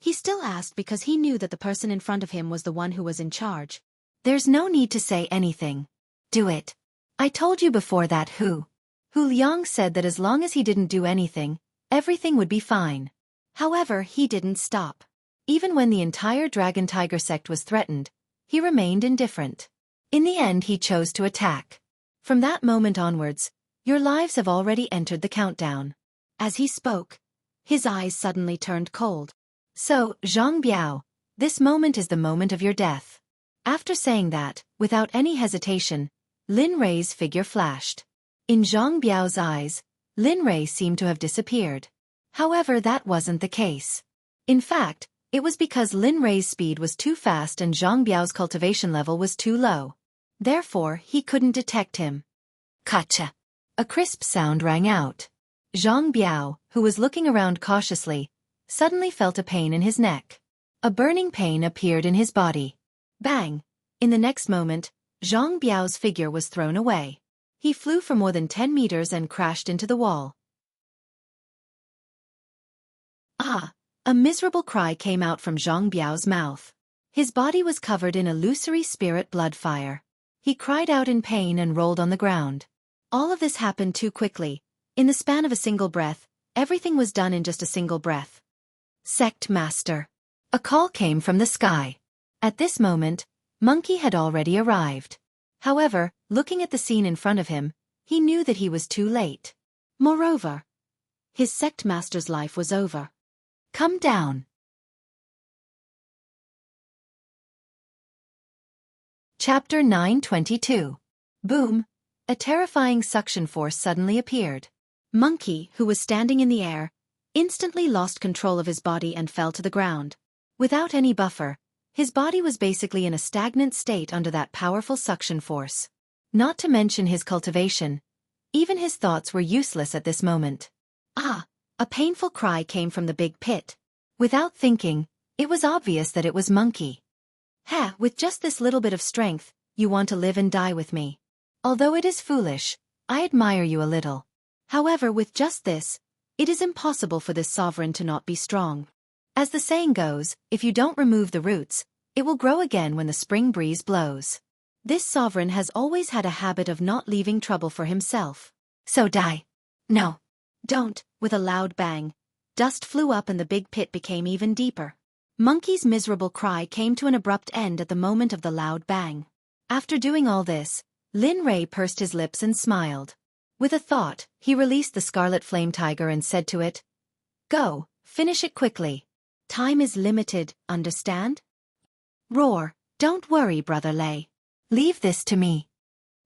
Speaker 2: he still asked because he knew that the person in front of him was the one who was in charge. There's no need to say anything. Do it. I told you before that Hu Liang said that as long as he didn't do anything, everything would be fine. However, he didn't stop. Even when the entire Dragon Tiger sect was threatened, he remained indifferent. In the end, he chose to attack. From that moment onwards, your lives have already entered the countdown. As he spoke, his eyes suddenly turned cold. So, Zhang Biao, this moment is the moment of your death. After saying that, without any hesitation, Lin Rei's figure flashed. In Zhang Biao's eyes, Lin Rei seemed to have disappeared. However, that wasn't the case. In fact, it was because Lin Rei's speed was too fast and Zhang Biao's cultivation level was too low. Therefore, he couldn't detect him. Kacha! A crisp sound rang out. Zhang Biao, who was looking around cautiously, suddenly felt a pain in his neck. A burning pain appeared in his body. Bang! In the next moment, Zhang Biao's figure was thrown away. He flew for more than 10 meters and crashed into the wall. Ah! A miserable cry came out from Zhang Biao's mouth. His body was covered in illusory spirit blood fire. He cried out in pain and rolled on the ground. All of this happened too quickly. In the span of a single breath, everything was done in just a single breath. Sect Master. A call came from the sky. At this moment, Monkey had already arrived. However, looking at the scene in front of him, he knew that he was too late. Moreover, his Sect Master's life was over. Come down. Chapter 922. Boom! A terrifying suction force suddenly appeared. Monkey, who was standing in the air, instantly lost control of his body and fell to the ground. Without any buffer, his body was basically in a stagnant state under that powerful suction force. Not to mention his cultivation, even his thoughts were useless at this moment. Ah! A painful cry came from the big pit. Without thinking, it was obvious that it was Monkey. Ha! With just this little bit of strength, you want to live and die with me. Although it is foolish, I admire you a little. However, with just this, it is impossible for this sovereign to not be strong. As the saying goes, if you don't remove the roots, it will grow again when the spring breeze blows. This sovereign has always had a habit of not leaving trouble for himself. So die. No. Don't. With a loud bang, dust flew up and the big pit became even deeper. Monkey's miserable cry came to an abrupt end at the moment of the loud bang. After doing all this, Lin Rei pursed his lips and smiled. With a thought, he released the scarlet flame tiger and said to it, "Go, finish it quickly. Time is limited, understand?" Roar! Don't worry, Brother Lei. Leave this to me.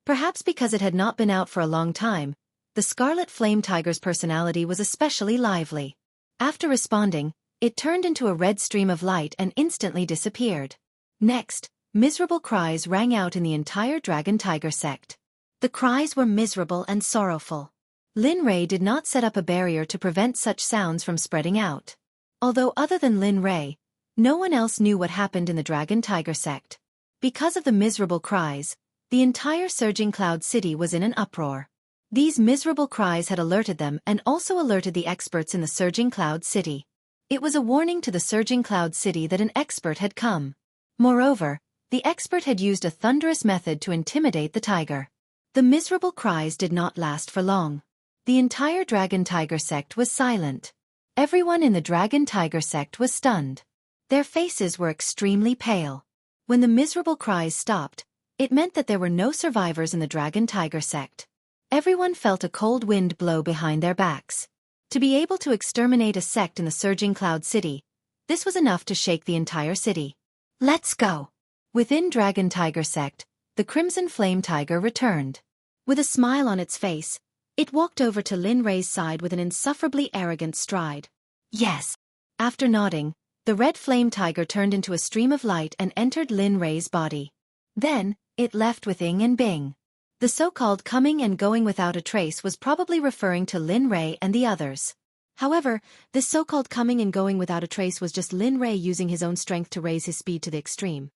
Speaker 2: Perhaps because it had not been out for a long time, the scarlet flame tiger's personality was especially lively. After responding, it turned into a red stream of light and instantly disappeared. Next, miserable cries rang out in the entire Dragon Tiger sect. The cries were miserable and sorrowful. Lin Rei did not set up a barrier to prevent such sounds from spreading out. Although other than Lin Rei, no one else knew what happened in the Dragon Tiger sect. Because of the miserable cries, the entire Surging Cloud City was in an uproar. These miserable cries had alerted them and also alerted the experts in the Surging Cloud City. It was a warning to the Surging Cloud City that an expert had come. Moreover, the expert had used a thunderous method to intimidate the tiger. The miserable cries did not last for long. The entire Dragon Tiger sect was silent. Everyone in the Dragon Tiger sect was stunned. Their faces were extremely pale. When the miserable cries stopped, it meant that there were no survivors in the Dragon Tiger sect. Everyone felt a cold wind blow behind their backs. To be able to exterminate a sect in the Surging Cloud City, this was enough to shake the entire city. Let's go. Within Dragon Tiger Sect, the Crimson Flame Tiger returned.
Speaker 1: With a smile on its face, it walked over to Lin Rei's side with an insufferably arrogant stride.
Speaker 2: Yes.
Speaker 1: After nodding, the Red Flame Tiger turned into a stream of light and entered Lin Rei's body.
Speaker 2: Then, it left with Ing and Bing.
Speaker 1: The so-called coming and going without a trace was probably referring to Lin Rei and the others. However, this so-called coming and going without a trace was just Lin Rei using his own strength to raise his speed to the extreme.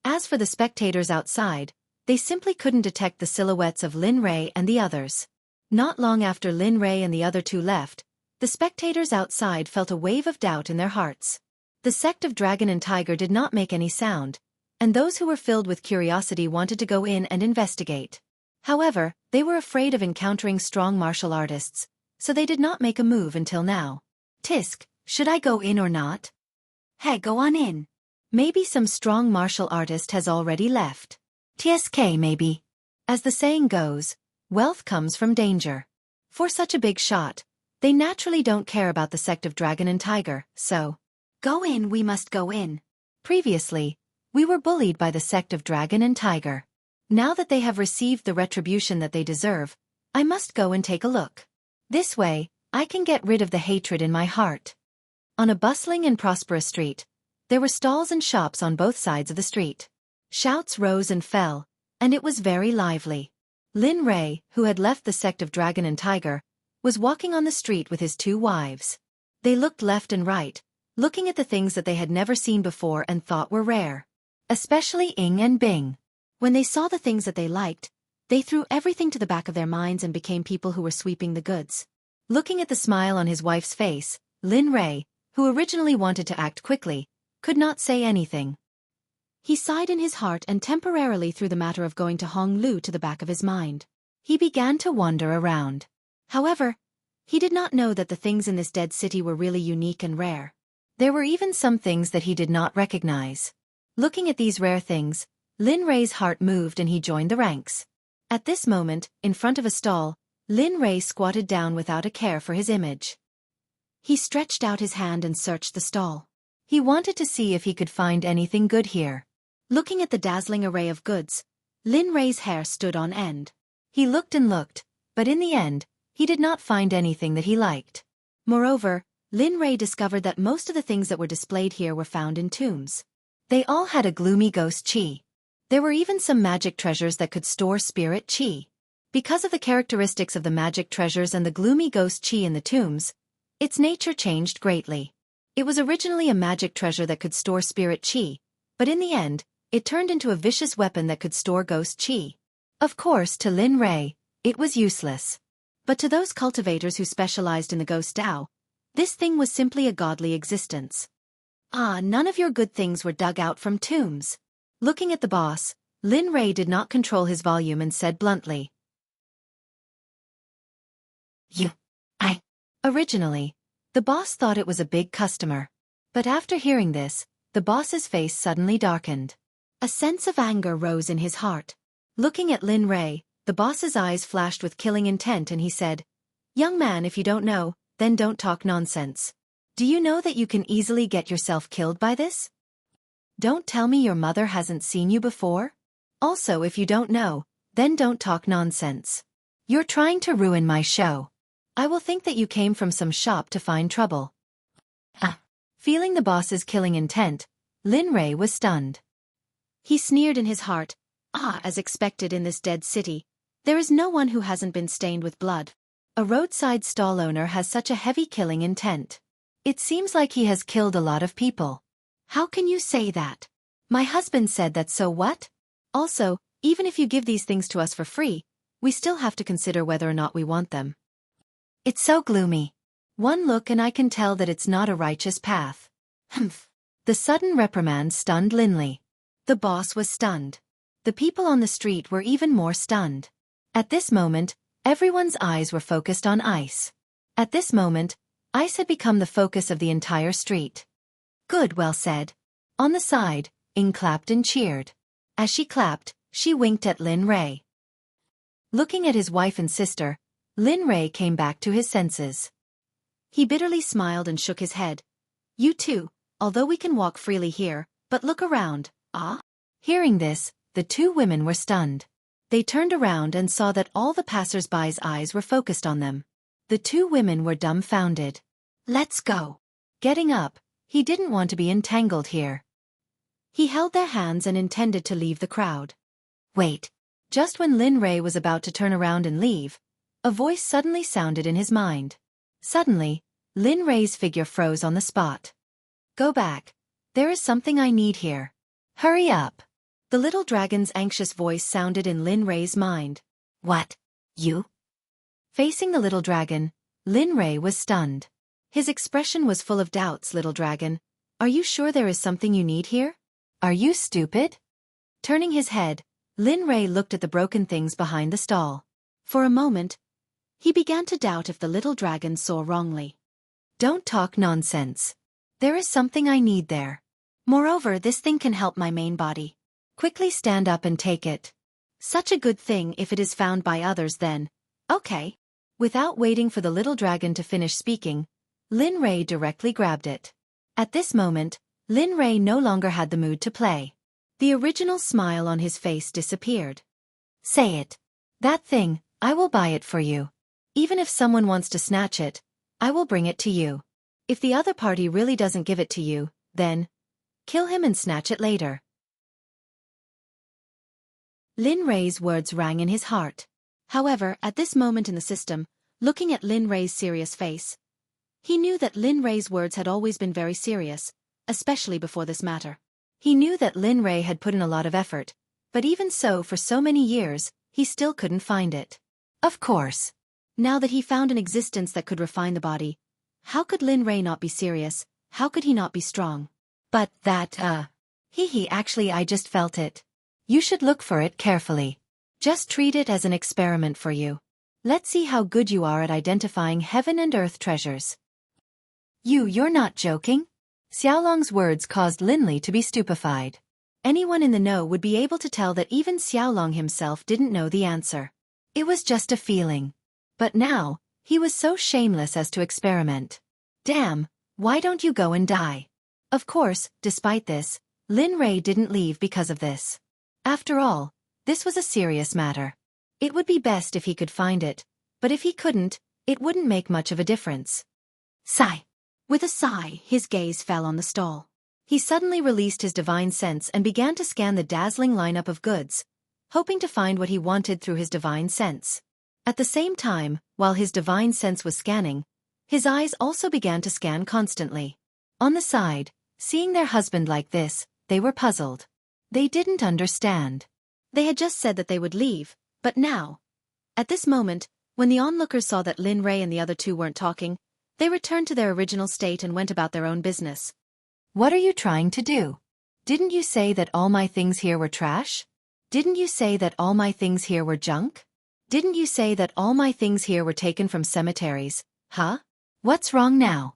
Speaker 1: As for the spectators outside, they simply couldn't detect the silhouettes of Lin Rei and the others. Not long after Lin Rei and the other two left, the spectators outside felt a wave of doubt in their hearts. The sect of Dragon and Tiger did not make any sound, and those who were filled with curiosity wanted to go in and investigate. However, they were afraid of encountering strong martial artists, so they did not make a move until now.
Speaker 2: Tisk, should I go in or not?
Speaker 1: Hey, go on in.
Speaker 2: Maybe some strong martial artist has already left.
Speaker 1: TSK maybe.
Speaker 2: As the saying goes, wealth comes from danger. For such a big shot, they naturally don't care about the sect of Dragon and Tiger, so...
Speaker 1: Go in, we must go in.
Speaker 2: Previously, we were bullied by the sect of Dragon and Tiger. Now that they have received the retribution that they deserve, I must go and take a look. This way, I can get rid of the hatred in my heart. On a bustling and prosperous street, there were stalls and shops on both sides of the street. Shouts rose and fell, and it was very lively. Lin Rei, who had left the sect of Dragon and Tiger, was walking on the street with his two wives. They looked left and right, looking at the things that they had never seen before and thought were rare. Especially Ing and Bing.
Speaker 1: When they saw the things that they liked, they threw everything to the back of their minds and became people who were sweeping the goods.
Speaker 2: Looking at the smile on his wife's face, Lin Rei, who originally wanted to act quickly, could not say anything.
Speaker 1: He sighed in his heart and temporarily threw the matter of going to Honglu to the back of his mind.
Speaker 2: He began to wander around.
Speaker 1: However, he did not know that the things in this dead city were really unique and rare.
Speaker 2: There were even some things that he did not recognize. Looking at these rare things, Lin Rei's heart moved and he joined the ranks. At this moment, in front of a stall, Lin Rei squatted down without a care for his image.
Speaker 1: He stretched out his hand and searched the stall.
Speaker 2: He wanted to see if he could find anything good here.
Speaker 1: Looking at the dazzling array of goods, Lin Rei's hair stood on end.
Speaker 2: He looked and looked, but in the end, he did not find anything that he liked.
Speaker 1: Moreover, Lin Rei discovered that most of the things that were displayed here were found in tombs.
Speaker 2: They all had a gloomy ghost chi. There were even some magic treasures that could store spirit chi. Because of the characteristics of the magic treasures and the gloomy ghost chi in the tombs, its nature changed greatly. It was originally a magic treasure that could store spirit chi, but in the end, it turned into a vicious weapon that could store ghost chi. Of course, to Lin Rei, it was useless.
Speaker 1: But to those cultivators who specialized in the ghost Tao, this thing was simply a godly existence.
Speaker 2: Ah, none of your good things were dug out from tombs. Looking at the boss, Lin Rei did not control his volume and said bluntly. Originally, the boss thought it was a big customer. But after hearing this, the boss's face suddenly darkened.
Speaker 1: A sense of anger rose in his heart.
Speaker 2: Looking at Lin Rei, the boss's eyes flashed with killing intent and he said, "Young man, if you don't know, then don't talk nonsense. Do you know that you can easily get yourself killed by this? Don't tell me your mother hasn't seen you before? Also, if you don't know, then don't talk nonsense. You're trying to ruin my show. I will think that you came from some shop to find trouble." Feeling the boss's killing intent, Lin Rei was stunned.
Speaker 1: He sneered in his heart, as expected in this dead city, there is no one who hasn't been stained with blood.
Speaker 2: A roadside stall owner has such a heavy killing intent. It seems like he has killed a lot of people.
Speaker 1: How can you say that?
Speaker 2: My husband said that, so what? Also, even if you give these things to us for free, we still have to consider whether or not we want them. It's so gloomy. One look and I can tell that it's not a righteous path.
Speaker 1: Humph.
Speaker 2: The sudden reprimand stunned Lin Li. The boss was stunned. The people on the street were even more stunned. At this moment, everyone's eyes were focused on Ice. At this moment, Ice had become the focus of the entire street. Good, well said. On the side, Ing clapped and cheered. As she clapped, she winked at Lin Rei. Looking at his wife and sister, Lin Rei came back to his senses.
Speaker 1: He bitterly smiled and shook his head. You too, although we can walk freely here, But look around, ah?
Speaker 2: Hearing this, the two women were stunned. They turned around and saw that all the passers-by's eyes were focused on them. The two women were dumbfounded.
Speaker 1: Let's go.
Speaker 2: Getting up, he didn't want to be entangled here. He held their hands and intended to leave the crowd. Wait. Just when Lin Rei was about to turn around and leave, a voice suddenly sounded in his mind. Suddenly, Lin Rei's figure froze on the spot. Go back. There is something I need here. Hurry up. The little dragon's anxious voice sounded in Lin Rei's mind.
Speaker 1: What? You?
Speaker 2: Facing the little dragon, Lin Rei was stunned. His expression was full of doubts. Little dragon, are you sure there is something you need here? Are you stupid? Turning his head, Lin Rei looked at the broken things behind the stall.
Speaker 1: For a moment, he began to doubt if the little dragon saw wrongly.
Speaker 2: Don't talk nonsense. There is something I need there.
Speaker 1: Moreover, this thing can help my main body.
Speaker 2: Quickly stand up and take it.
Speaker 1: Such a good thing if it is found by others then. Okay.
Speaker 2: Without waiting for the little dragon to finish speaking, Lin Rei directly grabbed it. At this moment, Lin Rei no longer had the mood to play. The original smile on his face disappeared. Say it. That thing, I will buy it for you. Even if someone wants to snatch it, I will bring it to you. If the other party really doesn't give it to you, then kill him and snatch it later. Lin Rei's words rang in his heart.
Speaker 1: However, at this moment in the system, looking at Lin Rei's serious face, he knew that Lin Rei's words had always been very serious, especially before this matter.
Speaker 2: He knew that Lin Rei had put in a lot of effort, but even so for so many years, he still couldn't find it. Of course.
Speaker 1: Now that he found an existence that could refine the body, how could Lin Rei not be serious? How could he not be strong?
Speaker 2: But that, actually I just felt it. You should look for it carefully. Just treat it as an experiment for you. Let's see how good you are at identifying heaven and earth treasures. You're not joking? Xiaolong's words caused Linli to be stupefied. Anyone in the know would be able to tell that even Xiaolong himself didn't know the answer. It was just a feeling. But now, he was so shameless as to experiment. Damn, why don't you go and die? Of course, despite this, Lin Rei didn't leave because of this. After all, this was a serious matter. It would be best if he could find it, but if he couldn't, it wouldn't make much of a difference.
Speaker 1: Sigh. With a sigh, his gaze fell on the stall.
Speaker 2: He suddenly released his divine sense and began to scan the dazzling lineup of goods, hoping to find what he wanted through his divine sense. At the same time, while his divine sense was scanning, his eyes also began to scan constantly. On the side, seeing their husband like this, they were puzzled. They didn't understand.
Speaker 1: They had just said that they would leave, but now, at this moment, when the onlookers saw that Lin Rei and the other two weren't talking, they returned to their original state and went about their own business.
Speaker 2: What are you trying to do? Didn't you say that all my things here were trash? Didn't you say that all my things here were junk? Didn't you say that all my things here were taken from cemeteries, huh? What's wrong now?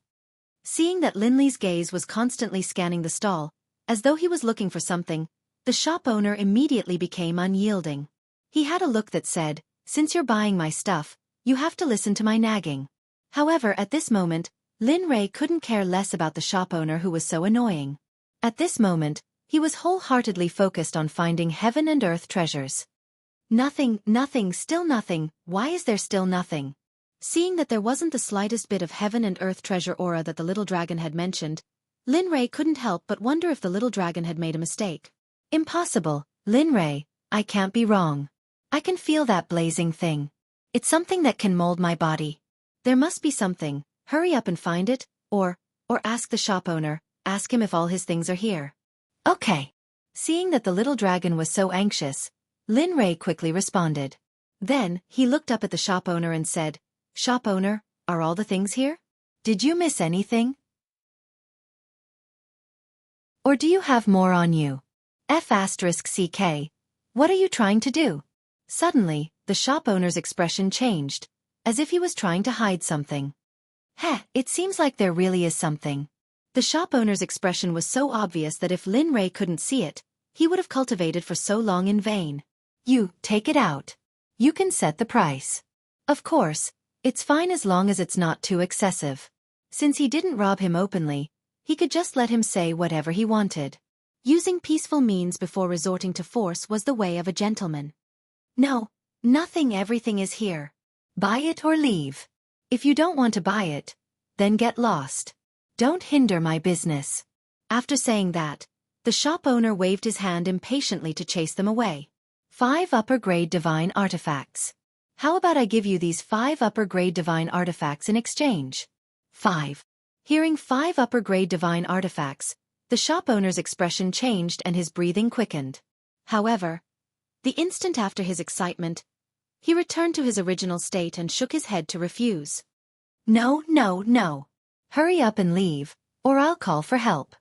Speaker 2: Seeing that Linli's gaze was constantly scanning the stall, as though he was looking for something, the shop owner immediately became unyielding. He had a look that said, since you're buying my stuff, you have to listen to my nagging. However, at this moment, Lin Rei couldn't care less about the shop owner who was so annoying. At this moment, he was wholeheartedly focused on finding heaven and earth treasures.
Speaker 1: Nothing, still nothing, why is there still nothing? Seeing that there wasn't the slightest bit of heaven and earth treasure aura that the little dragon had mentioned, Lin Rei couldn't help but wonder if the little dragon had made a mistake.
Speaker 2: Impossible, Lin Rei, I can't be wrong. I can feel that blazing thing. It's something that can mold my body. There must be something, hurry up and find it, or ask the shop owner, ask him if all his things are here. Okay. Seeing that the little dragon was so anxious, Lin Rei quickly responded. Then, he looked up at the shop owner and said, Shop owner, are all the things here? Did you miss anything? Or do you have more on you? F***CK. What are you trying to do? Suddenly, the shop owner's expression changed, as if he was trying to hide something. Heh, it seems like there really is something. The shop owner's expression was so obvious that if Lin Rei couldn't see it, he would have cultivated for so long in vain. You, take it out. You can set the price. Of course, it's fine as long as it's not too excessive. Since he didn't rob him openly, he could just let him say whatever he wanted.
Speaker 1: Using peaceful means before resorting to force was the way of a gentleman. No, nothing, everything is here. Buy it or leave. If you don't want to buy it, then get lost. Don't hinder my business. After saying that, the shop owner waved his hand impatiently to chase them away. 5 upper-grade divine artifacts. How about I give you these 5 upper-grade divine artifacts in exchange? 5. Hearing 5 upper-grade divine artifacts, the shop owner's expression changed and his breathing quickened. However, the instant after his excitement, he returned to his original state and shook his head to refuse. No, no, no. Hurry up and leave, or I'll call for help.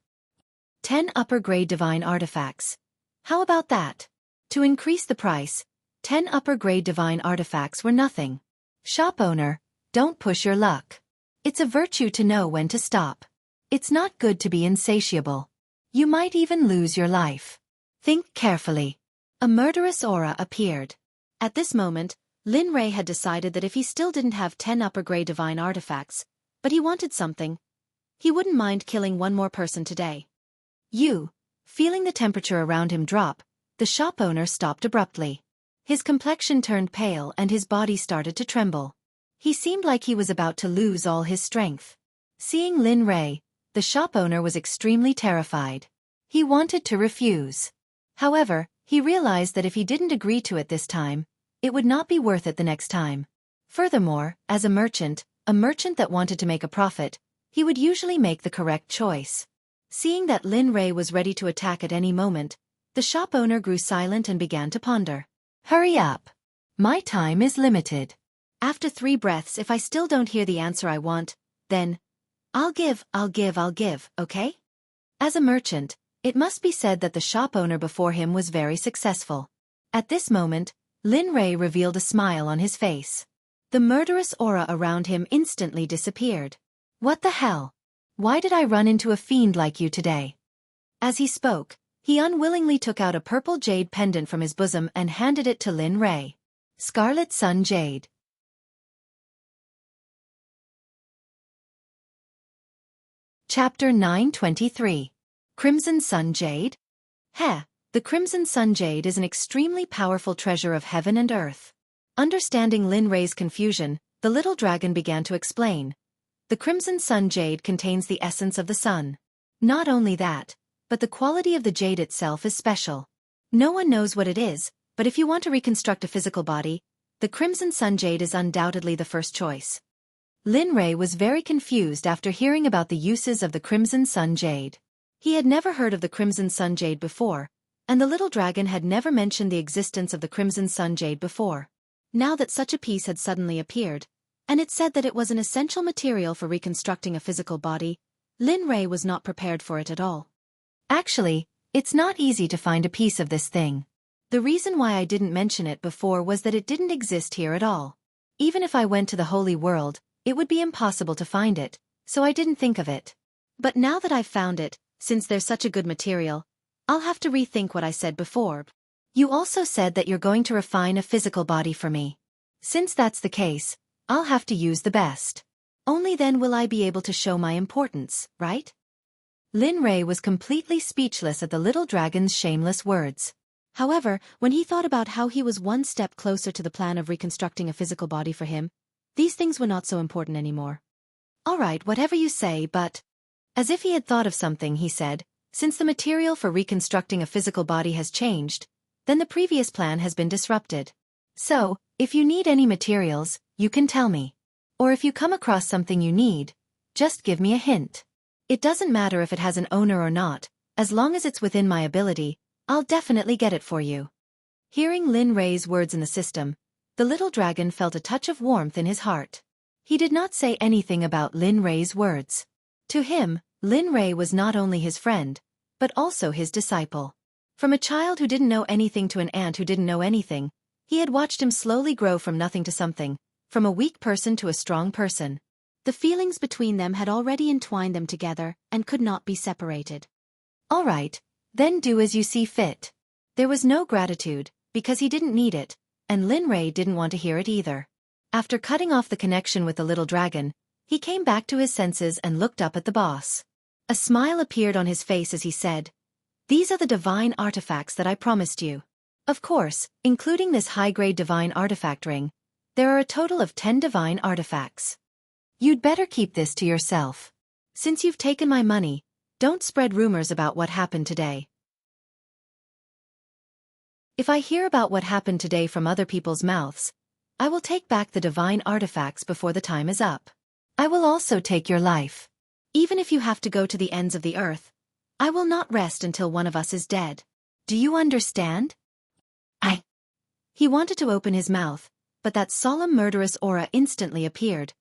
Speaker 1: 10 upper-grade divine artifacts. How about that? To increase the price, 10 upper-grade divine artifacts were nothing. Shop owner, don't push your luck. It's a virtue to know when to stop. It's not good to be insatiable. You might even lose your life. Think carefully. A murderous aura appeared. At this moment, Lin Rei had decided that if he still didn't have 10 upper-grade divine artifacts, but he wanted something, he wouldn't mind killing one more person today. Feeling the temperature around him drop, the shop owner stopped abruptly. His complexion turned pale and his body started to tremble. He seemed like he was about to lose all his strength. Seeing Lin Rei, the shop owner was extremely terrified. He wanted to refuse. However, he realized that if he didn't agree to it this time, it would not be worth it the next time. Furthermore, as a merchant that wanted to make a profit, he would usually make the correct choice. Seeing that Lin Rei was ready to attack at any moment, the shop owner grew silent and began to ponder. Hurry up. My time is limited. After 3 breaths, if I still don't hear the answer I want, then I'll give, okay? As a merchant, it must be said that the shop owner before him was very successful. At this moment, Lin Rei revealed a smile on his face. The murderous aura around him instantly disappeared. What the hell? Why did I run into a fiend like you today? As he spoke, he unwillingly took out a purple jade pendant from his bosom and handed it to Lin Rei. Scarlet Sun Jade. Chapter 923. Crimson Sun Jade? The Crimson Sun Jade is an extremely powerful treasure of heaven and earth. Understanding Lin Rei's confusion, the little dragon began to explain. The Crimson Sun Jade contains the essence of the sun. Not only that, but the quality of the jade itself is special. No one knows what it is, but if you want to reconstruct a physical body, the Crimson Sun Jade is undoubtedly the first choice. Lin Rei was very confused after hearing about the uses of the Crimson Sun Jade. He had never heard of the Crimson Sun Jade before, and the little dragon had never mentioned the existence of the Crimson Sun Jade before. Now that such a piece had suddenly appeared, and it said that it was an essential material for reconstructing a physical body, Lin Rei was not prepared for it at all. Actually, it's not easy to find a piece of this thing. The reason why I didn't mention it before was that it didn't exist here at all. Even if I went to the Holy World, it would be impossible to find it, so I didn't think of it. But now that I've found it, since there's such a good material, I'll have to rethink what I said before. You also said that you're going to refine a physical body for me. Since that's the case, I'll have to use the best. Only then will I be able to show my importance, right? Lin Rei was completely speechless at the little dragon's shameless words. However, when he thought about how he was one step closer to the plan of reconstructing a physical body for him, these things were not so important anymore. All right, whatever you say, but... As if he had thought of something, he said, since the material for reconstructing a physical body has changed, then the previous plan has been disrupted. So, if you need any materials, you can tell me. Or if you come across something you need, just give me a hint. It doesn't matter if it has an owner or not, as long as it's within my ability, I'll definitely get it for you. Hearing Lin Rei's words in the system, the little dragon felt a touch of warmth in his heart. He did not say anything about Lin Rei's words. To him, Lin Rei was not only his friend, but also his disciple. From a child who didn't know anything to an ant who didn't know anything, he had watched him slowly grow from nothing to something, from a weak person to a strong person. The feelings between them had already entwined them together and could not be separated. All right, then do as you see fit. There was no gratitude, because he didn't need it, and Lin Rei didn't want to hear it either. After cutting off the connection with the little dragon, he came back to his senses and looked up at the boss. A smile appeared on his face as he said,
Speaker 2: These are the divine artifacts that I promised you. Of course, including this high-grade divine artifact ring, there are a total of 10 divine artifacts. You'd better keep this to yourself. Since you've taken my money, don't spread rumors about what happened today. If I hear about what happened today from other people's mouths, I will take back the divine artifacts before the time is up. I will also take your life. Even if you have to go to the ends of the earth, I will not rest until one of us is dead. Do you understand? He wanted to open his mouth, but that solemn murderous aura instantly appeared,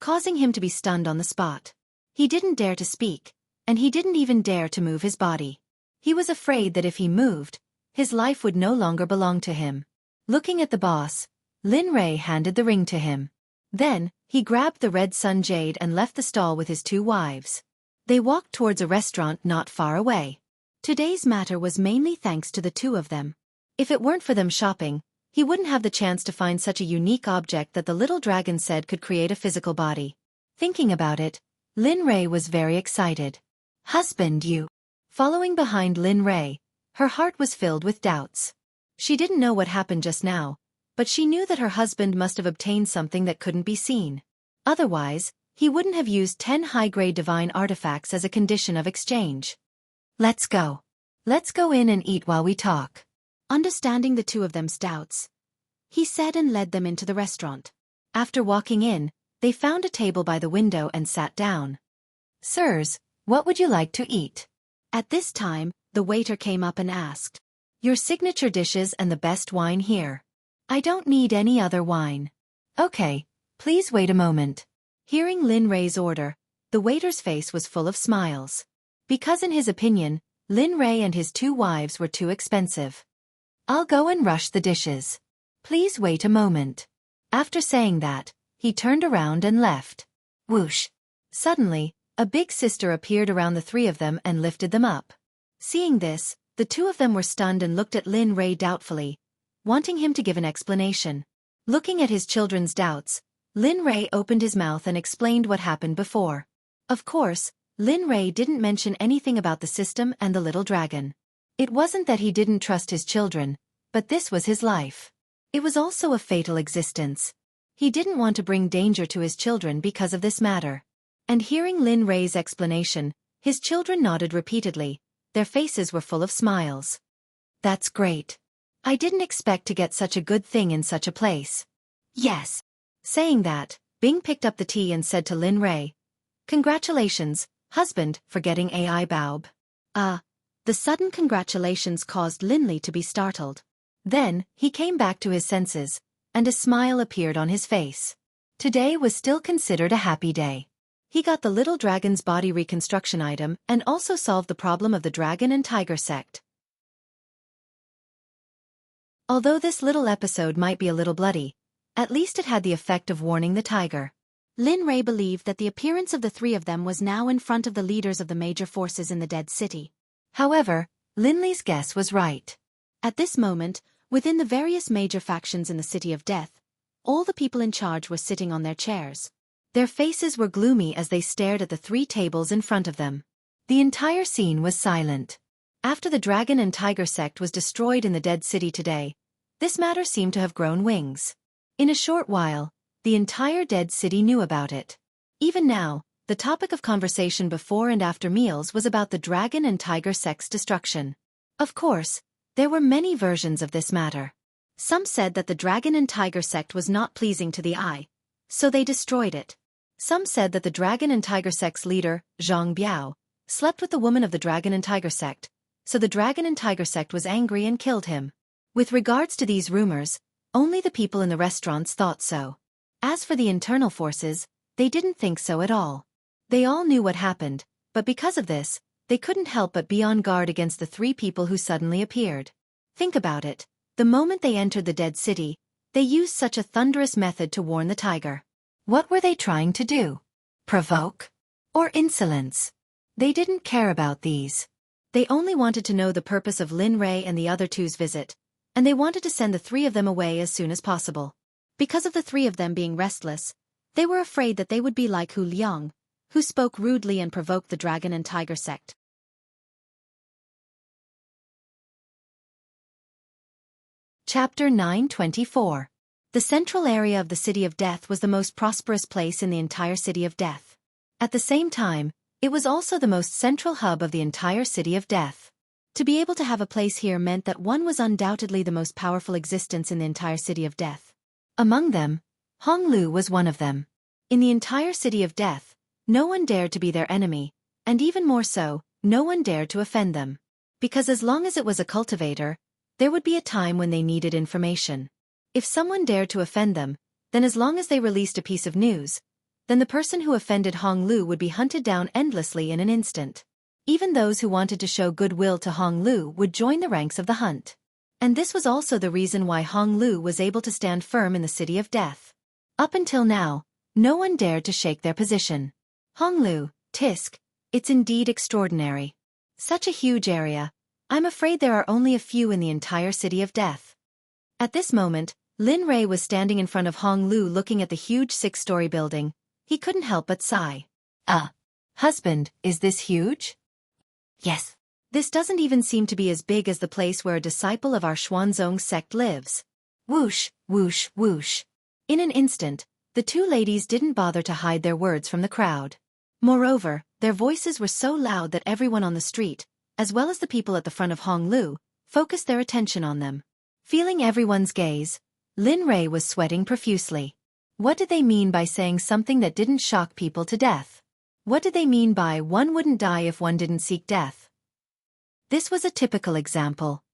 Speaker 2: causing him to be stunned on the spot. He didn't dare to speak, and he didn't even dare to move his body. He was afraid that if he moved, his life would no longer belong to him. Looking at the boss, Lin Rei handed the ring to him. Then, he grabbed the red sun jade and left the stall with his 2 wives. They walked towards a restaurant not far away. Today's matter was mainly thanks to the 2 of them. If it weren't for them shopping, he wouldn't have the chance to find such a unique object that the little dragon said could create a physical body. Thinking about it, Lin Rei was very excited. Husband, you. Following behind Lin Rei, her heart was filled with doubts. She didn't know what happened just now, but she knew that her husband must have obtained something that couldn't be seen. Otherwise, he wouldn't have used 10 high-grade divine artifacts as a condition of exchange. Let's go. Let's go in and eat while we talk. Understanding the 2 of them's doubts, he said and led them into the restaurant. After walking in, they found a table by the window and sat down. Sirs, what would you like to eat? At this time, the waiter came up and asked, your signature dishes and the best wine here. I don't need any other wine. Okay, please wait a moment. Hearing Lin Rei's order, the waiter's face was full of smiles. Because in his opinion, Lin Rei and his 2 wives were too expensive. I'll go and rush the dishes. Please wait a moment. After saying that, he turned around and left. Whoosh! Suddenly, a big sister appeared around the 3 of them and lifted them up. Seeing this, the 2 of them were stunned and looked at Lin Rei doubtfully, wanting him to give an explanation. Looking at his children's doubts, Lin Rei opened his mouth and explained what happened before. Of course, Lin Rei didn't mention anything about the system and the little dragon. It wasn't that he didn't trust his children, but this was his life. It was also a fatal existence. He didn't want to bring danger to his children because of this matter. And hearing Lin Rei's explanation, his children nodded repeatedly. Their faces were full of smiles. That's great. I didn't expect to get such a good thing in such a place. Yes. Saying that, Bing picked up the tea and said to Lin Rei, congratulations, husband, for getting AI Baob. The sudden congratulations caused Linley to be startled. Then, he came back to his senses, and a smile appeared on his face. Today was still considered a happy day. He got the little dragon's body reconstruction item and also solved the problem of the dragon and tiger sect. Although this little episode might be a little bloody, at least it had the effect of warning the tiger.
Speaker 1: Lin Rei believed that the appearance of the 3 of them was now in front of the leaders of the major forces in the Dead City.
Speaker 2: However, Linley's guess was right.
Speaker 1: At this moment, within the various major factions in the City of Death, all the people in charge were sitting on their chairs.
Speaker 2: Their faces were gloomy as they stared at the 3 tables in front of them. The entire scene was silent. After the dragon and tiger sect was destroyed in the Dead City today, this matter seemed to have grown wings. In a short while, the entire Dead City knew about it. Even now, the topic of conversation before and after meals was about the dragon and tiger sect's destruction. Of course, there were many versions of this matter. Some said that the dragon and tiger sect was not pleasing to the eye, so they destroyed it. Some said that the dragon and tiger sect's leader, Zhang Biao, slept with the woman of the dragon and tiger sect, so the dragon and tiger sect was angry and killed him. With regards to these rumors, only the people in the restaurants thought so. As for the internal forces, they didn't think so at all. They all knew what happened, but because of this, they couldn't help but be on guard against the 3 people who suddenly appeared. Think about it. The moment they entered the Dead City, they used such a thunderous method to warn the tiger. What were they trying to do? Provoke? Or insolence? They didn't care about these. They only wanted to know the purpose of Lin Rei and the other 2's visit, and they wanted to send the 3 of them away as soon as possible. Because of the 3 of them being restless, they were afraid that they would be like Hu Liang, who spoke rudely and provoked the dragon and tiger sect. Chapter 924. The central area of the City of Death was the most prosperous place in the entire City of Death. At the same time, it was also the most central hub of the entire City of Death. To be able to have a place here meant that one was undoubtedly the most powerful existence in the entire City of Death. Among them, Honglu was one of them. In the entire City of Death, no one dared to be their enemy, and even more so, no one dared to offend them. Because as long as it was a cultivator, there would be a time when they needed information. If someone dared to offend them, then as long as they released a piece of news, then the person who offended Honglu would be hunted down endlessly in an instant. Even those who wanted to show goodwill to Honglu would join the ranks of the hunt. And this was also the reason why Honglu was able to stand firm in the City of Death. Up until now, no one dared to shake their position. Honglu, Tisk, it's indeed extraordinary. Such a huge area. I'm afraid there are only a few in the entire City of Death. At this moment, Lin Rei was standing in front of Honglu looking at the huge 6-story building. He couldn't help but sigh. Husband, is this huge? Yes. This doesn't even seem to be as big as the place where a disciple of our Xuanzong sect lives. Whoosh, whoosh, whoosh. In an instant, the two ladies didn't bother to hide their words from the crowd. Moreover, their voices were so loud that everyone on the street, as well as the people at the front of Honglu, focused their attention on them. Feeling everyone's gaze, Lin Rei was sweating profusely. What did they mean by saying something that didn't shock people to death? What did they mean by one wouldn't die if one didn't seek death? This was a typical example.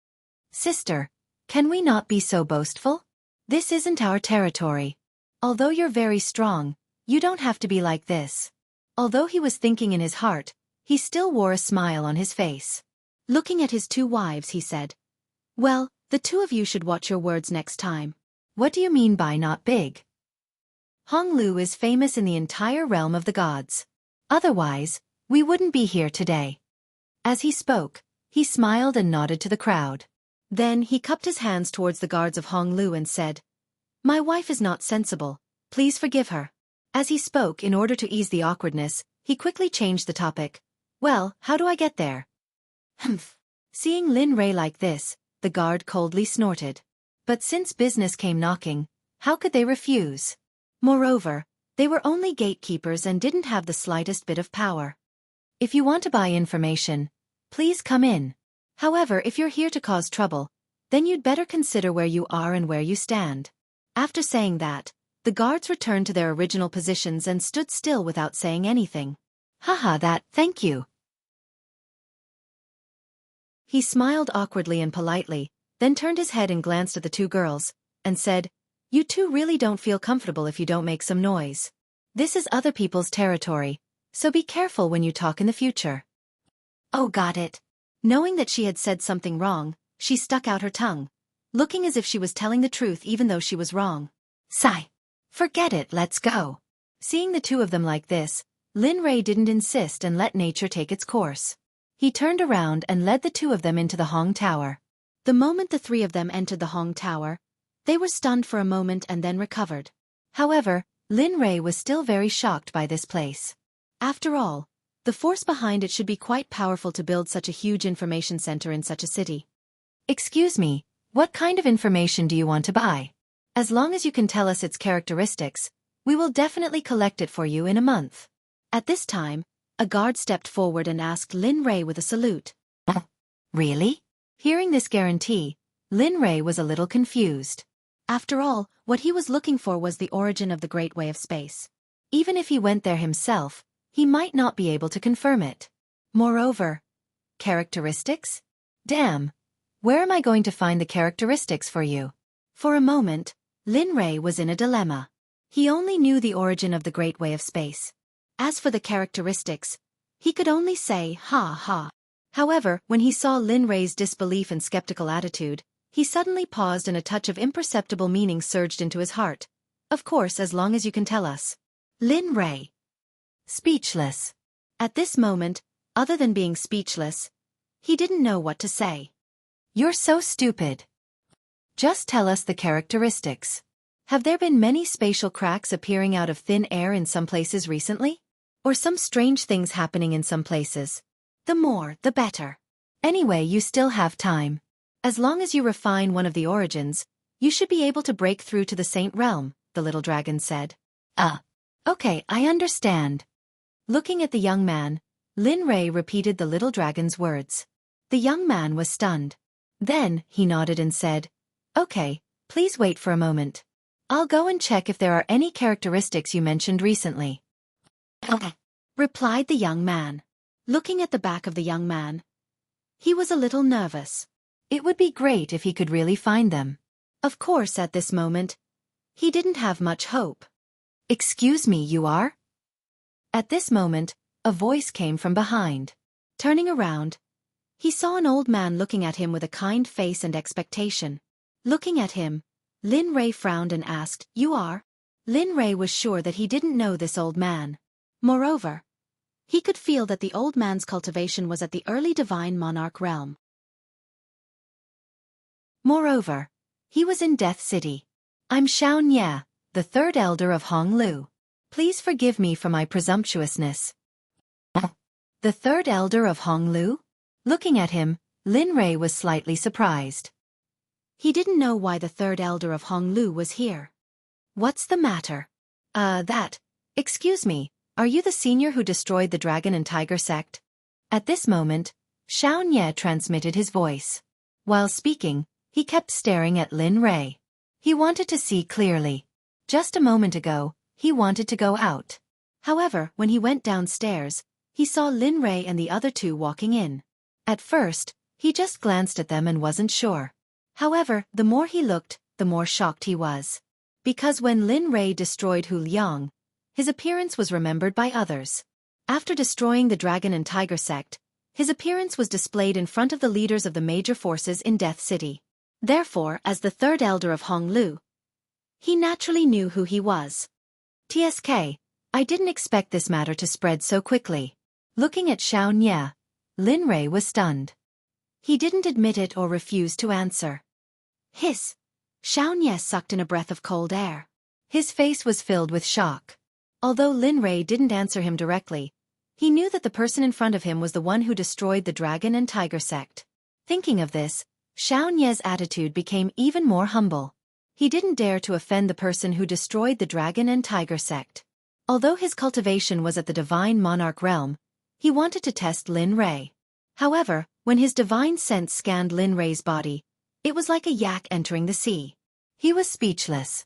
Speaker 2: Sister, can we not be so boastful? This isn't our territory. Although you're very strong, you don't have to be like this. Although he was thinking in his heart, he still wore a smile on his face. Looking at his two wives, he said, "Well, the two of you should watch your words next time. What do you mean by not big? Honglu is famous in the entire realm of the gods. Otherwise, we wouldn't be here today." As he spoke, he smiled and nodded to the crowd. Then he cupped his hands towards the guards of Honglu and said, "My wife is not sensible, please forgive her." As he spoke, in order to ease the awkwardness, he quickly changed the topic. "Well, how do I get there?" Humph. Seeing Lin Rei like this, the guard coldly snorted. But since business came knocking, how could they refuse? Moreover, they were only gatekeepers and didn't have the slightest bit of power. "If you want to buy information, please come in. However, if you're here to cause trouble, then you'd better consider where you are and where you stand." After saying that, the guards returned to their original positions and stood still without saying anything. Thank you." He smiled awkwardly and politely, then turned his head and glanced at the two girls, and said, "You two really don't feel comfortable if you don't make some noise. This is other people's territory, so be careful when you talk in the future." "Oh, got it." Knowing that she had said something wrong, she stuck out her tongue, looking as if she was telling the truth even though she was wrong. "Sigh. Forget it, let's go." Seeing the two of them like this, Lin Rei didn't insist and let nature take its course. He turned around and led the two of them into the Hong Tower. The moment the three of them entered the Hong Tower, they were stunned for a moment and then recovered. However, Lin Rei was still very shocked by this place. After all, the force behind it should be quite powerful to build such a huge information center in such a city. "Excuse me, what kind of information do you want to buy? As long as you can tell us its characteristics, we will definitely collect it for you in a month." At this time, a guard stepped forward and asked Lin Rei with a salute. Really? Hearing this guarantee, Lin Rei was a little confused. After all, what he was looking for was the origin of the Great Way of Space. Even if he went there himself, he might not be able to confirm it. Moreover, characteristics? Damn! Where am I going to find the characteristics for you? For a moment, Lin Rei was in a dilemma. He only knew the origin of the Great Way of Space. As for the characteristics, he could only say, ha ha. However, when he saw Lin Rei's disbelief and skeptical attitude, he suddenly paused and a touch of imperceptible meaning surged into his heart. "Of course, as long as you can tell us." Lin Rei. Speechless. At this moment, other than being speechless, he didn't know what to say. "You're so stupid. Just tell us the characteristics. Have there been many spatial cracks appearing out of thin air in some places recently? Or some strange things happening in some places? The more, the better. Anyway, you still have time. As long as you refine one of the origins, you should be able to break through to the Saint Realm, the little dragon said. Okay, I understand. Looking at the young man, Lin Rei repeated the little dragon's words. The young man was stunned. Then, he nodded and said, Okay, please wait for a moment. I'll go and check if there are any characteristics you mentioned recently.
Speaker 1: Okay, replied the young man. Looking at the back of the young man, he was a little nervous.
Speaker 2: It would be great if he could really find them.
Speaker 1: Of course, at this moment, he didn't have much hope.
Speaker 2: Excuse me, you are? At this moment, a voice came from behind.
Speaker 1: Turning around, he saw an old man looking at him with a kind face and expectation. Looking at him, Lin Rei frowned and asked, You are? Lin Rei was sure that he didn't know this old man. Moreover, he could feel that the old man's cultivation was at the early divine monarch realm.
Speaker 2: Moreover, he was in Death City. I'm Xueqi, the third elder of Honglu. Please forgive me for my presumptuousness. The third elder of Honglu? Looking at him, Lin Rei was slightly surprised.
Speaker 1: He didn't know why the third elder of Honglu was here.
Speaker 2: What's the matter? Excuse me, are you the senior who destroyed the Dragon and Tiger Sect? At this moment, Xueqi transmitted his voice. While speaking, he kept staring at Lin Rei. He wanted to see clearly. Just a moment ago, he wanted to go out.
Speaker 1: However, when he went downstairs, he saw Lin Rei and the other two walking in.
Speaker 2: At first, he just glanced at them and wasn't sure.
Speaker 1: However, the more he looked, the more shocked he was. Because when Lin Rei destroyed Hu Liang, his appearance was remembered by others. After destroying the Dragon and Tiger Sect, his appearance was displayed in front of the leaders of the major forces in Death City. Therefore, as the third elder of Honglu, he naturally knew who he was.
Speaker 2: TSK, I didn't expect this matter to spread so quickly. Looking at Xueqi, Lin Rei was stunned.
Speaker 1: He didn't admit it or refuse to answer. Hiss! Xueqi sucked in a breath of cold air.
Speaker 2: His face was filled with shock.
Speaker 1: Although Lin Rei didn't answer him directly, he knew that the person in front of him was the one who destroyed the Dragon and Tiger Sect. Thinking of this, Xueqi's attitude became even more humble. He didn't dare to offend the person who destroyed the Dragon and Tiger Sect. Although his cultivation was at the divine monarch realm, he wanted to test Lin Rei. However, when his divine sense scanned Lin Rei's body, it was like a yak entering the sea. He was speechless.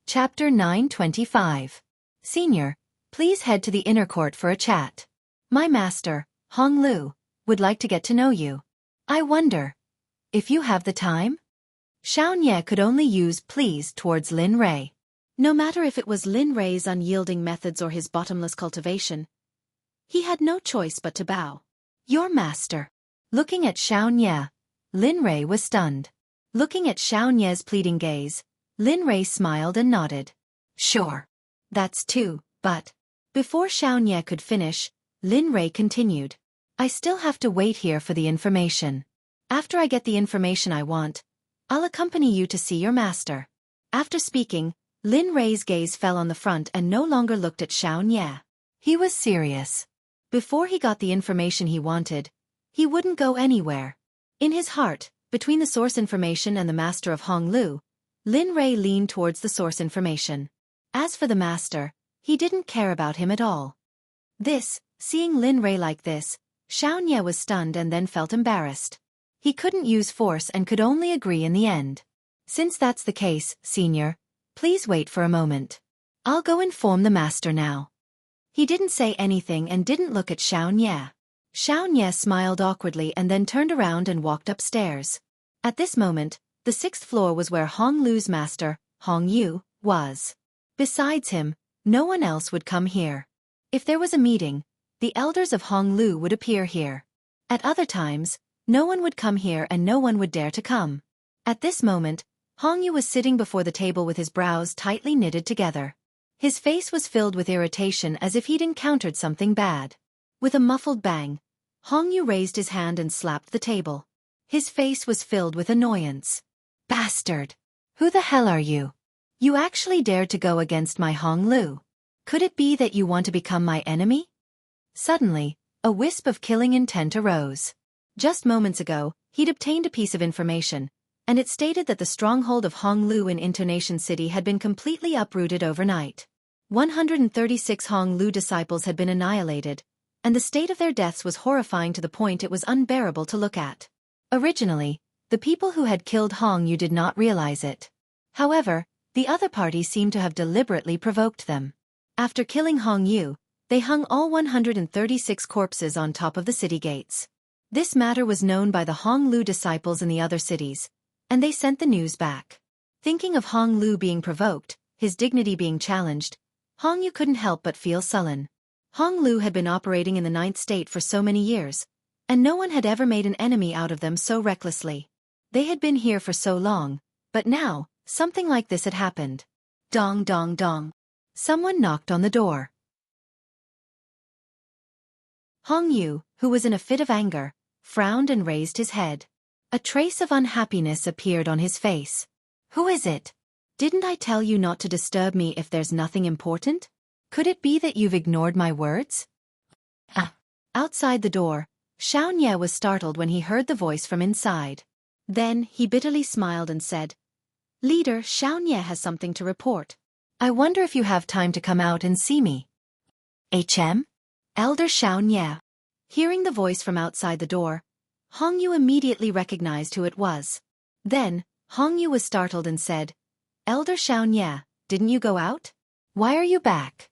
Speaker 2: Chapter 925. Senior, please head to the inner court for a chat. My master, Honglu, would like to get to know you. I wonder if you have the time? Xueqi could only use please towards Lin Rei.
Speaker 1: No matter if it was Lin Rei's unyielding methods or his bottomless cultivation, he had no choice but to bow.
Speaker 2: Your master. Looking at Xueqi, Lin Rei was stunned. Looking at Xueqi's pleading gaze, Lin Rei smiled and nodded. Sure.
Speaker 1: That's two, but before Xueqi could finish, Lin Rei continued.
Speaker 2: I still have to wait here for the information.
Speaker 1: After I get the information I want, I'll accompany you to see your master. After speaking, Lin Rei's gaze fell on the front and no longer looked at Xueqi.
Speaker 2: He was serious.
Speaker 1: Before he got the information he wanted, he wouldn't go anywhere. In his heart, between the source information and the master of Honglu, Lin Rei leaned towards the source information. As for the master, he didn't care about him at all. Seeing Lin Rei like this, Xueqi was stunned and then felt embarrassed. He couldn't use force and could only agree in the end.
Speaker 2: Since that's the case, senior, please wait for a moment. I'll go inform the master now.
Speaker 1: He didn't say anything and didn't look at Xueqi. Xueqi smiled awkwardly and then turned around and walked upstairs. At this moment, the 6th floor was where Honglu's master, Hongyu, was. Besides him, no one else would come here. If there was a meeting, the elders of Honglu would appear here. At other times, no one would come here and no one would dare to come. At this moment, Hongyu was sitting before the table with his brows tightly knitted together. His face was filled with irritation as if he'd encountered something bad. With a muffled bang, Hongyu raised his hand and slapped the table. His face was filled with annoyance.
Speaker 2: Bastard! Who the hell are you? You actually dared to go against my Honglu? Could it be that you want to become my enemy? Suddenly, A wisp of killing intent arose. Just moments ago, he'd obtained a piece of information, and it stated that the stronghold of Honglu in Intonation City had been completely uprooted overnight. 136 Honglu disciples had been annihilated, and the state of their deaths was horrifying to the point it was unbearable to look at. Originally, the people who had killed Hong Yu did not realize it. However, the other party seemed to have deliberately provoked them. After killing Hong Yu, they hung all 136 corpses on top of the city gates. This matter was known by the Hong Lu disciples in the other cities, and they sent the news back. Thinking of Hong Lu being provoked, his dignity being challenged, Hong Yu couldn't help but feel sullen. Hong Lu had been operating in the ninth state for so many years, and no one had ever made an enemy out of them so recklessly. They had been here for so long, but now, something like this had happened. Dong dong dong. Someone knocked on the door. Hong Yu, who was in a fit of anger, frowned and raised his head. A trace of unhappiness appeared on his face. "Who is it? Didn't I tell you not to disturb me if there's nothing important? Could it be that you've ignored my words?" Outside the door, Xiaonie was startled when he heard the voice from inside. Then, he bitterly smiled and said, "Leader, Xiaonie has something to report. I wonder if you have time to come out and see me." "HM? Elder Xiaonie." Hearing the voice from outside the door, Hong Yu immediately recognized who it was. Then, Hong Yu was startled and said, "Elder Xiaonie, didn't you go out? Why are you back?"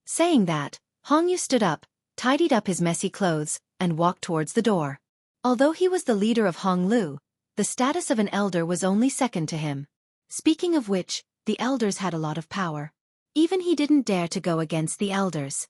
Speaker 2: Saying that, Hong Yu stood up, tidied up his messy clothes, and walked towards the door. Although he was the leader of Hong Lu, the status of an elder was only second to him. Speaking of which, the elders had a lot of power. Even he didn't dare to go against the elders.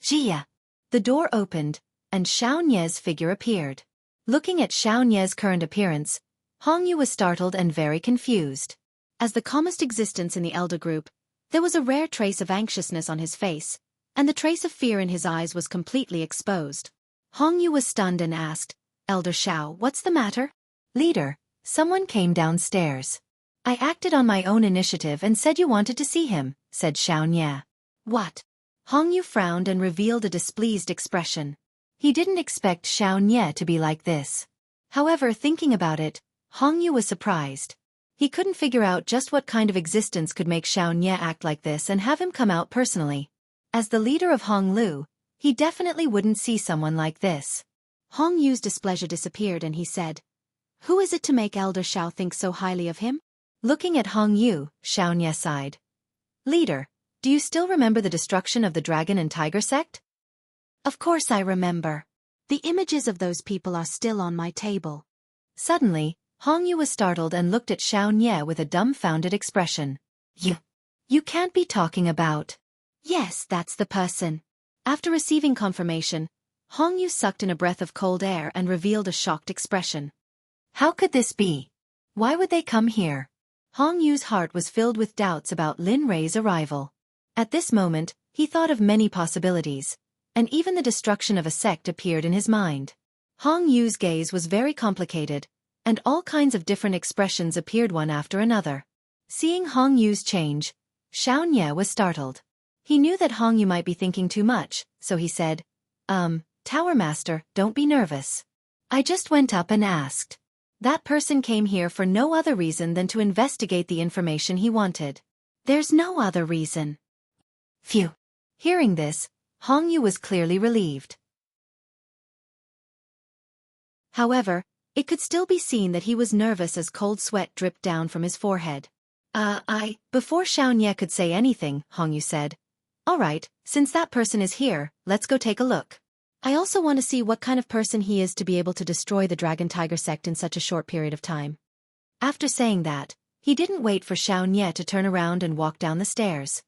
Speaker 2: Jia. The door opened, and Xiaonie's figure appeared. Looking at Xiaonie's current appearance, Hong Yu was startled and very confused. As the calmest existence in the elder group, there was a rare trace of anxiousness on his face, and the trace of fear in his eyes was completely exposed. Hong Yu was stunned and asked, "Elder Xiao, what's the matter?" "Leader, someone came downstairs. I acted on my own initiative and said you wanted to see him," said Xiaonie. "What?" Hong Yu frowned and revealed a displeased expression. He didn't expect Xiaonie to be like this. However, thinking about it, Hong Yu was surprised. He couldn't figure out just what kind of existence could make Xiaonie act like this and have him come out personally. As the leader of Hong Lu, he definitely wouldn't see someone like this. Hong Yu's displeasure disappeared and he said, "Who is it to make Elder Xiao think so highly of him?" Looking at Hong Yu, Xiaonie sighed. "Leader, do you still remember the destruction of the Dragon and Tiger Sect?" "Of course I remember. The images of those people are still on my table." Suddenly, Hong Yu was startled and looked at Xiaonie with a dumbfounded expression. You can't be talking about..." "Yes, that's the person." After receiving confirmation, Hong Yu sucked in a breath of cold air and revealed a shocked expression. "How could this be? Why would they come here?" Hong Yu's heart was filled with doubts about Lin Rei's arrival. At this moment, he thought of many possibilities, and even the destruction of a sect appeared in his mind. Hong Yu's gaze was very complicated, and all kinds of different expressions appeared one after another. Seeing Hong Yu's change, Xiaonie was startled. He knew that Hong Yu might be thinking too much, so he said, Tower Master, don't be nervous. I just went up and asked. That person came here for no other reason than to investigate the information he wanted. There's no other reason." Phew. Hearing this, Hong Yu was clearly relieved. However, it could still be seen that he was nervous as cold sweat dripped down from his forehead. Before Xiaonie could say anything, Hong Yu said, "All right, since that person is here, let's go take a look. I also want to see what kind of person he is to be able to destroy the Dragon Tiger Sect in such a short period of time." After saying that, he didn't wait for Xiaonie to turn around and walk down the stairs.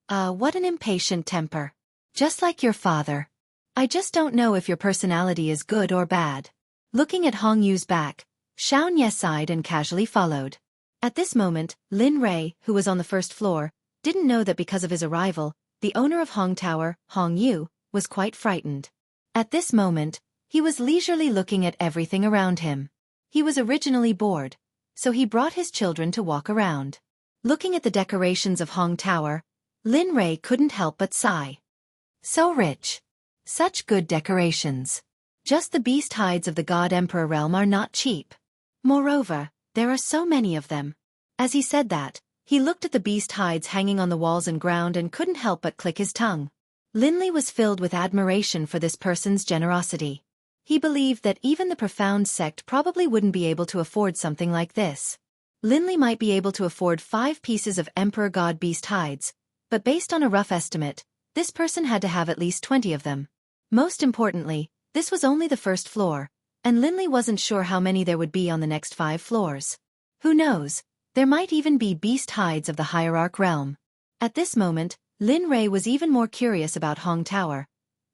Speaker 2: What an impatient temper. Just like your father. I just don't know if your personality is good or bad." Looking at Hong Yu's back, Xiaonie sighed and casually followed. At this moment, Lin Rei, who was on the first floor, didn't know that because of his arrival, the owner of Hong Tower, Hong Yu, was quite frightened. At this moment, he was leisurely looking at everything around him. He was originally bored, so he brought his children to walk around. Looking at the decorations of Hong Tower, Lin Rei couldn't help but sigh. So rich. Such good decorations. Just the beast hides of the God Emperor realm are not cheap. Moreover, there are so many of them. As he said that, he looked at the beast hides hanging on the walls and ground and couldn't help but click his tongue. Linley was filled with admiration for this person's generosity. He believed that even the profound sect probably wouldn't be able to afford something like this. Linley might be able to afford 5 pieces of Emperor God beast hides, but based on a rough estimate, this person had to have at least 20 of them. Most importantly, this was only the first floor, and Linley wasn't sure how many there would be on the next 5 floors. Who knows, there might even be beast hides of the Hierarch realm. At this moment, Lin Rei was even more curious about Hong Tower,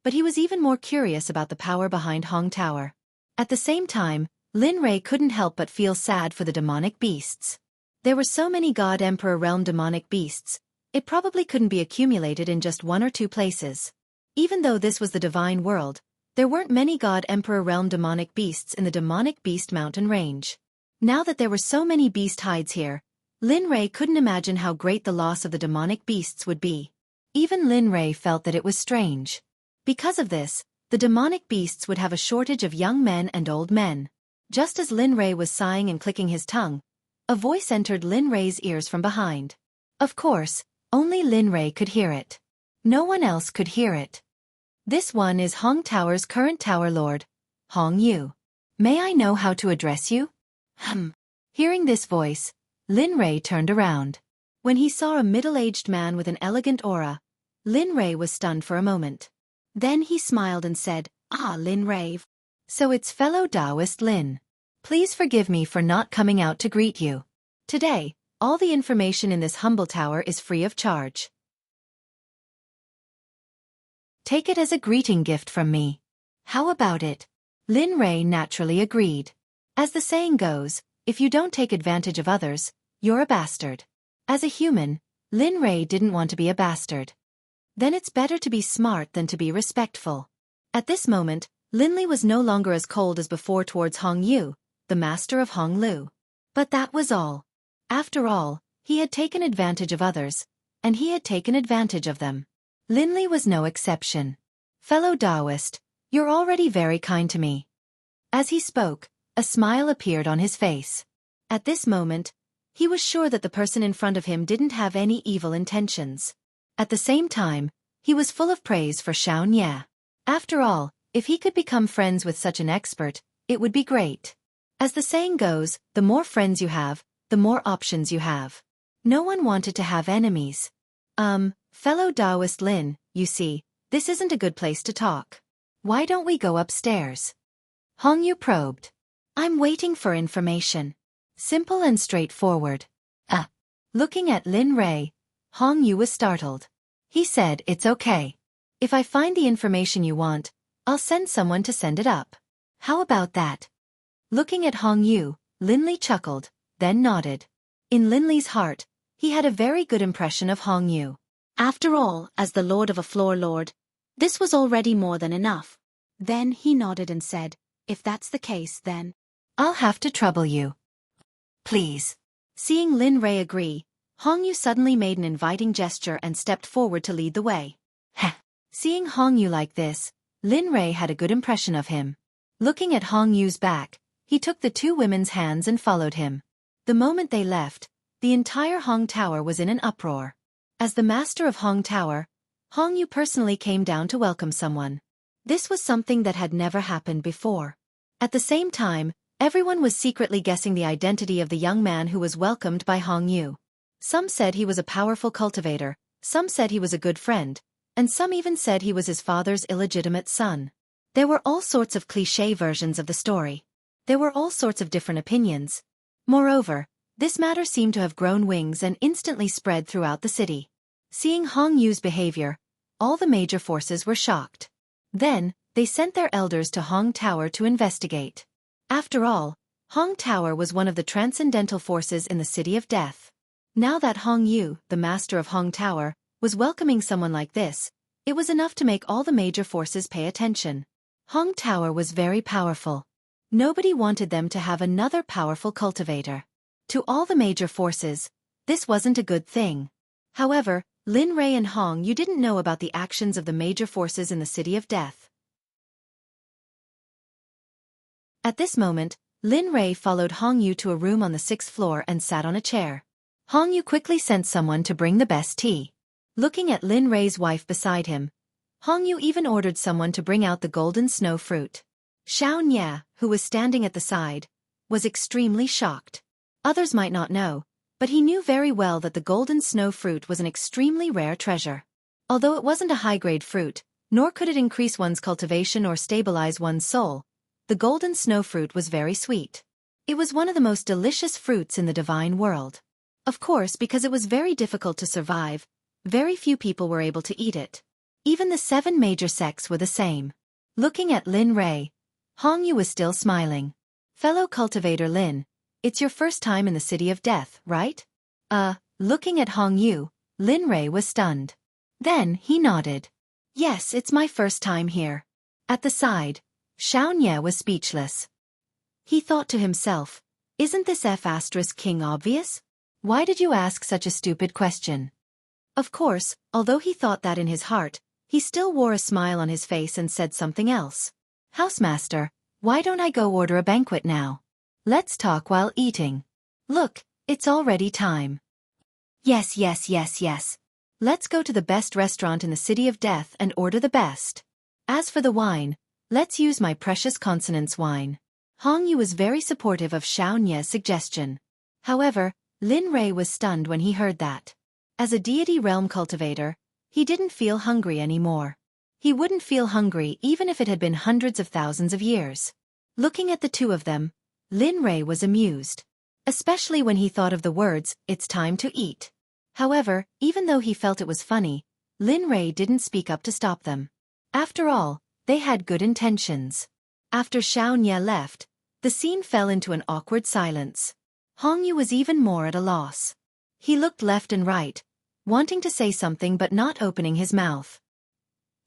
Speaker 2: but he was even more curious about the power behind Hong Tower. At the same time, Lin Rei couldn't help but feel sad for the demonic beasts. There were so many God Emperor realm demonic beasts, it probably couldn't be accumulated in just 1 or 2 places. Even though this was the divine world, there weren't many God Emperor realm demonic beasts in the demonic beast mountain range. Now that there were so many beast hides here, Lin Rei couldn't imagine how great the loss of the demonic beasts would be. Even Lin Rei felt that it was strange. Because of this, the demonic beasts would have a shortage of young men and old men. Just as Lin Rei was sighing and clicking his tongue, a voice entered Lin Rei's ears from behind. Of course, only Lin Rei could hear it. No one else could hear it. This one is Hong Tower's current Tower Lord, Hong Yu. May I know how to address you? Hearing this voice, Lin Rei turned around. When he saw a middle-aged man with an elegant aura, Lin Rei was stunned for a moment. Then he smiled and said, "Ah, Lin Rei. So it's fellow Taoist Lin. Please forgive me for not coming out to greet you. Today, all the information in this humble tower is free of charge. Take it as a greeting gift from me. How about it?" Lin Rei naturally agreed. As the saying goes, if you don't take advantage of others, you're a bastard. As a human, Lin Rei didn't want to be a bastard. Then it's better to be smart than to be respectful. At this moment, Linley was no longer as cold as before towards Hong Yu, the master of Hong Lu. But that was all. After all, he had taken advantage of others, and he had taken advantage of them. Linley was no exception. "Fellow Taoist, you're already very kind to me." As he spoke, a smile appeared on his face. At this moment, he was sure that the person in front of him didn't have any evil intentions. At the same time, he was full of praise for Xiao Nye. After all, if he could become friends with such an expert, it would be great. As the saying goes, the more friends you have, the more options you have. No one wanted to have enemies. Fellow Taoist Lin, you see, this isn't a good place to talk. Why don't we go upstairs? Hong Yu probed. "I'm waiting for information." Simple and straightforward. Looking at Lin Rei, Hong Yu was startled. He said, "It's okay. If I find the information you want, I'll send someone to send it up. How about that?" Looking at Hong Yu, Linley chuckled, then nodded. In Linley's heart, he had a very good impression of Hong Yu. After all, as the lord of a floor lord, this was already more than enough. Then he nodded and said, "If that's the case, then I'll have to trouble you. Please." Seeing Lin Rei agree, Hong Yu suddenly made an inviting gesture and stepped forward to lead the way. Seeing Hong Yu like this, Lin Rei had a good impression of him. Looking at Hong Yu's back, he took the 2 women's hands and followed him. The moment they left, the entire Hong Tower was in an uproar. As the master of Hong Tower, Hong Yu personally came down to welcome someone. This was something that had never happened before. At the same time, everyone was secretly guessing the identity of the young man who was welcomed by Hong Yu. Some said he was a powerful cultivator, some said he was a good friend, and some even said he was his father's illegitimate son. There were all sorts of cliché versions of the story. There were all sorts of different opinions. Moreover, this matter seemed to have grown wings and instantly spread throughout the city. Seeing Hong Yu's behavior, all the major forces were shocked. Then, they sent their elders to Hong Tower to investigate. After all, Hong Tower was one of the transcendental forces in the City of Death. Now that Hong Yu, the master of Hong Tower, was welcoming someone like this, it was enough to make all the major forces pay attention. Hong Tower was very powerful. Nobody wanted them to have another powerful cultivator. To all the major forces, this wasn't a good thing. However, Lin Rei and Hong Yu didn't know about the actions of the major forces in the City of Death. At this moment, Lin Rei followed Hong Yu to a room on the 6th floor and sat on a chair. Hong Yu quickly sent someone to bring the best tea. Looking at Lin Rei's wife beside him, Hong Yu even ordered someone to bring out the golden snow fruit. Xiao Nye, who was standing at the side, was extremely shocked. Others might not know, but he knew very well that the golden snow fruit was an extremely rare treasure. Although it wasn't a high-grade fruit, nor could it increase one's cultivation or stabilize one's soul, the golden snow fruit was very sweet. It was one of the most delicious fruits in the divine world. Of course, because it was very difficult to survive, very few people were able to eat it. Even the 7 major sects were the same. Looking at Lin Rei, Hong Yu was still smiling. Fellow cultivator Lin, it's your first time in the City of Death, right? Looking at Hong Yu, Lin Rei was stunned. Then he nodded. Yes, it's my first time here. At the side, Xiao Nye was speechless. He thought to himself, isn't this F*King obvious? Why did you ask such a stupid question? Of course, although he thought that in his heart, he still wore a smile on his face and said something else. Housemaster, why don't I go order a banquet now? Let's talk while eating. Look, it's already time. Yes. Let's go to the best restaurant in the City of Death and order the best. As for the wine, let's use my precious consonance wine. Hong Yu was very supportive of Xiao Nye's suggestion. However, Lin Rei was stunned when he heard that. As a deity realm cultivator, he didn't feel hungry anymore. He wouldn't feel hungry even if it had been hundreds of thousands of years. Looking at the two of them, Lin Rei was amused. Especially when he thought of the words, it's time to eat. However, even though he felt it was funny, Lin Rei didn't speak up to stop them. After all, they had good intentions. After Xiao Nye left, the scene fell into an awkward silence. Hong Yu was even more at a loss. He looked left and right, wanting to say something but not opening his mouth.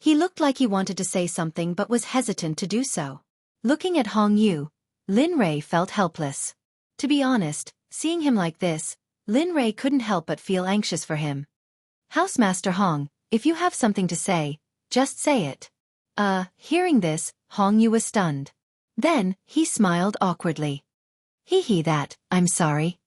Speaker 2: He looked like he wanted to say something but was hesitant to do so. Looking at Hong Yu, Lin Rei felt helpless. To be honest, seeing him like this, Lin Rei couldn't help but feel anxious for him. Housemaster Hong, if you have something to say, just say it. Hearing this, Hong Yu was stunned. Then, he smiled awkwardly. I'm sorry.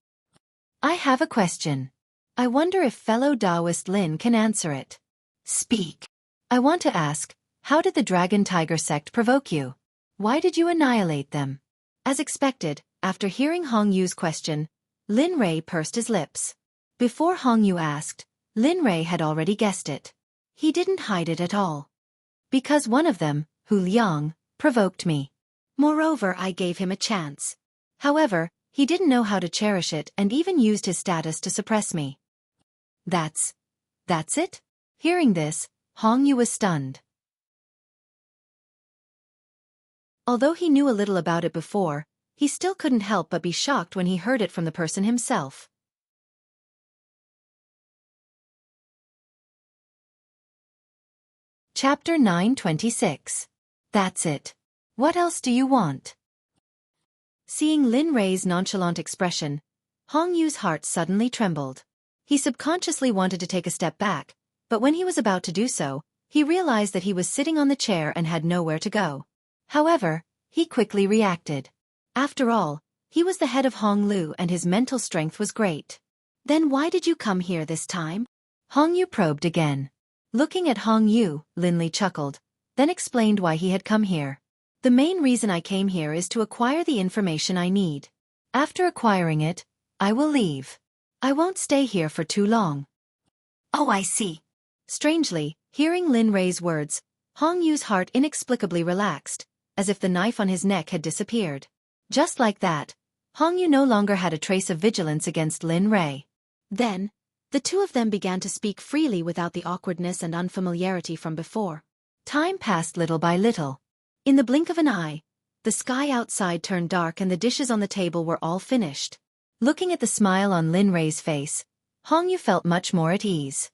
Speaker 2: I have a question. I wonder if fellow Taoist Lin can answer it. Speak. I want to ask, how did the Dragon Tiger sect provoke you? Why did you annihilate them? As expected, after hearing Hong Yu's question, Lin Rei pursed his lips. Before Hong Yu asked, Lin Rei had already guessed it. He didn't hide it at all. Because one of them, Hu Liang, provoked me. Moreover, I gave him a chance. However, he didn't know how to cherish it and even used his status to suppress me. That's it? Hearing this, Hong Yu was stunned. Although he knew a little about it before, he still couldn't help but be shocked when he heard it from the person himself. Chapter 926. That's it. What else do you want? Seeing Lin Rei's nonchalant expression, Hong Yu's heart suddenly trembled. He subconsciously wanted to take a step back, but when he was about to do so, he realized that he was sitting on the chair and had nowhere to go. However, he quickly reacted. After all, he was the head of Hong Lu and his mental strength was great. Then why did you come here this time? Hong Yu probed again. Looking at Hong Yu, Lin Li chuckled, then explained why he had come here. The main reason I came here is to acquire the information I need. After acquiring it, I will leave. I won't stay here for too long. Oh, I see. Strangely, hearing Lin Rei's words, Hong Yu's heart inexplicably relaxed, as if the knife on his neck had disappeared. Just like that, Hong Yu no longer had a trace of vigilance against Lin Rei. Then, the two of them began to speak freely without the awkwardness and unfamiliarity from before. Time passed little by little. In the blink of an eye, the sky outside turned dark and the dishes on the table were all finished. Looking at the smile on Lin Rei's face, Hong Yu felt much more at ease.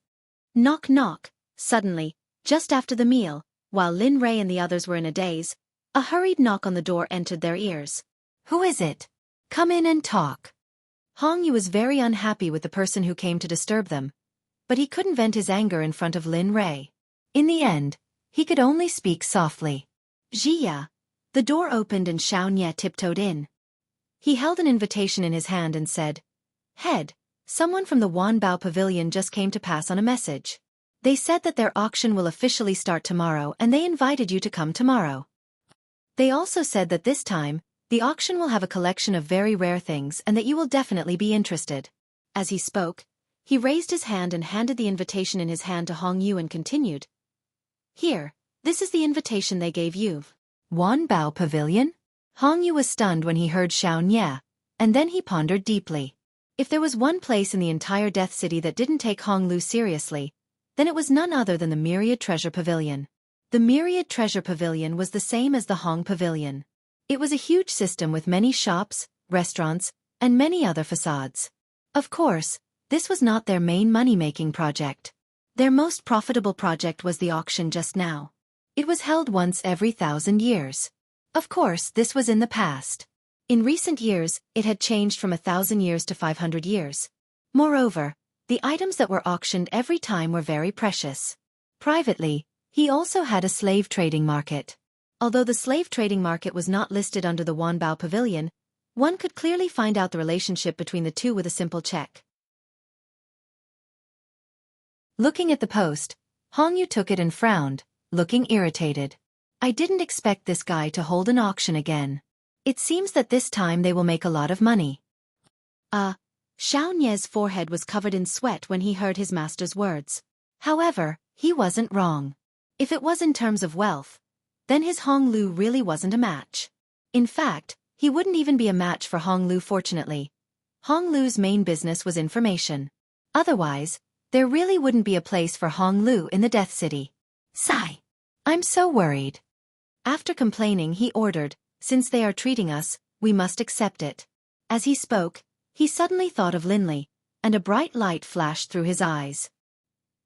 Speaker 2: Knock knock. Suddenly, just after the meal, while Lin Rei and the others were in a daze, a hurried knock on the door entered their ears. Who is it? Come in and talk. Hong Yu was very unhappy with the person who came to disturb them, but he couldn't vent his anger in front of Lin Rei. In the end, he could only speak softly.
Speaker 1: Jia. The door opened and Xueqi tiptoed in. He held an invitation in his hand and said, "Head, someone from the Wanbao Pavilion just came to pass on a message. They said that their auction will officially start tomorrow and they invited you to come tomorrow. They also said that this time, the auction will have a collection of very rare things and that you will definitely be interested." As he spoke, he raised his hand and handed the invitation in his hand to Hong Yu and continued, "Here, this is the invitation they gave you."
Speaker 2: Wanbao Pavilion? Hong Yu was stunned when he heard Xueqi, and then he pondered deeply. If there was one place in the entire Death City that didn't take Hong Lu seriously, then it was none other than the Myriad Treasure Pavilion. The Myriad Treasure Pavilion was the same as the Hong Pavilion. It was a huge system with many shops, restaurants, and many other facades. Of course, this was not their main money-making project. Their most profitable project was the auction just now. It was held once every 1,000 years. Of course, this was in the past. In recent years, it had changed from 1,000 years to 500 years. Moreover, the items that were auctioned every time were very precious. Privately, he also had a slave trading market. Although the slave trading market was not listed under the Wanbao Pavilion, one could clearly find out the relationship between the two with a simple check. Looking at the post, Hong Yu took it and frowned, looking irritated. "I didn't expect this guy to hold an auction again. It seems that this time they will make a lot of money." Xueqi's forehead was covered in sweat when he heard his master's words. However, he wasn't wrong. If it was in terms of wealth, then his Hong Lu really wasn't a match. In fact, he wouldn't even be a match for Hong Lu fortunately. Hong Lu's main business was information. Otherwise, there really wouldn't be a place for Hong Lu in the Death City. Sigh. I'm so worried. After complaining, he ordered, "Since they are treating us, we must accept it." As he spoke, he suddenly thought of Linley, and a bright light flashed through his eyes.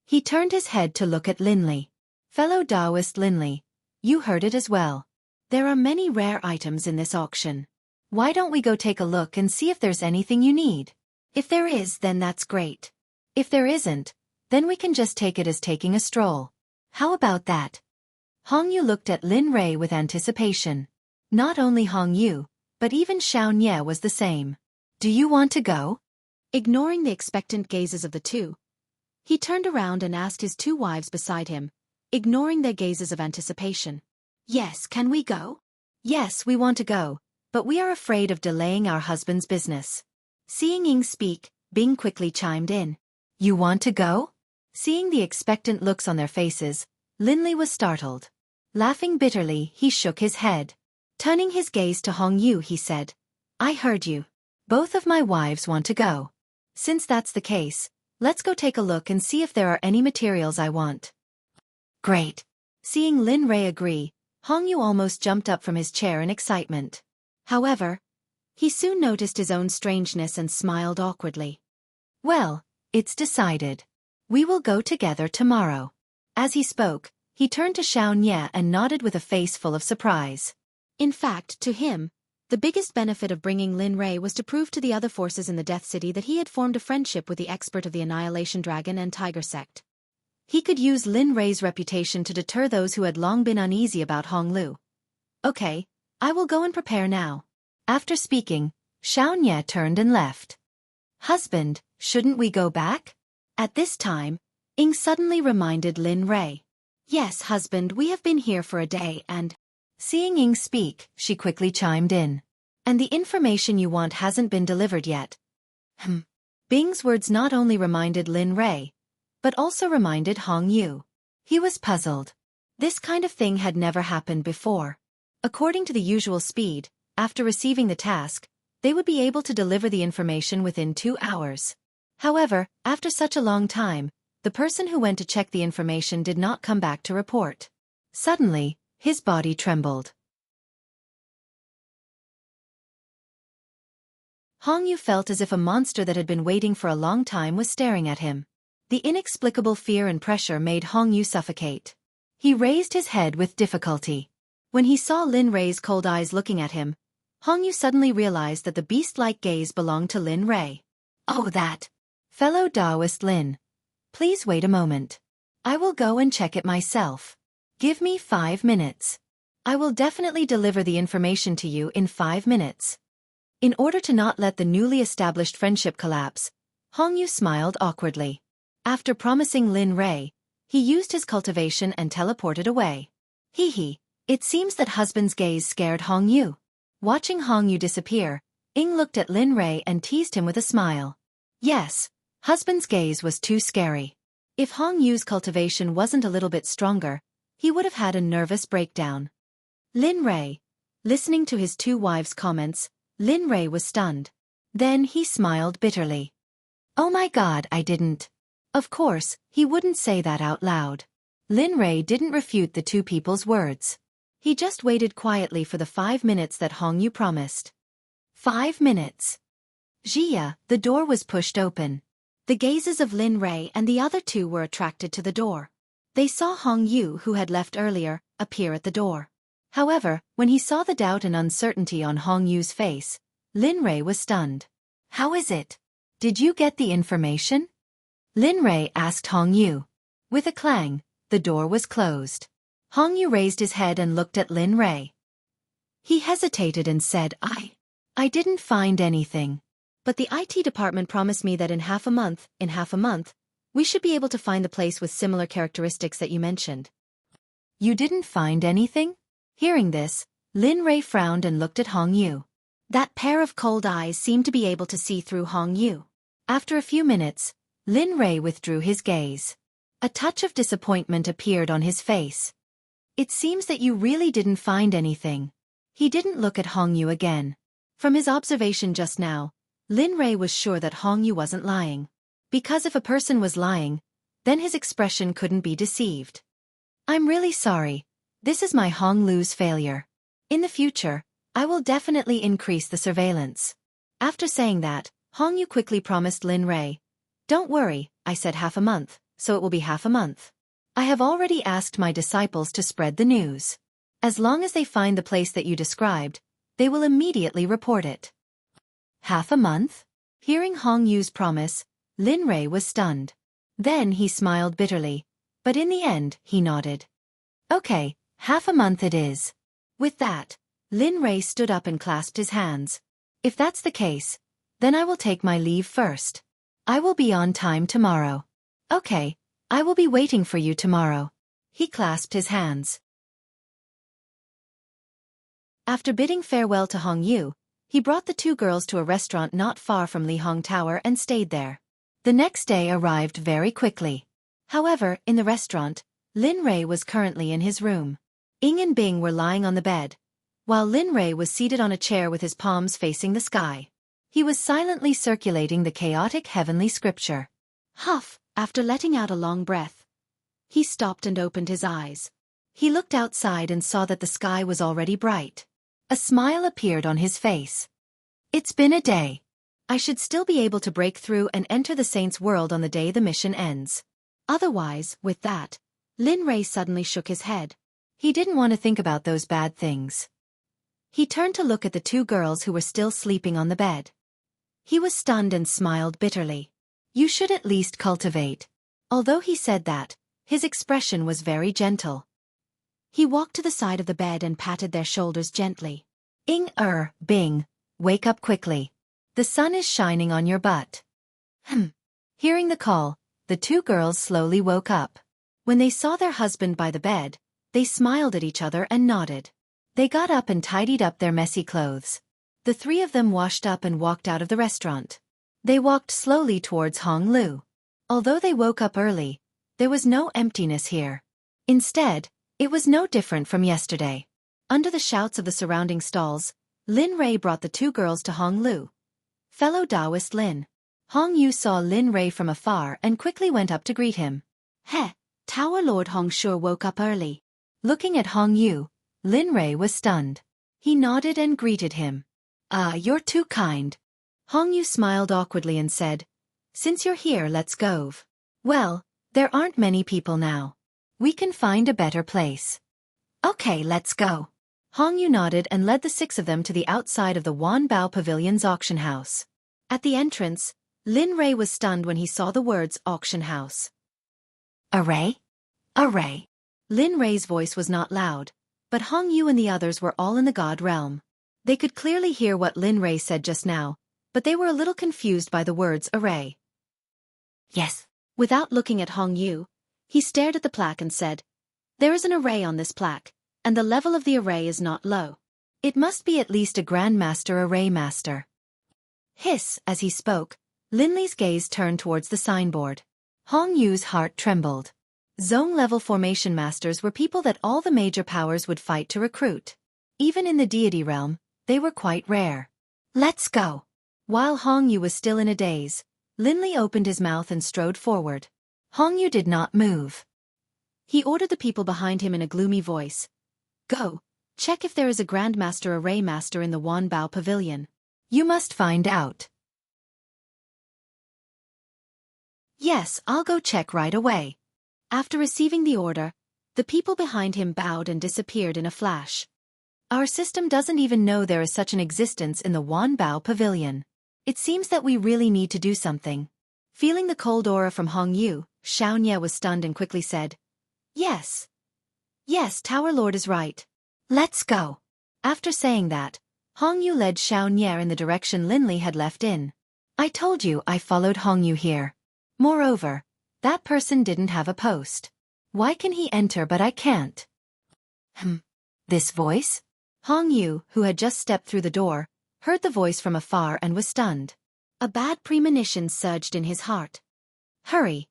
Speaker 2: He turned his head to look at Linley. "Fellow Taoist Linley, you heard it as well. There are many rare items in this auction. Why don't we go take a look and see if there's anything you need? If there is, then that's great. If there isn't, then we can just take it as taking a stroll. How about that?" Hong Yu looked at Lin Rei with anticipation. Not only Hong Yu, but even Xueqi was the same. "Do you want to go?" Ignoring the expectant gazes of the two, he turned around and asked his two wives beside him, ignoring their gazes of anticipation. "Yes, can we go?" "Yes, we want to go, but we are afraid of delaying our husband's business." Seeing Ying speak, Bing quickly chimed in. "You want to go?" Seeing the expectant looks on their faces, Linley was startled. Laughing bitterly, he shook his head. Turning his gaze to Hong Yu, he said, "I heard you. Both of my wives want to go. Since that's the case, let's go take a look and see if there are any materials I want." "Great." Seeing Lin Rei agree, Hong Yu almost jumped up from his chair in excitement. However, he soon noticed his own strangeness and smiled awkwardly. "Well, it's decided. We will go together tomorrow." As he spoke, he turned to Xueqi and nodded with a face full of surprise. In fact, to him, the biggest benefit of bringing Lin Rei was to prove to the other forces in the Death City that he had formed a friendship with the expert of the Annihilation Dragon and Tiger Sect. He could use Lin Rei's reputation to deter those who had long been uneasy about Hong Lu. "Okay, I will go and prepare now." After speaking, Xueqi turned and left. "Husband, shouldn't we go back?" At this time, Ying suddenly reminded Lin Rei. "Yes, husband, we have been here for a day and..." Seeing Ying speak, she quickly chimed in. "And the information you want hasn't been delivered yet." Bing's words not only reminded Lin Rei, but also reminded Hong Yu. He was puzzled. This kind of thing had never happened before. According to the usual speed, after receiving the task, they would be able to deliver the information within 2 hours. However, after such a long time, the person who went to check the information did not come back to report. Suddenly, his body trembled. Hong Yu felt as if a monster that had been waiting for a long time was staring at him. The inexplicable fear and pressure made Hong Yu suffocate. He raised his head with difficulty. When he saw Lin Rei's cold eyes looking at him, Hong Yu suddenly realized that the beast-like gaze belonged to Lin Rei. "Oh, that fellow Taoist Lin. Please wait a moment. I will go and check it myself. Give me 5 minutes. I will definitely deliver the information to you in 5 minutes. In order to not let the newly established friendship collapse, Hongyu smiled awkwardly. After promising Lin Rei, he used his cultivation and teleported away. Hee. It seems that husband's gaze scared Hongyu. Watching Hongyu disappear, Ing looked at Lin Rei and teased him with a smile. Yes, husband's gaze was too scary. If Hongyu's cultivation wasn't a little bit stronger, he would have had a nervous breakdown. Lin Rei. Listening to his two wives' comments, Lin Rei was stunned. Then he smiled bitterly. Oh my god, I didn't. Of course, he wouldn't say that out loud. Lin Rei didn't refute the two people's words. He just waited quietly for the 5 minutes that Hongyu promised. 5 minutes. Jia, the door was pushed open. The gazes of Lin Rei and the other two were attracted to the door. They saw Hongyu, who had left earlier, appear at the door. However, when he saw the doubt and uncertainty on Hongyu's face, Lin Rei was stunned. How is it? Did you get the information? Lin Rei asked Hongyu. With a clang, the door was closed. Hongyu raised his head and looked at Lin Rei. He hesitated and said, I didn't find anything. But the IT department promised me that in half a month, we should be able to find the place with similar characteristics that you mentioned. You didn't find anything? Hearing this, Lin Rei frowned and looked at Hongyu. That pair of cold eyes seemed to be able to see through Hongyu. After a few minutes, Lin Rei withdrew his gaze. A touch of disappointment appeared on his face. It seems that you really didn't find anything. He didn't look at Hongyu again. From his observation just now, Lin Rei was sure that Hongyu wasn't lying. Because if a person was lying, then his expression couldn't be deceived. I'm really sorry. This is my Honglu's failure. In the future, I will definitely increase the surveillance. After saying that, Hongyu quickly promised Lin Rei. Don't worry, I said half a month, so it will be half a month. I have already asked my disciples to spread the news. As long as they find the place that you described, they will immediately report it. Half a month? Hearing Hongyu's promise, Lin Rei was stunned. Then he smiled bitterly, but in the end, he nodded. Okay, half a month it is. With that, Lin Rei stood up and clasped his hands. If that's the case, then I will take my leave first. I will be on time tomorrow. Okay, I will be waiting for you tomorrow. He clasped his hands. After bidding farewell to Hongyu, he brought the two girls to a restaurant not far from Lihong Tower and stayed there. The next day arrived very quickly. However, in the restaurant, Lin Rei was currently in his room. Ing and Bing were lying on the bed, while Lin Rei was seated on a chair with his palms facing the sky. He was silently circulating the chaotic heavenly scripture. Huff, after letting out a long breath, he stopped and opened his eyes. He looked outside and saw that the sky was already bright. A smile appeared on his face. It's been a day. I should still be able to break through and enter the Saints' world on the day the mission ends. Otherwise, with that, Lin Rei suddenly shook his head. He didn't want to think about those bad things. He turned to look at the two girls who were still sleeping on the bed. He was stunned and smiled bitterly. You should at least cultivate. Although he said that, his expression was very gentle. He walked to the side of the bed and patted their shoulders gently. Bing, wake up quickly. The sun is shining on your butt. Hearing the call, the two girls slowly woke up. When they saw their husband by the bed, they smiled at each other and nodded. They got up and tidied up their messy clothes. The three of them washed up and walked out of the restaurant. They walked slowly towards Honglu. Although they woke up early, there was no emptiness here. Instead, it was no different from yesterday. Under the shouts of the surrounding stalls, Lin Rei brought the two girls to Honglu. Fellow Taoist Lin. Hongyu saw Lin Rei from afar and quickly went up to greet him. Tower Lord Hong sure woke up early. Looking at Hongyu, Lin Rei was stunned. He nodded and greeted him. You're too kind. Hongyu smiled awkwardly and said, Since you're here, let's go. Well, there aren't many people now. We can find a better place. Okay, let's go. Hongyu nodded and led the six of them to the outside of the Wanbao Pavilion's auction house. At the entrance, Lin Rei was stunned when he saw the words auction house. Array? Array. Lin Rei's voice was not loud, but Hong Yu and the others were all in the god realm. They could clearly hear what Lin Rei said just now, but they were a little confused by the words array.
Speaker 1: Yes. Without looking at Hong Yu, he stared at the plaque and said, "There is an array on this plaque, and the level of the array is not low.
Speaker 2: It must be at least a Grandmaster Array Master." Hiss, as he spoke, Lin Li's gaze turned towards the signboard. Hong Yu's heart trembled. Zone-level formation masters were people that all the major powers would fight to recruit. Even in the deity realm, they were quite rare. "Let's go." While Hong Yu was still in a daze, Lin Li opened his mouth and strode forward. Hong Yu did not move.
Speaker 1: He ordered the people behind him in a gloomy voice. "Go, check if there is a Grandmaster Array Master in the Wanbao Pavilion.
Speaker 2: You must find out."
Speaker 1: "Yes, I'll go check right away." After receiving the order, the people behind him bowed and disappeared in a flash.
Speaker 2: Our system doesn't even know there is such an existence in the Wanbao Pavilion. It seems that we really need to do something.
Speaker 1: Feeling the cold aura from Hong Yu, Xiaonie was stunned and quickly said, "Yes. Yes, Tower Lord is right.
Speaker 2: Let's go."
Speaker 1: After saying that, Hong Yu led Xiaonie in the direction Lin Li had left in.
Speaker 2: "I told you I followed Hong Yu here. Moreover, that person didn't have a post. Why can he enter but I can't?" This voice?
Speaker 1: Hong Yu, who had just stepped through the door, heard the voice from afar and was stunned. A bad premonition surged in his heart. "Hurry."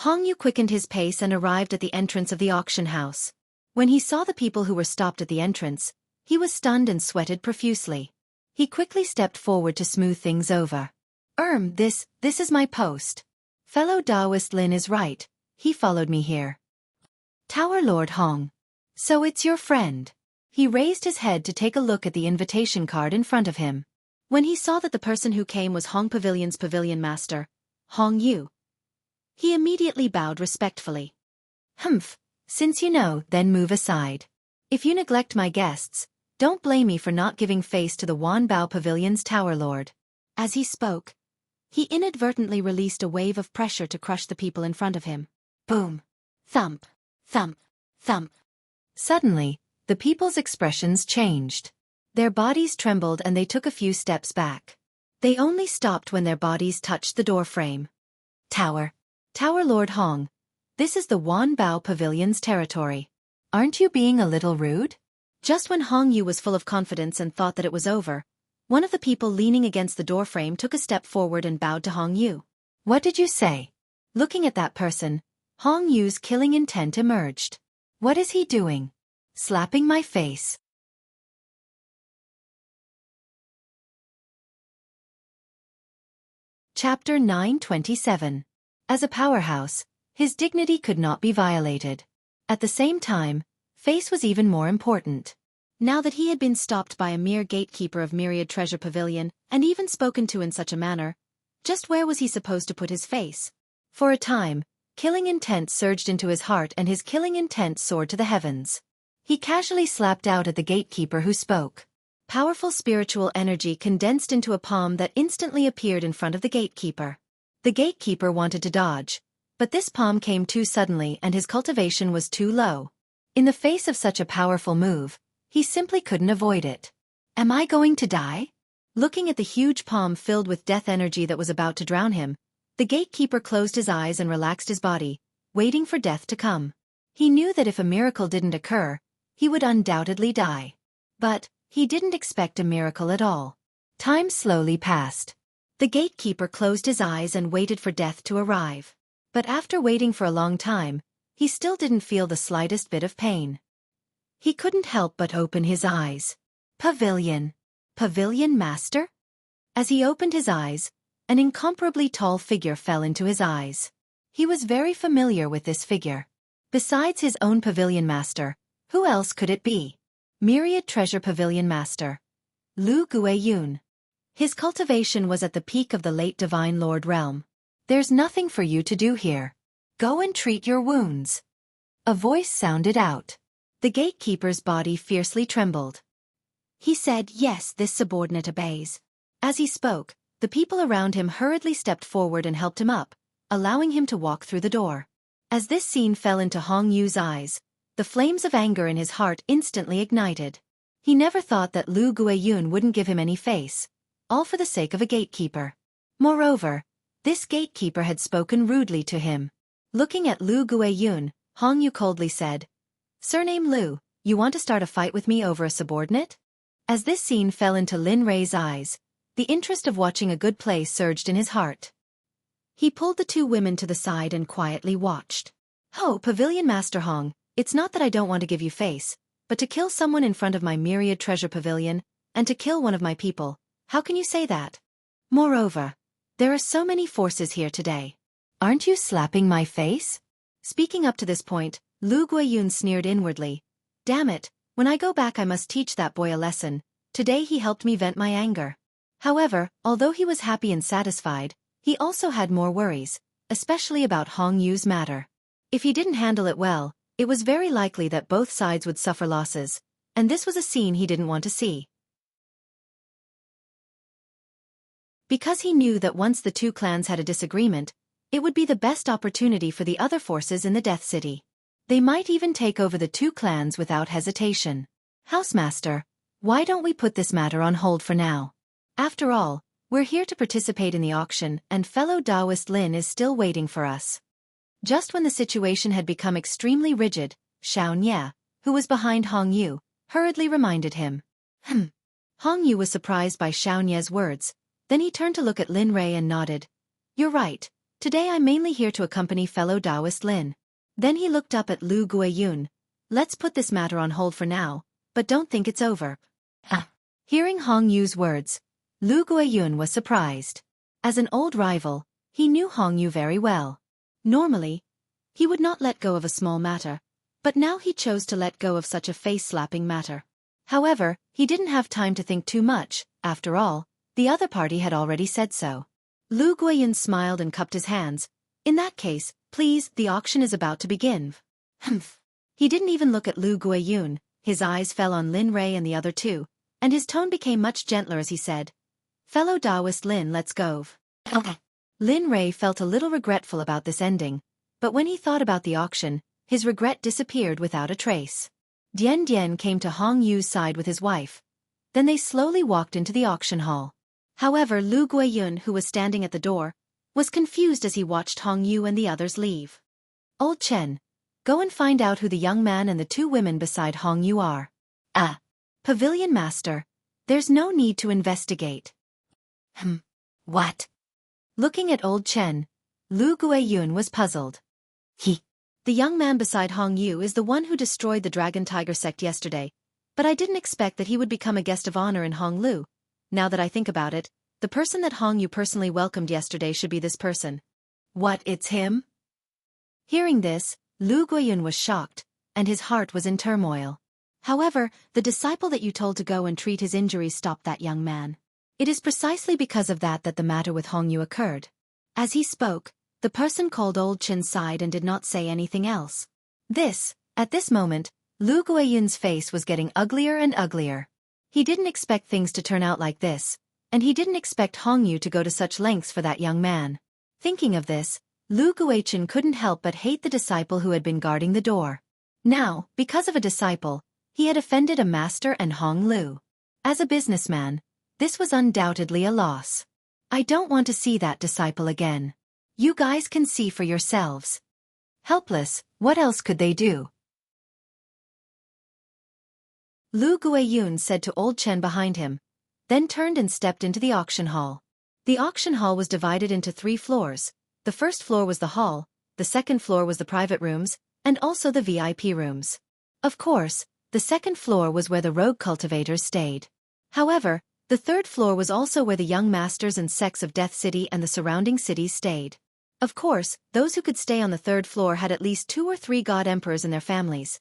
Speaker 1: Hong Yu quickened his pace and arrived at the entrance of the auction house. When he saw the people who were stopped at the entrance, he was stunned and sweated profusely. He quickly stepped forward to smooth things over.
Speaker 2: This is my post. Fellow Taoist Lin is right, he followed me here." "Tower Lord Hong. So it's your friend." He raised his head to take a look at the invitation card in front of him.
Speaker 1: When he saw that the person who came was Hong Pavilion's pavilion master, Hong Yu, he immediately bowed respectfully.
Speaker 2: Since you know, then move aside. If you neglect my guests, don't blame me for not giving face to the Wanbao Pavilion's Tower Lord."
Speaker 1: As he spoke, he inadvertently released a wave of pressure to crush the people in front of him.
Speaker 2: Boom.
Speaker 1: Thump, thump, thump.
Speaker 2: Suddenly, the people's expressions changed. Their bodies trembled and they took a few steps back. They only stopped when their bodies touched the doorframe. Tower Lord Hong, this is the Wanbao Pavilion's territory. Aren't you being a little rude?"
Speaker 1: Just when Hong Yu was full of confidence and thought that it was over, one of the people leaning against the doorframe took a step forward and bowed to Hong Yu.
Speaker 2: "What did you say?" Looking at that person, Hong Yu's killing intent emerged. "What is he doing? Slapping my face." Chapter 927. As a powerhouse, his dignity could not be violated. At the same time, face was even more important.
Speaker 1: Now that he had been stopped by a mere gatekeeper of Myriad Treasure Pavilion, and even spoken to in such a manner, just where was he supposed to put his face?
Speaker 2: For a time, killing intent surged into his heart and his killing intent soared to the heavens. He casually slapped out at the gatekeeper who spoke. Powerful spiritual energy condensed into a palm that instantly appeared in front of the gatekeeper. The gatekeeper wanted to dodge, but this palm came too suddenly and his cultivation was too low. In the face of such a powerful move, he simply couldn't avoid it. "Am I going to die?" Looking at the huge palm filled with death energy that was about to drown him, the gatekeeper closed his eyes and relaxed his body, waiting for death to come. He knew that if a miracle didn't occur, he would undoubtedly die. But he didn't expect a miracle at all. Time slowly passed. The gatekeeper closed his eyes and waited for death to arrive. But after waiting for a long time, he still didn't feel the slightest bit of pain. He couldn't help but open his eyes. Pavilion Master? As he opened his eyes, an incomparably tall figure fell into his eyes. He was very familiar with this figure. Besides his own Pavilion Master, who else could it be? Myriad Treasure Pavilion Master, Lu Guiyun. His cultivation was at the peak of the late Divine Lord realm. "There's nothing for you to do here. Go and treat your wounds." A voice sounded out. The gatekeeper's body fiercely trembled.
Speaker 1: He said, "Yes, this subordinate obeys."
Speaker 2: As he spoke, the people around him hurriedly stepped forward and helped him up, allowing him to walk through the door. As this scene fell into Hong Yu's eyes, the flames of anger in his heart instantly ignited. He never thought that Lu Guiyun wouldn't give him any face, all for the sake of a gatekeeper. Moreover, this gatekeeper had spoken rudely to him. Looking at Lu Guiyun, Hong Yu coldly said, "Surname Lu, you want to start a fight with me over a subordinate?" As this scene fell into Lin Rei's eyes, the interest of watching a good play surged in his heart. He pulled the two women to the side and quietly watched. "Oh, Pavilion Master Hong, it's not that I don't want to give you face, but to kill someone in front of my myriad treasure pavilion, and to kill one of my people, how can you say that? Moreover, there are so many forces here today. Aren't you slapping my face?" Speaking up to this point, Lu Guiyun sneered inwardly. "Damn it, when I go back I must teach that boy a lesson. Today he helped me vent my anger." However, although he was happy and satisfied, he also had more worries, especially about Hong Yu's matter. If he didn't handle it well, it was very likely that both sides would suffer losses, and this was a scene he didn't want to see. Because he knew that once the two clans had a disagreement, it would be the best opportunity for the other forces in the Death City. They might even take over the two clans without hesitation. "Housemaster, why don't we put this matter on hold for now? After all, we're here to participate in the auction and fellow Taoist Lin is still waiting for us." Just when the situation had become extremely rigid, Xiao Nye, who was behind Hong Yu, hurriedly reminded him. Hong Yu was surprised by Xiao Nye's words, then he turned to look at Lin Rei and nodded. "You're right, today I'm mainly here to accompany fellow Taoist Lin." Then he looked up at Lu Guiyun. "Let's put this matter on hold for now, but don't think it's over." Hearing Hong Yu's words, Lu Guiyun was surprised. As an old rival, he knew Hong Yu very well. Normally, he would not let go of a small matter, but now he chose to let go of such a face-slapping matter. However, he didn't have time to think too much. After all, the other party had already said so. Lu Guiyun smiled and cupped his hands. "In that case, please, the auction is about to begin." He didn't even look at Lu Guiyun, his eyes fell on Lin Rei and the other two, and his tone became much gentler as he said, "Fellow Taoist Lin, let's go."
Speaker 1: Okay.
Speaker 2: Lin Rei felt a little regretful about this ending, but when he thought about the auction, his regret disappeared without a trace. Dian Dian came to Hong Yu's side with his wife. Then they slowly walked into the auction hall. However, Lu Guiyun, who was standing at the door, was confused as he watched Hong Yu and the others leave. "Old Chen, go and find out who the young man and the two women beside Hong Yu are." Pavilion Master, there's no need to investigate."
Speaker 1: What?
Speaker 2: Looking at Old Chen, Lu Guiyun was puzzled. The young man beside Hong Yu is the one who destroyed the Dragon Tiger Sect yesterday, but I didn't expect that he would become a guest of honor in Honglu. Now that I think about it, the person that Hong Yu personally welcomed yesterday should be this person. What, it's him? Hearing this, Lu Guiyun was shocked, and his heart was in turmoil. However, the disciple that you told to go and treat his injuries stopped that young man. It is precisely because of that that the matter with Hong Yu occurred. As he spoke, the person called Old Chen sighed and did not say anything else. At this moment, Lu Guiyun's face was getting uglier and uglier. He didn't expect things to turn out like this, and he didn't expect Hong Yu to go to such lengths for that young man. Thinking of this, Lu Guiyun couldn't help but hate the disciple who had been guarding the door. Now, because of a disciple, he had offended a master and Hong Lu. As a businessman, this was undoubtedly a loss. I don't want to see that disciple again. You guys can see for yourselves. Helpless, what else could they do? Lu Guiyun said to Old Chen behind him, then turned and stepped into the auction hall. The auction hall was divided into 3 floors. The first floor was the hall, the second floor was the private rooms, and also the VIP rooms. Of course, the second floor was where the rogue cultivators stayed. However, the third floor was also where the young masters and sects of Death City and the surrounding cities stayed. Of course, those who could stay on the third floor had at least 2 or 3 god emperors in their families.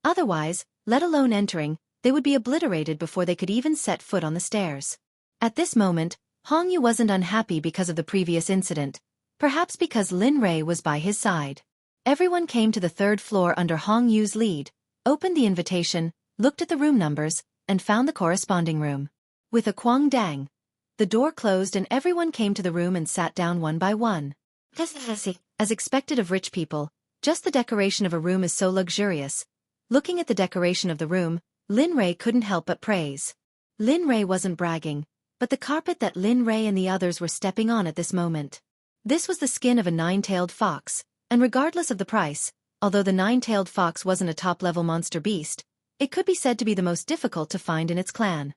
Speaker 2: Otherwise, let alone entering, they would be obliterated before they could even set foot on the stairs. At this moment, Hong Yu wasn't unhappy because of the previous incident, perhaps because Lin Rei was by his side. Everyone came to the third floor under Hong Yu's lead, opened the invitation, looked at the room numbers, and found the corresponding room. With a quang dang, the door closed and everyone came to the room and sat down one by one. As expected of rich people, Just the decoration of a room is so luxurious. Looking at the decoration of the room, Lin Rei couldn't help but praise. Lin Rei wasn't bragging, but the carpet that Lin Rei and the others were stepping on at this moment. This was the skin of a nine-tailed fox, and regardless of the price, although the nine-tailed fox wasn't a top-level monster beast, it could be said to be the most difficult to find in its clan.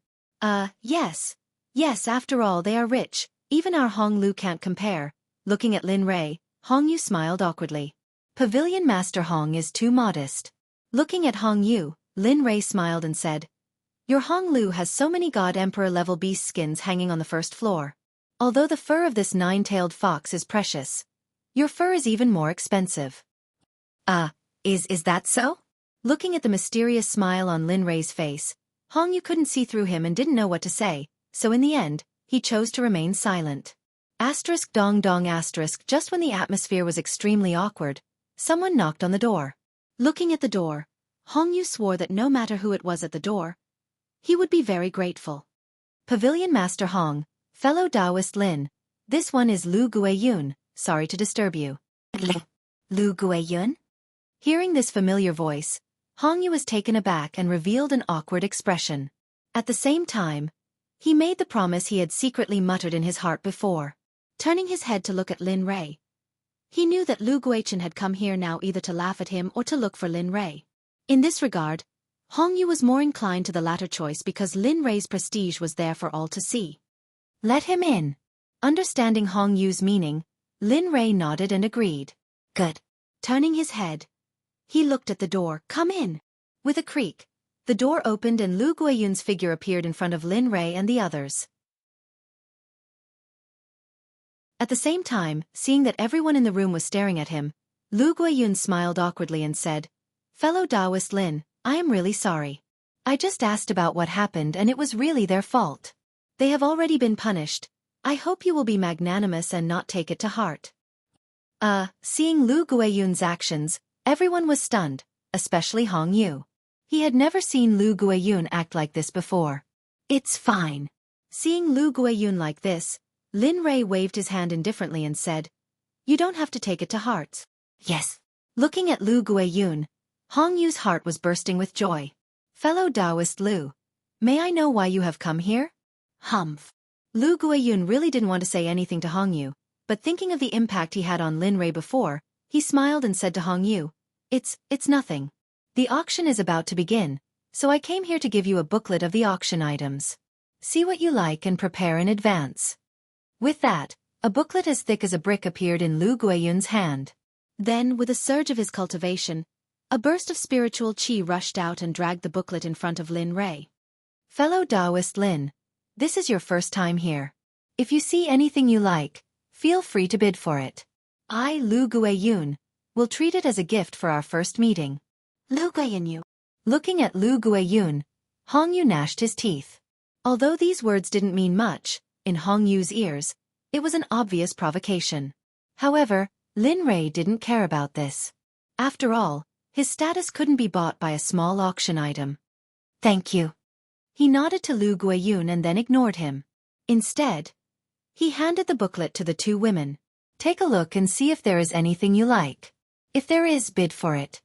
Speaker 2: Yes. Yes, after all, they are rich, even our Hong Lu can't compare. Looking at Lin Rei, Hong Yu smiled awkwardly. Pavilion Master Hong is too modest. Looking at Hong Yu, Lin Rei smiled and said, Your Hong Lu has so many God Emperor level beast skins hanging on the first floor. Although the fur of this nine-tailed fox is precious, your fur is even more expensive. Is that so? Looking at the mysterious smile on Lin Rei's face, Hong Yu couldn't see through him and didn't know what to say, so in the end, he chose to remain silent. Dong dong asterisk. Just when the atmosphere was extremely awkward, someone knocked on the door. Looking at the door, Hong Yu swore that no matter who it was at the door, he would be very grateful. Pavilion Master Hong, fellow Taoist Lin, this one is Lu Guiyun, sorry to disturb you. Lu Guiyun? Hearing this familiar voice, Hong Yu was taken aback and revealed an awkward expression. At the same time, he made the promise he had secretly muttered in his heart before. Turning his head to look at Lin Rei, he knew that Lu Guichen had come here now either to laugh at him or to look for Lin Rei. In this regard, Hong Yu was more inclined to the latter choice because Lin Rei's prestige was there for all to see. Let him in. Understanding Hong Yu's meaning, Lin Rei nodded and agreed. Good. Turning his head, he looked at the door. Come in. With a creak, the door opened and Lu Guiyun's figure appeared in front of Lin Rei and the others. At the same time, seeing that everyone in the room was staring at him, Lu Guiyun smiled awkwardly and said, Fellow Taoist Lin, I am really sorry. I just asked about what happened and it was really their fault. They have already been punished. I hope you will be magnanimous and not take it to heart. Seeing Lu Guiyun's actions, everyone was stunned, especially Hong Yu. He had never seen Lu Guiyun act like this before. It's fine. Seeing Lu Guiyun like this, Lin Rei waved his hand indifferently and said, You don't have to take it to heart. Yes. Looking at Lu Guiyun, Hong Yu's heart was bursting with joy. Fellow Taoist Lu, may I know why you have come here? Humph. Lu Guiyun really didn't want to say anything to Hong Yu, but thinking of the impact he had on Lin Rei before, he smiled and said to Hong Yu, It's nothing. The auction is about to begin, so I came here to give you a booklet of the auction items. See what you like and prepare in advance. With that, a booklet as thick as a brick appeared in Lu Guiyun's hand. Then, with a surge of his cultivation, a burst of spiritual qi rushed out and dragged the booklet in front of Lin Rei. Fellow Taoist Lin, this is your first time here. If you see anything you like, feel free to bid for it. I, Lu Guiyun, will treat it as a gift for our first meeting. Lu Guiyun. Looking at Lu Guiyun, Hong Yu gnashed his teeth. Although these words didn't mean much, in Hong Yu's ears, it was an obvious provocation. However, Lin Rei didn't care about this. After all, his status couldn't be bought by a small auction item. Thank you. He nodded to Lu Guiyun and then ignored him. Instead, he handed the booklet to the two women. Take a look and see if there is anything you like. If there is, bid for it.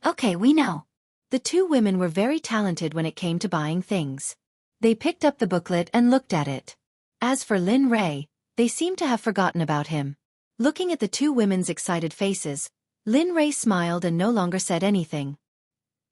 Speaker 2: Okay, we know. The two women were very talented when it came to buying things. They picked up the booklet and looked at it. As for Lin Rei, they seemed to have forgotten about him. Looking at the two women's excited faces, Lin Rei smiled and no longer said anything.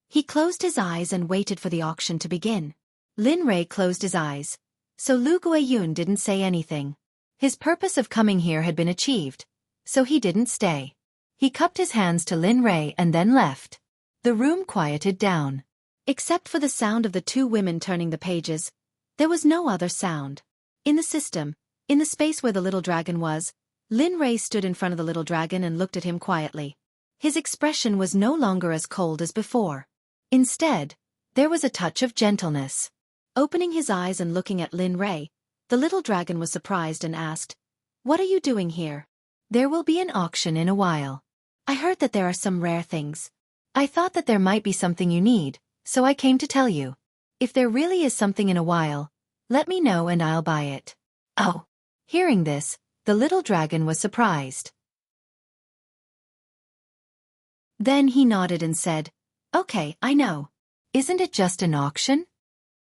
Speaker 2: He closed his eyes and waited for the auction to begin. Lin Rei closed his eyes, so Lu Guiyun didn't say anything. His purpose of coming here had been achieved, so he didn't stay. He cupped his hands to Lin Rei and then left. The room quieted down. Except for the sound of the two women turning the pages, there was no other sound. In the system, in the space where the little dragon was, Lin Rei stood in front of the little dragon and looked at him quietly. His expression was no longer as cold as before. Instead, there was a touch of gentleness. Opening his eyes and looking at Lin Rei, the little dragon was surprised and asked, What are you doing here? There will be an auction in a while. I heard that there are some rare things. I thought that there might be something you need, so I came to tell you. If there really is something in a while, let me know and I'll buy it. Oh. Hearing this, the little dragon was surprised. Then he nodded and said, "Okay, I know. Isn't it just an auction?"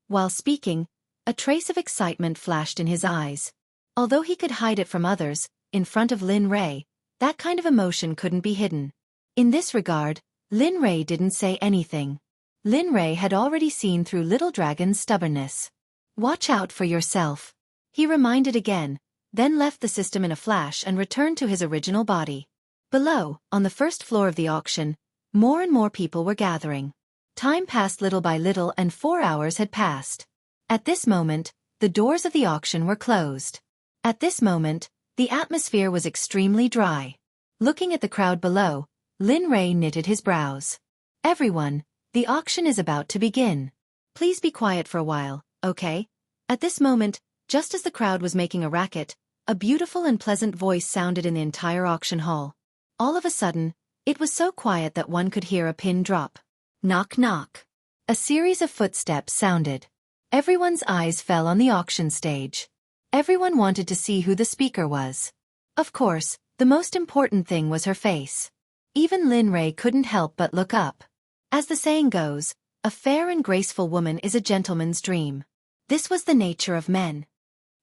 Speaker 2: While speaking, a trace of excitement flashed in his eyes. Although he could hide it from others, in front of Lin Rei, that kind of emotion couldn't be hidden. In this regard, Lin Rei didn't say anything. Lin Rei had already seen through Little Dragon's stubbornness. "Watch out for yourself," he reminded again, then left the system in a flash and returned to his original body. Below, on the first floor of the auction, more and more people were gathering. Time passed little by little and 4 hours had passed. At this moment, the doors of the auction were closed. At this moment, the atmosphere was extremely dry. Looking at the crowd below, Lin Rei knitted his brows. "Everyone, the auction is about to begin. Please be quiet for a while, okay?" At this moment, just as the crowd was making a racket, a beautiful and pleasant voice sounded in the entire auction hall. All of a sudden, it was so quiet that one could hear a pin drop. Knock knock. A series of footsteps sounded. Everyone's eyes fell on the auction stage. Everyone wanted to see who the speaker was. Of course, the most important thing was her face. Even Lin Rei couldn't help but look up. As the saying goes, a fair and graceful woman is a gentleman's dream. This was the nature of men.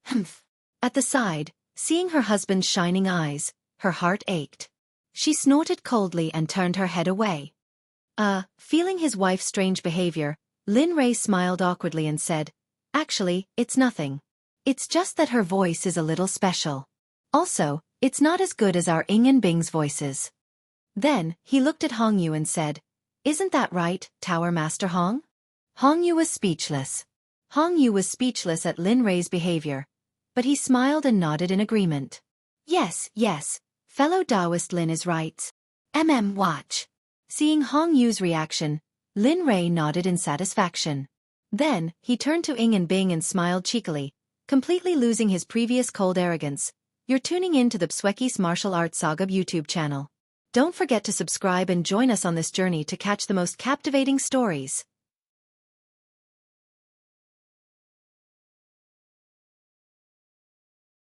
Speaker 2: Humph. At the side, seeing her husband's shining eyes, her heart ached. She snorted coldly and turned her head away. Feeling his wife's strange behavior, Lin Rei smiled awkwardly and said, "Actually, it's nothing. It's just that her voice is a little special. Also, it's not as good as our Ing and Bing's voices." Then, he looked at Hong Yu and said, "Isn't that right, Tower Master Hong?" Hong Yu was speechless. Hong Yu was speechless at Lin Rei's behavior, but he smiled and nodded in agreement. Yes, fellow Taoist Lin is right. Watch." Seeing Hong Yu's reaction, Lin Rei nodded in satisfaction. Then, he turned to Ing and Bing and smiled cheekily, completely losing his previous cold arrogance. "You're tuning in to the Xueqi's Martial Arts Saga YouTube channel. Don't forget to subscribe and join us on this journey to catch the most captivating stories.